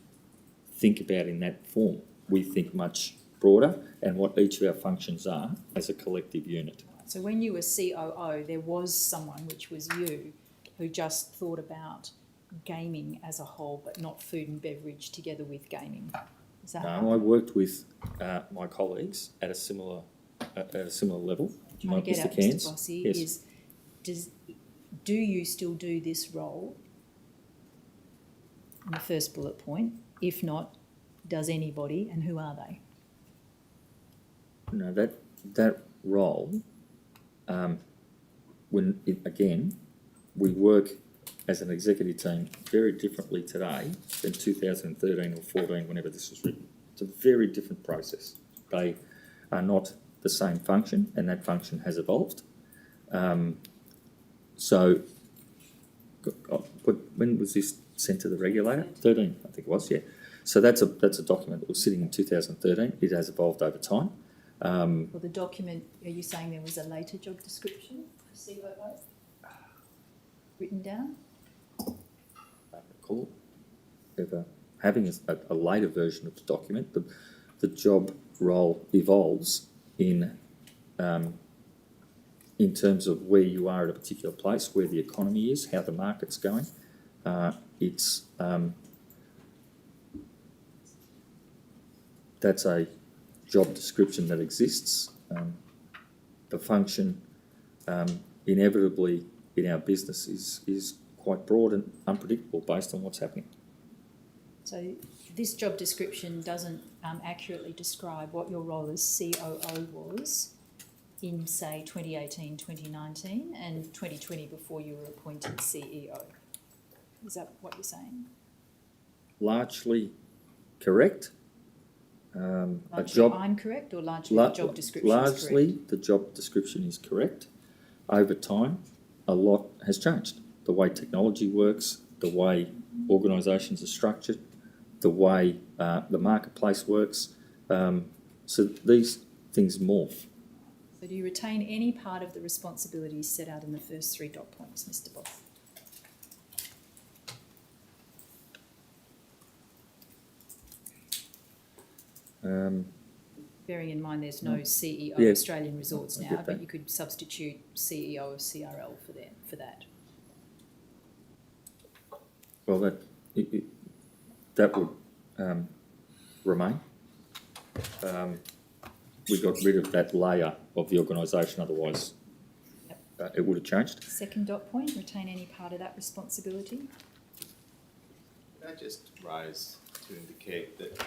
think about in that form. We think much broader and what each of our functions are as a collective unit. So when you were COO, there was someone, which was you, who just thought about gaming as a whole, but not food and beverage together with gaming. Is that right? I worked with my colleagues at a similar level. Trying to get Mr. at, Cairns. Mr. Bossy, Yes. do you still do this role? In the first bullet point. If not, does anybody, and who are they? No, that role. We work as an executive team very differently today than 2013 or 14, whenever this was written. It's a very different process. They are not the same function, and that function has evolved. So, when was this sent to the regulator? 13, I think it was, yeah. So that's a document that was sitting in 2013. It has evolved over time. Well, the document, are you saying there was a later job description for COO written down? I don't recall ever having a later version of the document. The job role evolves in terms of where you are at a particular place, where the economy is, how the market's going. That's a job description that exists. The function inevitably in our business is quite broad and unpredictable based on what's happening. So this job description doesn't accurately describe what your role as COO was in, say, 2018, 2019 and 2020 before you were appointed CEO. Is that what you're saying? Largely correct. Largely I'm correct, or largely the job description is correct? Largely the job description is correct. Over time, a lot has changed. The way technology works, the way organisations are structured, the way the marketplace works. So these things morph. So do you retain any part of the responsibilities set out in the first 3 dot points, Mr. Boss? Bearing in mind there's no CEO of Australian Resorts I now, get but that. you could substitute CEO of CRL for that. Well, that would remain. We got rid of that layer of the organisation, otherwise it would have changed. Second dot point, retain any part of that responsibility. Can I just rise to indicate that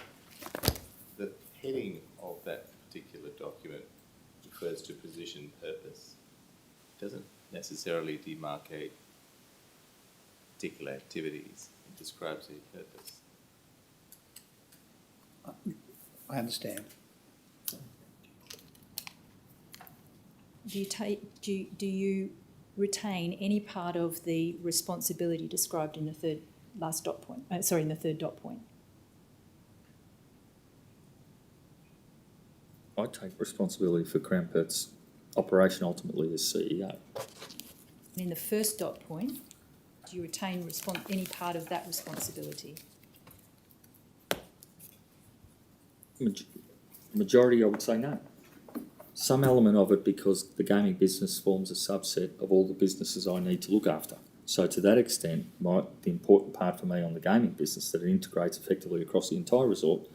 the heading of that particular document refers to position purpose. It doesn't necessarily demarcate particular activities. It describes a purpose. I understand. Do you retain any part of the responsibility described in the third dot point? I take responsibility for Crown Perth's operation ultimately as CEO. And in the first dot point, do you retain any part of that responsibility? Majority, I would say no. Some element of it because the gaming business forms a subset of all the businesses I need to look after. So to that extent, the important part for me on the gaming business that it integrates effectively across the entire resort,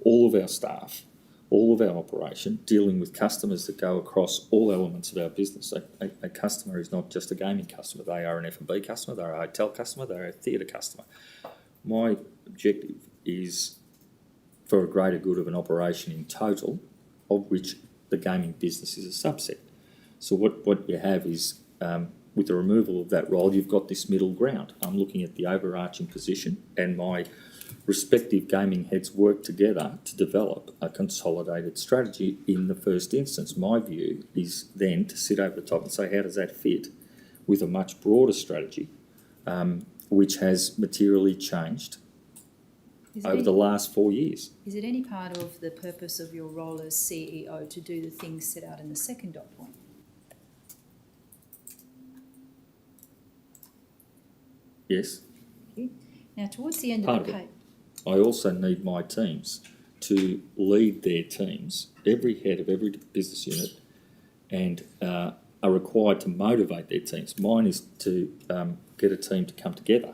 all of our staff, all of our operation, dealing with customers that go across all elements of our business. A customer is not just a gaming customer. They are an F&B customer, they're a hotel customer, they're a theatre customer. My objective is for a greater good of an operation in total, of which the gaming business is a subset. So what you have is, with the removal of that role, you've got this middle ground. I'm looking at the overarching position, and my respective gaming heads work together to develop a consolidated strategy in the first instance. My view is then to sit over the top and say, how does that fit with a much broader strategy, which has materially changed over the last 4 years. Is it any part of the purpose of your role as CEO to do the things set out in the second dot point? Yes. Okay. Now, towards the end Part of the of it. page, I also need my teams to lead their teams, every head of every business unit, and are required to motivate their teams. Mine is to get a team to come together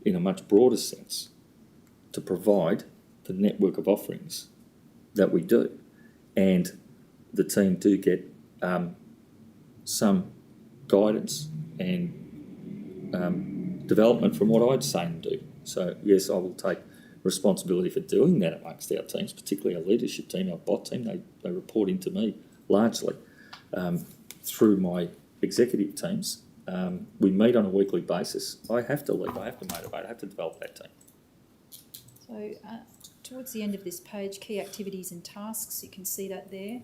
in a much broader sense to provide the network of offerings that we do. And the team do get some guidance and development from what I'd say and do. So yes, I will take responsibility for doing that amongst our teams, particularly our leadership team, our bot team. They report into me largely through my executive teams. We meet on a weekly basis. I have to lead, I have to motivate, I have to develop that team. so towards the end of this page, key activities and tasks, you can see that there.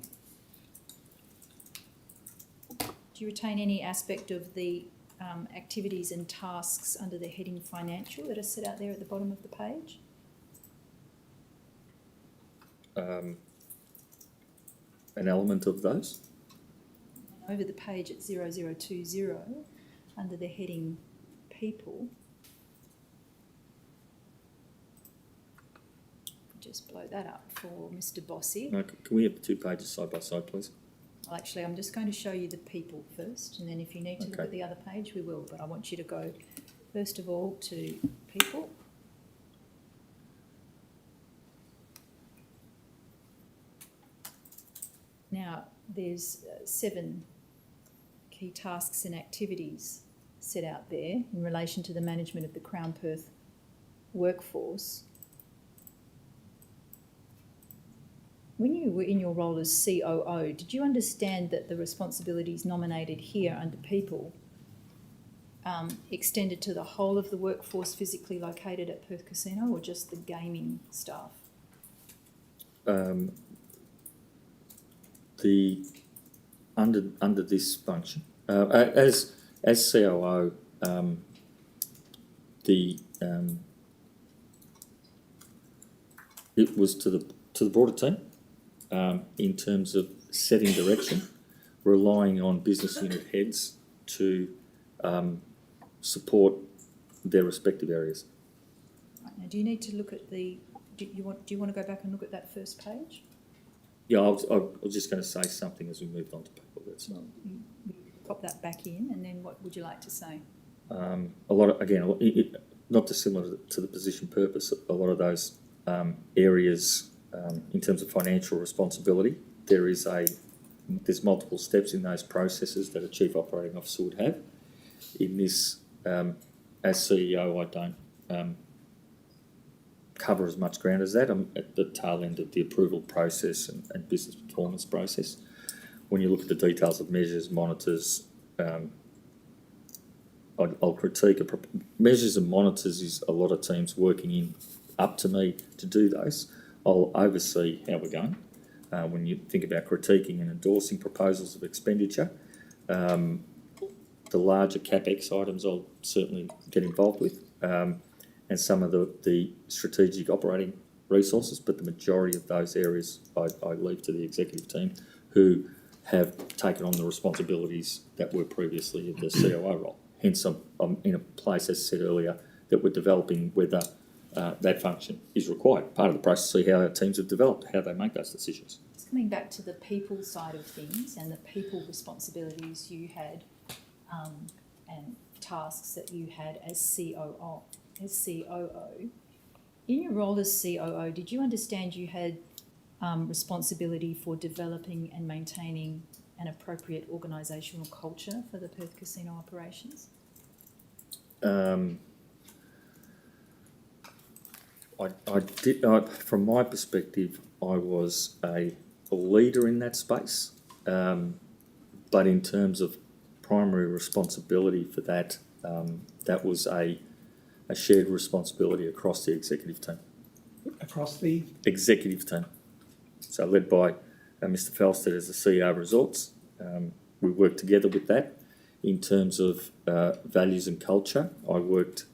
Do you retain any aspect of the activities and tasks under the heading financial that are set out there at the bottom of the page? An element of those. Over the page at 0020, under the heading people, just blow that up for Mr. Bossy. No, can we have the 2 pages side by side, please? Well, actually, I'm just going to show you the people first, and then if you need to look at the other page, we will. But I want you to go, first of all, to people. Now, there's 7 key tasks and activities set out there in relation to the management of the Crown Perth workforce. When you were in your role as COO, did you understand that the responsibilities nominated here under people extended to the whole of the workforce physically located at Perth Casino, or just the gaming staff? Under this function, as COO, it was to the broader team in terms of setting direction, relying on business unit heads to support their respective areas. Right, now, do you need to look at the? Do you want to go back and look at that first page? Yeah, I was just going to say something as we moved on to people. That's Well, you pop that back in, and then what would you like to say? a lot of, again, not dissimilar to the position purpose. A lot of those areas, in terms of financial responsibility, there's multiple steps in those processes that a chief operating officer would have. In this, as CEO, I don't cover as much ground as that. I'm at the tail end of the approval process and business performance process. When you look at the details of measures, monitors, I'll critique measures and monitors is a lot of teams working in up to me to do those. I'll oversee how we're going. When you think about critiquing and endorsing proposals of expenditure, the larger CapEx items I'll certainly get involved with, and some of the strategic operating resources, but the majority of those areas I leave to the executive team, who have taken on the responsibilities that were previously in the COO role. Hence, I'm in a place, as I said earlier, that we're developing whether that function is required. Part of the process to see how our teams have developed, how they make those decisions. Just coming back to the people side of things and the people responsibilities you had and tasks that you had as COO. In your role as COO, did you understand you had responsibility for developing and maintaining an appropriate organisational culture for the Perth Casino operations? I did. From my perspective, I was a leader in that space, but in terms of primary responsibility for that, that was a shared responsibility across the executive team. Across the Executive team. So led by Mr. Felsted as the CEO of Resorts. We worked together with that. In terms of values and culture, I worked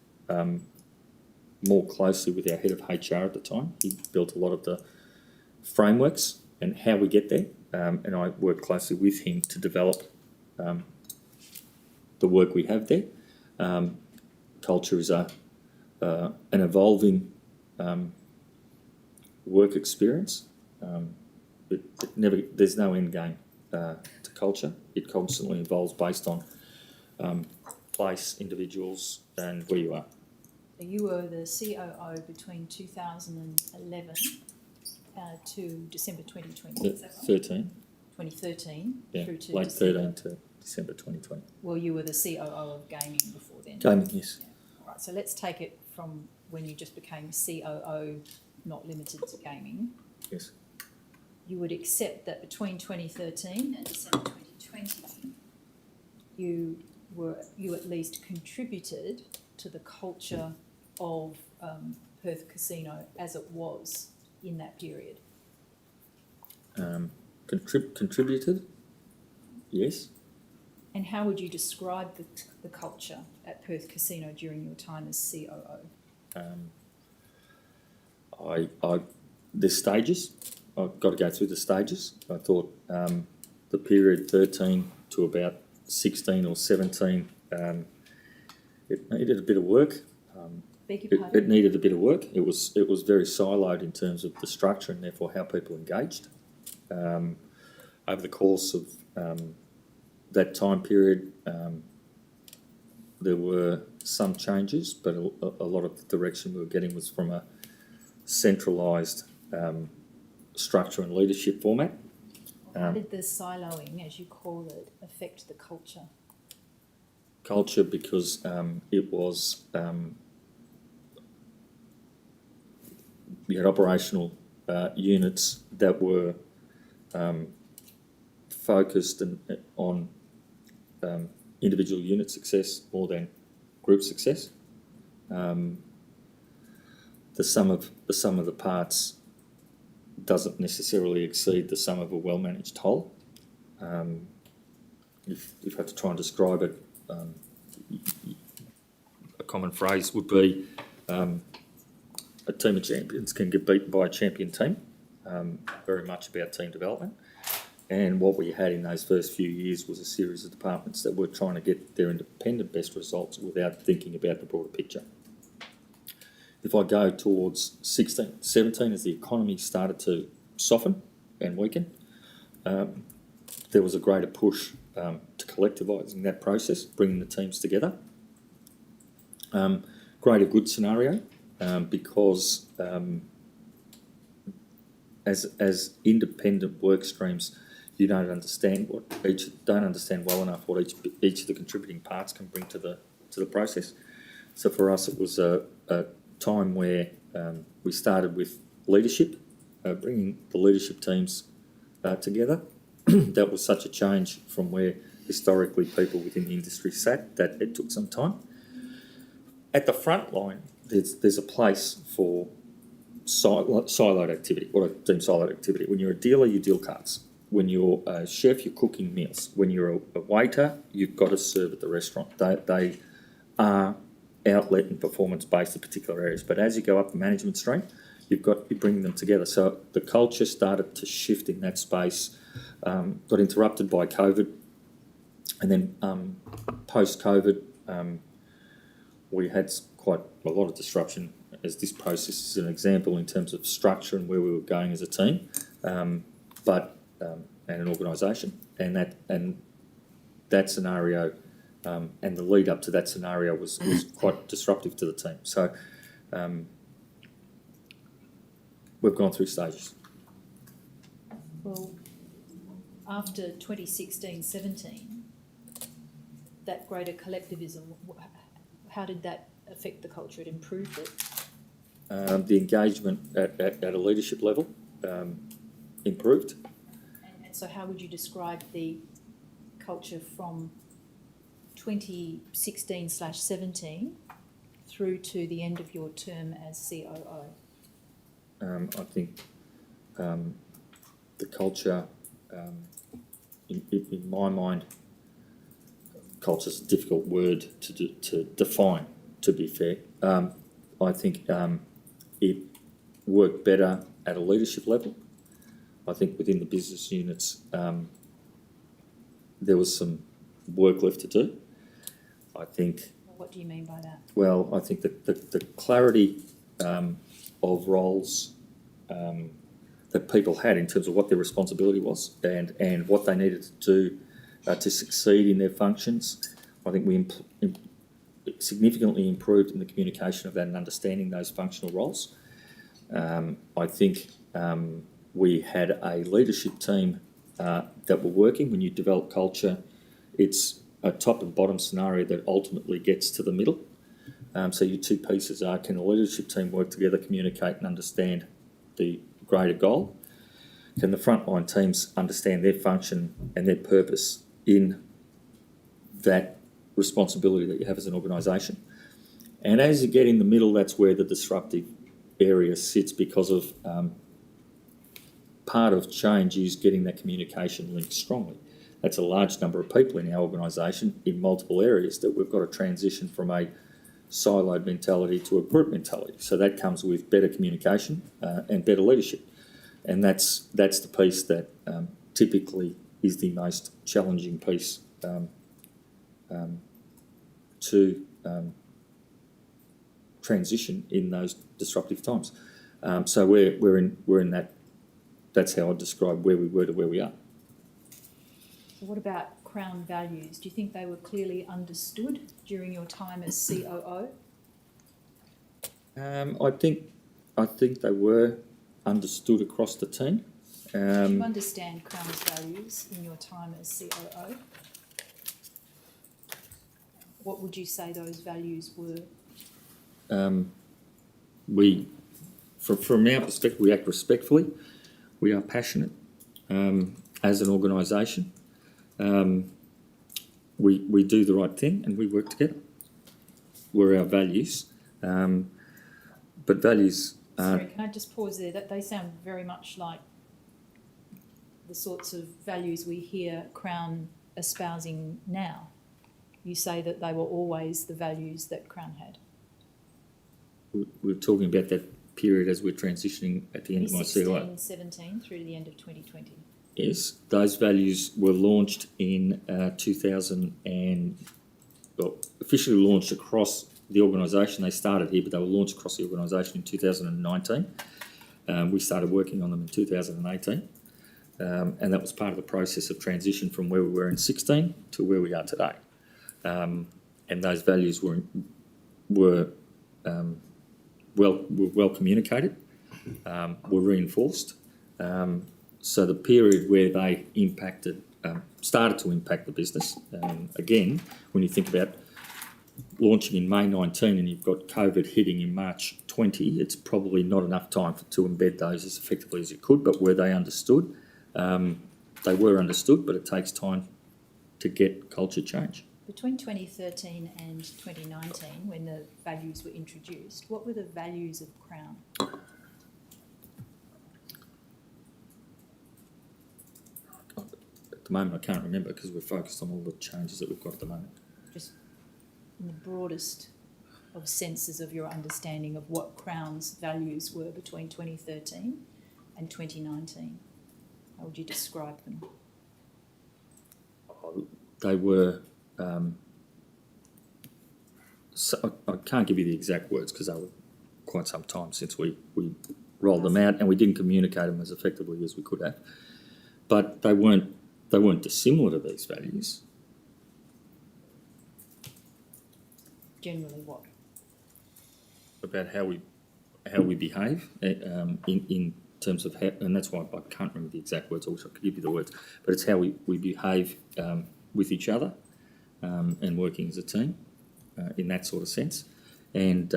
more closely with our head of HR at the time. He built a lot of the frameworks and how we get there, and I worked closely with him to develop the work we have there. Culture is an evolving work experience. There's no end game to culture. It constantly evolves based on place, individuals, and where you are. You were the COO between 2011 to December 2020, is that right? 2013 Yeah, through to late December. 13 to December 2020. Well, you were the COO of gaming before then. Gaming, yes. Yeah. All right, so let's take it from when you just became COO, not limited to gaming. Yes. You would accept that between 2013 and December 2020, you at least contributed to the culture of Perth Casino as it was in that period. Contributed, yes. And how would you describe the culture at Perth Casino during your time as COO? There's stages. I've got to go through the stages. I thought the period 13 to about 16 or 17, it needed a bit of work. Beg your pardon? It needed a bit of work. It was very siloed in terms of the structure and therefore how people engaged. Over the course of that time period, there were some changes, but a lot of the direction we were getting was from a centralised structure and leadership format. How did the siloing, as you call it, affect the culture? Culture, because it was we had operational units that were focused on individual unit success more than group success. The sum of the parts doesn't necessarily exceed the sum of a well-managed whole. If you have to try and describe it, a common phrase would be a team of champions can get beaten by a champion team. Very much about team development. And what we had in those first few years was a series of departments that were trying to get their independent best results without thinking about the broader picture. If I go towards 16, 17, as the economy started to soften and weaken, there was a greater push to collectivising that process, bringing the teams together. Greater good scenario, because as independent work streams, you don't understand well enough what each of the contributing parts can bring to the process. So for us, it was a time where we started with leadership, bringing the leadership teams together. That was such a change from where historically people within the industry sat that it took some time. At the front line, there's a place for siloed activity, what I deem siloed activity. When you're a dealer, you deal cards. When you're a chef, you're cooking meals. When you're a waiter, you've got to serve at the restaurant. They are outlet and performance based in particular areas. But as you go up the management stream, you've got to be bringing them together. So the culture started to shift in that space, got interrupted by COVID. And then post-COVID, we had quite a lot of disruption as this process is an example in terms of structure and where we were going as a team, and an organisation. And that scenario and the lead up to that scenario was quite disruptive to the team. So we've gone through stages. Well, after 2016-17, that greater collectivism, how did that affect the culture? It improved it? The engagement at a leadership level improved. And so how would you describe the culture from 2016/17 through to the end of your term as COO? I think the culture, in my mind, culture is a difficult word to define, to be fair. I think it worked better at a leadership level. I think within the business units, there was some work left to do. I think... What do you mean by that? Well, I think that the clarity of roles that people had in terms of what their responsibility was and what they needed to do to succeed in their functions, I think we significantly improved in the communication of that and understanding those functional roles. I think we had a leadership team that were working. When you develop culture, it's a top and bottom scenario that ultimately gets to the middle. So your two pieces are, can the leadership team work together, communicate and understand the greater goal? Can the frontline teams understand their function and their purpose in that responsibility that you have as an organisation? And as you get in the middle, that's where the disruptive area sits, because of part of change is getting that communication linked strongly. That's a large number of people in our organisation in multiple areas that we've got to transition from a siloed mentality to a group mentality. So that comes with better communication and better leadership. And that's the piece that typically is the most challenging piece to transition in those disruptive times. So we're in that. That's how I describe where we were to where we are. What about Crown values? Do you think they were clearly understood during your time as COO? I think they were understood across the team. Do you understand Crown's values in your time as COO? What would you say those values were? From our perspective, we act respectfully. We are passionate as an organisation. We do the right thing and we work together. Were our values. But values... Sorry, can I just pause there? That they sound very much like the sorts of values we hear Crown espousing now. You say that they were always the values that Crown had. We're talking about that period as we're transitioning at the end of my COO. 2017 through to the end of 2020. Yes, those values were launched in 2000 and, well, officially launched across the organisation. They started here, but they were launched across the organisation in 2019. We started working on them in 2018. And that was part of the process of transition from where we were in 16 to where we are today. And those values were well communicated, were reinforced. So the period where they started to impact the business, again, when you think about launching in May 19 and you've got COVID hitting in March 20, it's probably not enough time to embed those as effectively as you could, but were they understood? They were understood, but it takes time to get culture change. Between 2013 and 2019, when the values were introduced, what were the values of Crown? At the moment, I can't remember because we're focused on all the changes that we've got at the moment. Just in the broadest of senses of your understanding of what Crown's values were between 2013 and 2019. How would you describe them? They were... so I can't give you the exact words because they were quite some time since we rolled them out and we didn't communicate them as effectively as we could have. But they weren't dissimilar to these values. Generally what? About how we behave in terms of how, and that's why I can't remember the exact words. I wish I could give you the words, but it's how we behave with each other and working as a team in that sort of sense. And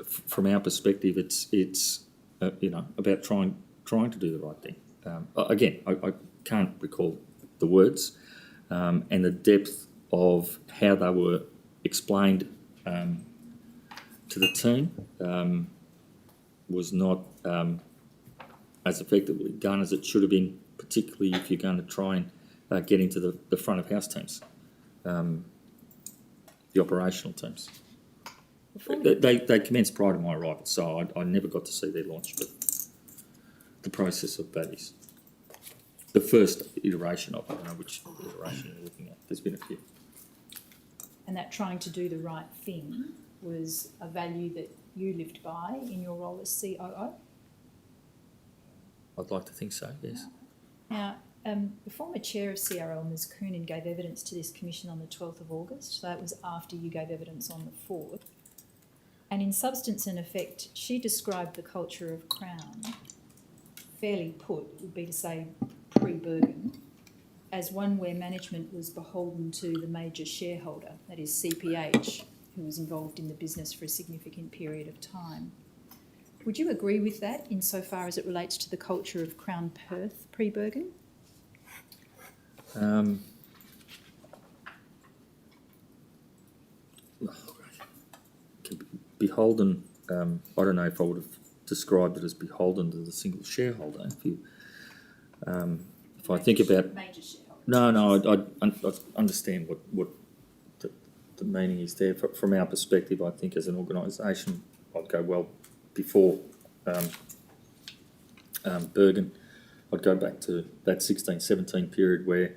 from our perspective, it's about trying to do the right thing. Again, I can't recall the words and the depth of how they were explained to the team was not as effectively done as it should have been, particularly if you're going to try and get into the front of house teams, the operational teams. They commenced prior to my arrival, so I never got to see their launch, but the process of values. The first iteration of it, I don't know which iteration you're looking at. There's been a few. And that trying to do the right thing was a value that you lived by in your role as COO? I'd like to think so, yes. Now, the former chair of CRL, Ms Coonan, gave evidence to this commission on the 12th of August, so that was after you gave evidence on the 4th. And in substance and effect, she described the culture of Crown, fairly put, would be to say pre-Bergin, as one where management was beholden to the major shareholder, that is CPH, who was involved in the business for a significant period of time. Would you agree with that insofar as it relates to the culture of Crown Perth pre-Bergin? Beholden, I don't know if I would have described it as beholden to the single shareholder. If if I think about, Major shareholder. no, I understand what the meaning is there. From our perspective, I think as an organisation, I'd go well before Bergin. I'd go back to that 16-17 period where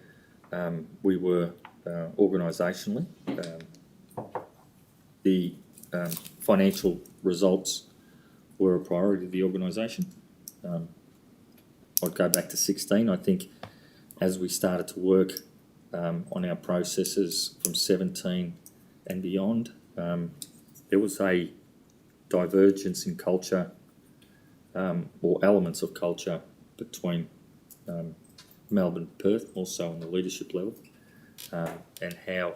we were organisationally. The financial results were a priority of the organisation. I'd go back to 16. I think as we started to work on our processes from 17 and beyond, there was a divergence in culture or elements of culture between Melbourne and Perth, also on the leadership level, and how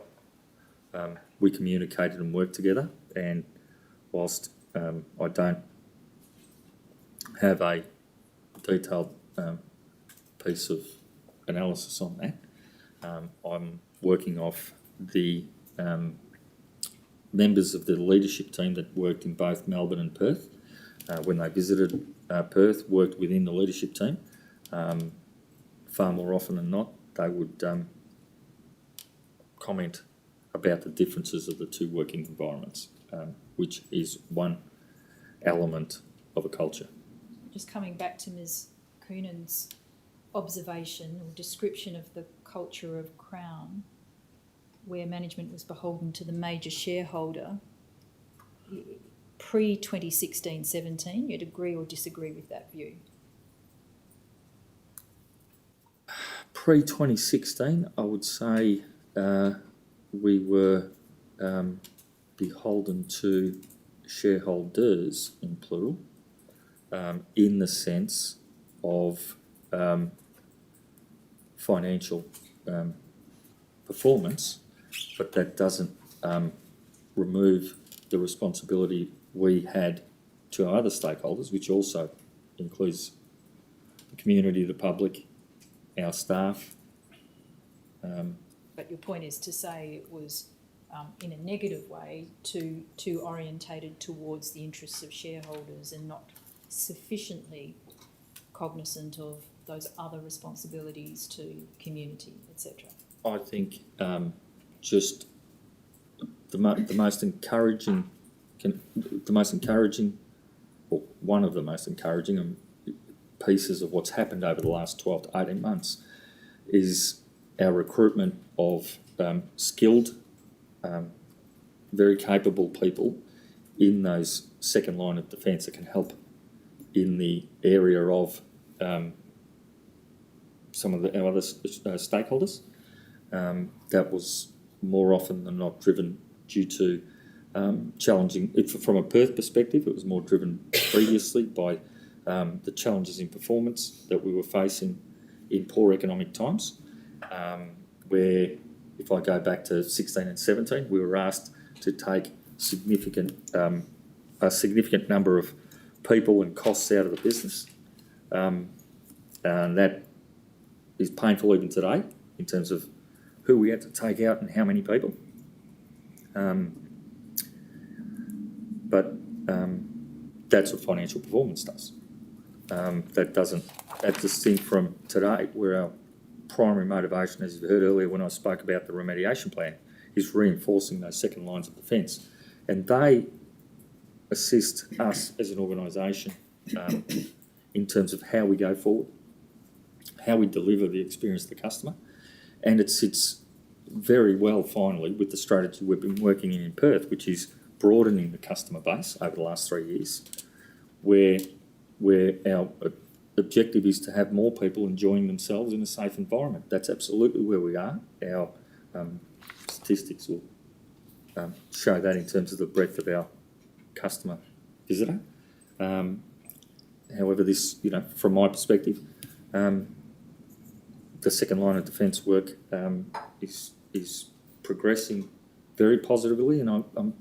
we communicated and worked together. And whilst I don't have a detailed piece of analysis on that, I'm working off the members of the leadership team that worked in both Melbourne and Perth. When they visited Perth, worked within the leadership team, far more often than not, they would comment about the differences of the two working environments, which is one element of a culture. Just coming back to Ms. Coonan's observation or description of the culture of Crown, where management was beholden to the major shareholder, pre-2016-17, you'd agree or disagree with that view? Pre-2016, I would say we were beholden to shareholders, in plural, in the sense of financial performance, but that doesn't remove the responsibility we had to our other stakeholders, which also includes the community, the public, our staff. But your point is to say it was, in a negative way, too orientated towards the interests of shareholders and not sufficiently cognisant of those other responsibilities to community, etc. I think just the most encouraging, or one of the most encouraging pieces of what's happened over the last 12 to 18 months is our recruitment of skilled, very capable people in those second line of defence that can help in the area of some of our other stakeholders. That was more often than not driven due to challenging, from a Perth perspective, it was more driven previously by the challenges in performance that we were facing in poor economic times, where if I go back to 16 and 17, we were asked to take a significant number of people and costs out of the business. And that is painful even today in terms of who we had to take out and how many people. But that's what financial performance does. That's distinct from today, where our primary motivation, as you heard earlier when I spoke about the remediation plan, is reinforcing those second lines of defence. And they assist us as an organisation in terms of how we go forward, how we deliver the experience to the customer. And it sits very well, finally, with the strategy we've been working in Perth, which is broadening the customer base over the last 3 years, where our objective is to have more people enjoying themselves in a safe environment. That's absolutely where we are. Our statistics will show that in terms of the breadth of our customer visitor. However, this, from my perspective, the second line of defence work is progressing very positively, and I'm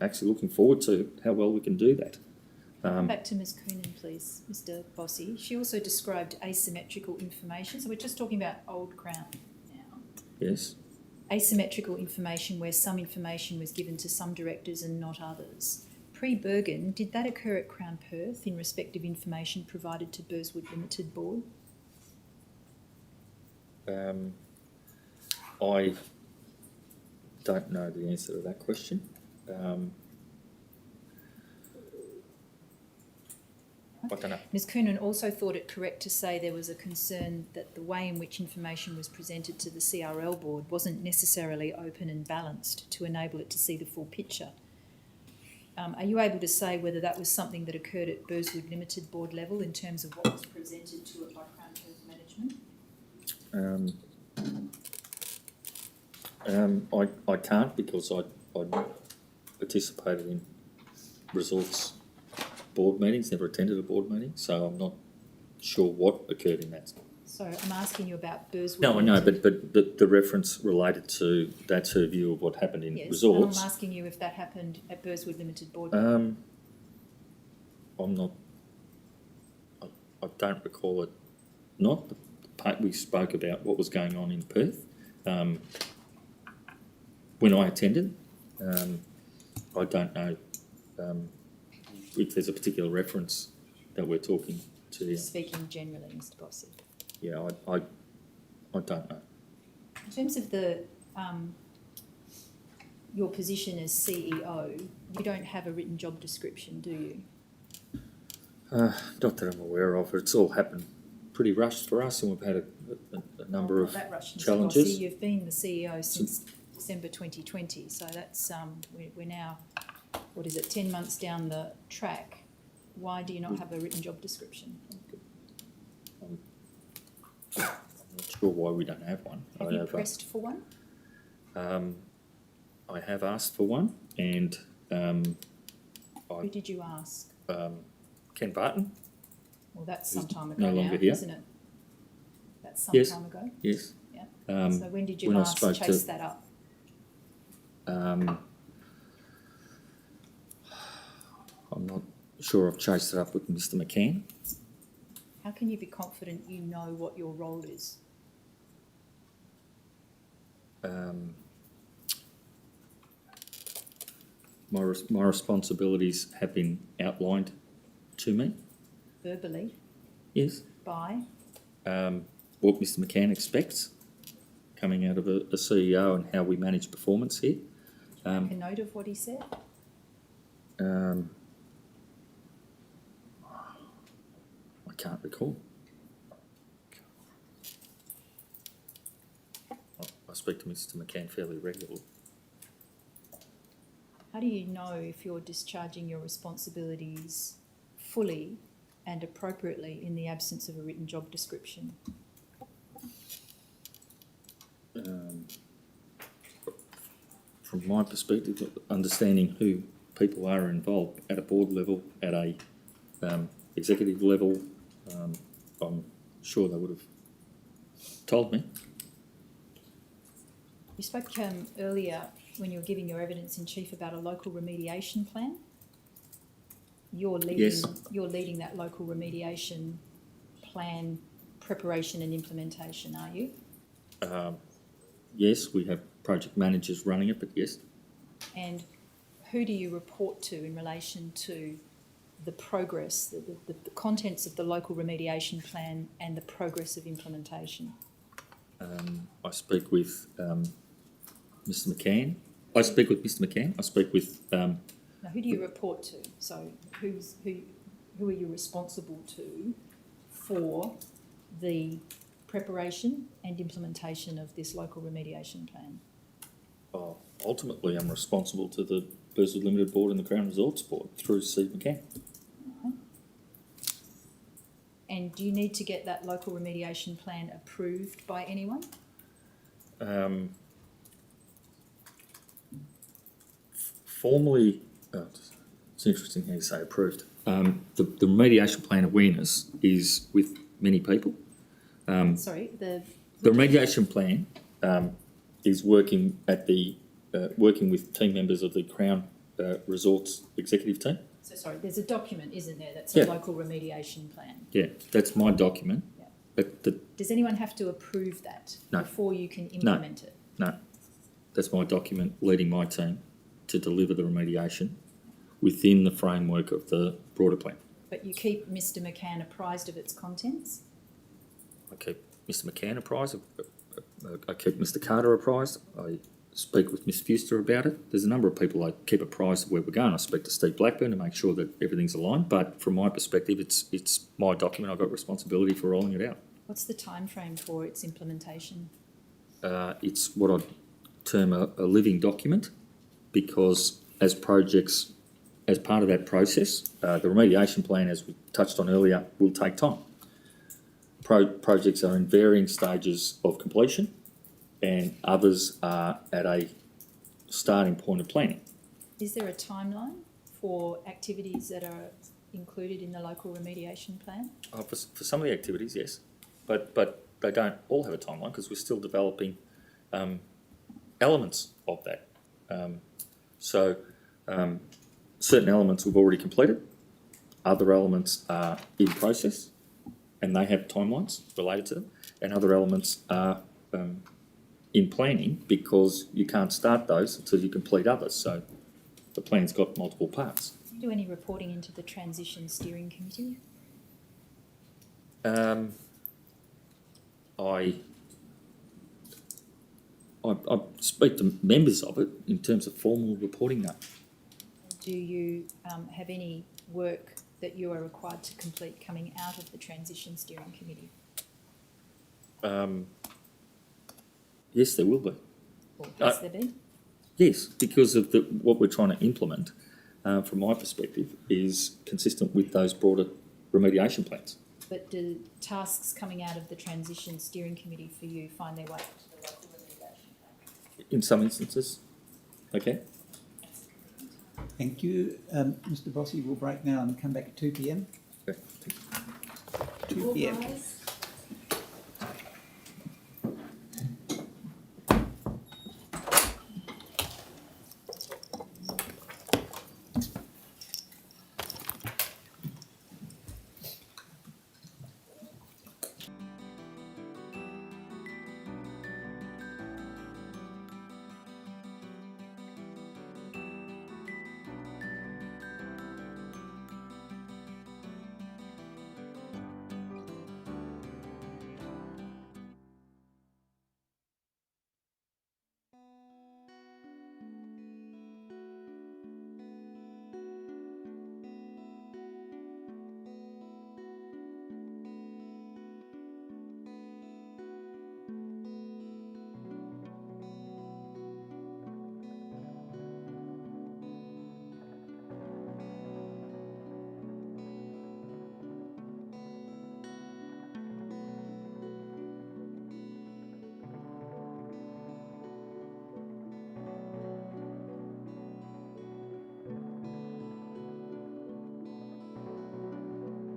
actually looking forward to how well we can do that. Back to Ms. Coonan, please, Mr. Bossy. She also described asymmetrical information. So we're just talking about old Crown now. Yes. Asymmetrical information where some information was given to some directors and not others. Pre-Bergin, did that occur at Crown Perth in respect of information provided to Burswood Limited Board? I don't know the answer to that question. I don't know. Ms Coonan also thought it correct to say there was a concern that the way in which information was presented to the CRL board wasn't necessarily open and balanced to enable it to see the full picture. Are you able to say whether that was something that occurred at Burswood Limited board level in terms of what was presented to it by Crown Perth management? I can't because I participated in resorts board meetings, never attended a board meeting, so I'm not sure what occurred in that. So I'm asking you about Burswood. No, I know, Limited. but the reference related to that's her view of what happened in Yes, resorts. and I'm asking you if that happened at Burswood Limited board. I'm not. I don't recall it. Not. We spoke about what was going on in Perth when I attended. I don't know if there's a particular reference that we're talking to. Speaking generally, Mr Bossy. Yeah, I don't know. In terms of the your position as CEO, you don't have a written job description, do you? Not that I'm aware of. It's all happened pretty rushed for us, and we've had a number of That rush, Mr. challenges. Bossy. You've been the CEO since December 2020, so that's we're now, what is it, 10 months down the track. Why do you not have a written job description? I'm not sure why we don't have one. Have you pressed for one? I have asked for one, and Who did you ask? Ken Barton. Well, that's He's some time ago no now, longer here. isn't it? That's some Yes. time ago. Yes. Yeah. Um, So when did you when I last spoke chase to- that up? I'm not sure I've chased it up with Mr. McCann. How can you be confident you know what your role is? My responsibilities have been outlined to me. Verbally, Yes. by? What Mr. McCann expects coming out of a CEO and how we manage performance here. Make a note of what he said? I can't recall. I speak to Mr. McCann fairly regularly. How do you know if you're discharging your responsibilities fully and appropriately in the absence of a written job description? From my perspective, understanding who people are involved at a board level, at a executive level, I'm sure they would have told me. You spoke earlier when you were giving your evidence in chief about a local remediation plan. You're leading, Yes. You're leading that local remediation plan preparation and implementation, are you? Yes, we have project managers running it, but yes. And who do you report to in relation to the progress, the contents of the local remediation plan and the progress of implementation? I speak with Mr. McCann. I speak with Mr. McCann. I speak with Now, who do you report to? So who are you responsible to for the preparation and implementation of this local remediation plan? ultimately I'm responsible to the Burswood Limited Board and the Crown Resorts Board through Steve McCann. And do you need to get that local remediation plan approved by anyone? Formally, it's interesting how you say approved. The remediation plan awareness is with many people. Sorry, the The remediation plan is working at the working with team members of the Crown Resorts executive team. so sorry, there's a document, isn't there, that's Yeah. a local remediation plan. Yeah, that's my document. Yeah. But Does anyone have to approve that No. before you can implement it? no, that's my document leading my team to deliver the remediation within the framework of the broader plan. But you keep Mr. McCann apprised of its contents? I keep Mr. McCann apprised of I keep Mr Carter apprised. I speak with Ms Fuster about it. There's a number of people I keep apprised of where we're going. I speak to Steve Blackburn to make sure that everything's aligned. But from my perspective, it's my document. I've got responsibility for rolling it out. What's the timeframe for its implementation? It's what I'd term a living document, because as projects, as part of that process, the remediation plan, as we touched on earlier, will take time. Projects are in varying stages of completion, and others are at a starting point of planning. Is there a timeline for activities that are included in the local remediation plan? For some of the activities, yes, but they don't all have a timeline, because we're still developing elements of that. Certain elements we've already completed, other elements are in process, and they have timelines related to them, and other elements are in planning, because you can't start those until you complete others. So the plan's got multiple parts. Do you do any reporting into the Transition Steering Committee? I speak to members of it in terms of formal reporting now. Do you have any work that you are required to complete coming out of the Transition Steering Committee? Yes, there will be. Or has there been? Yes, because of what we're trying to implement, from my perspective, is consistent with those broader remediation plans. But do tasks coming out of the Transition Steering Committee for you find their way into the local remediation plan? In some instances, okay. Thank you. Mr Bossy will break now and come back at 2 p.m. Okay. 2 p.m. All rise.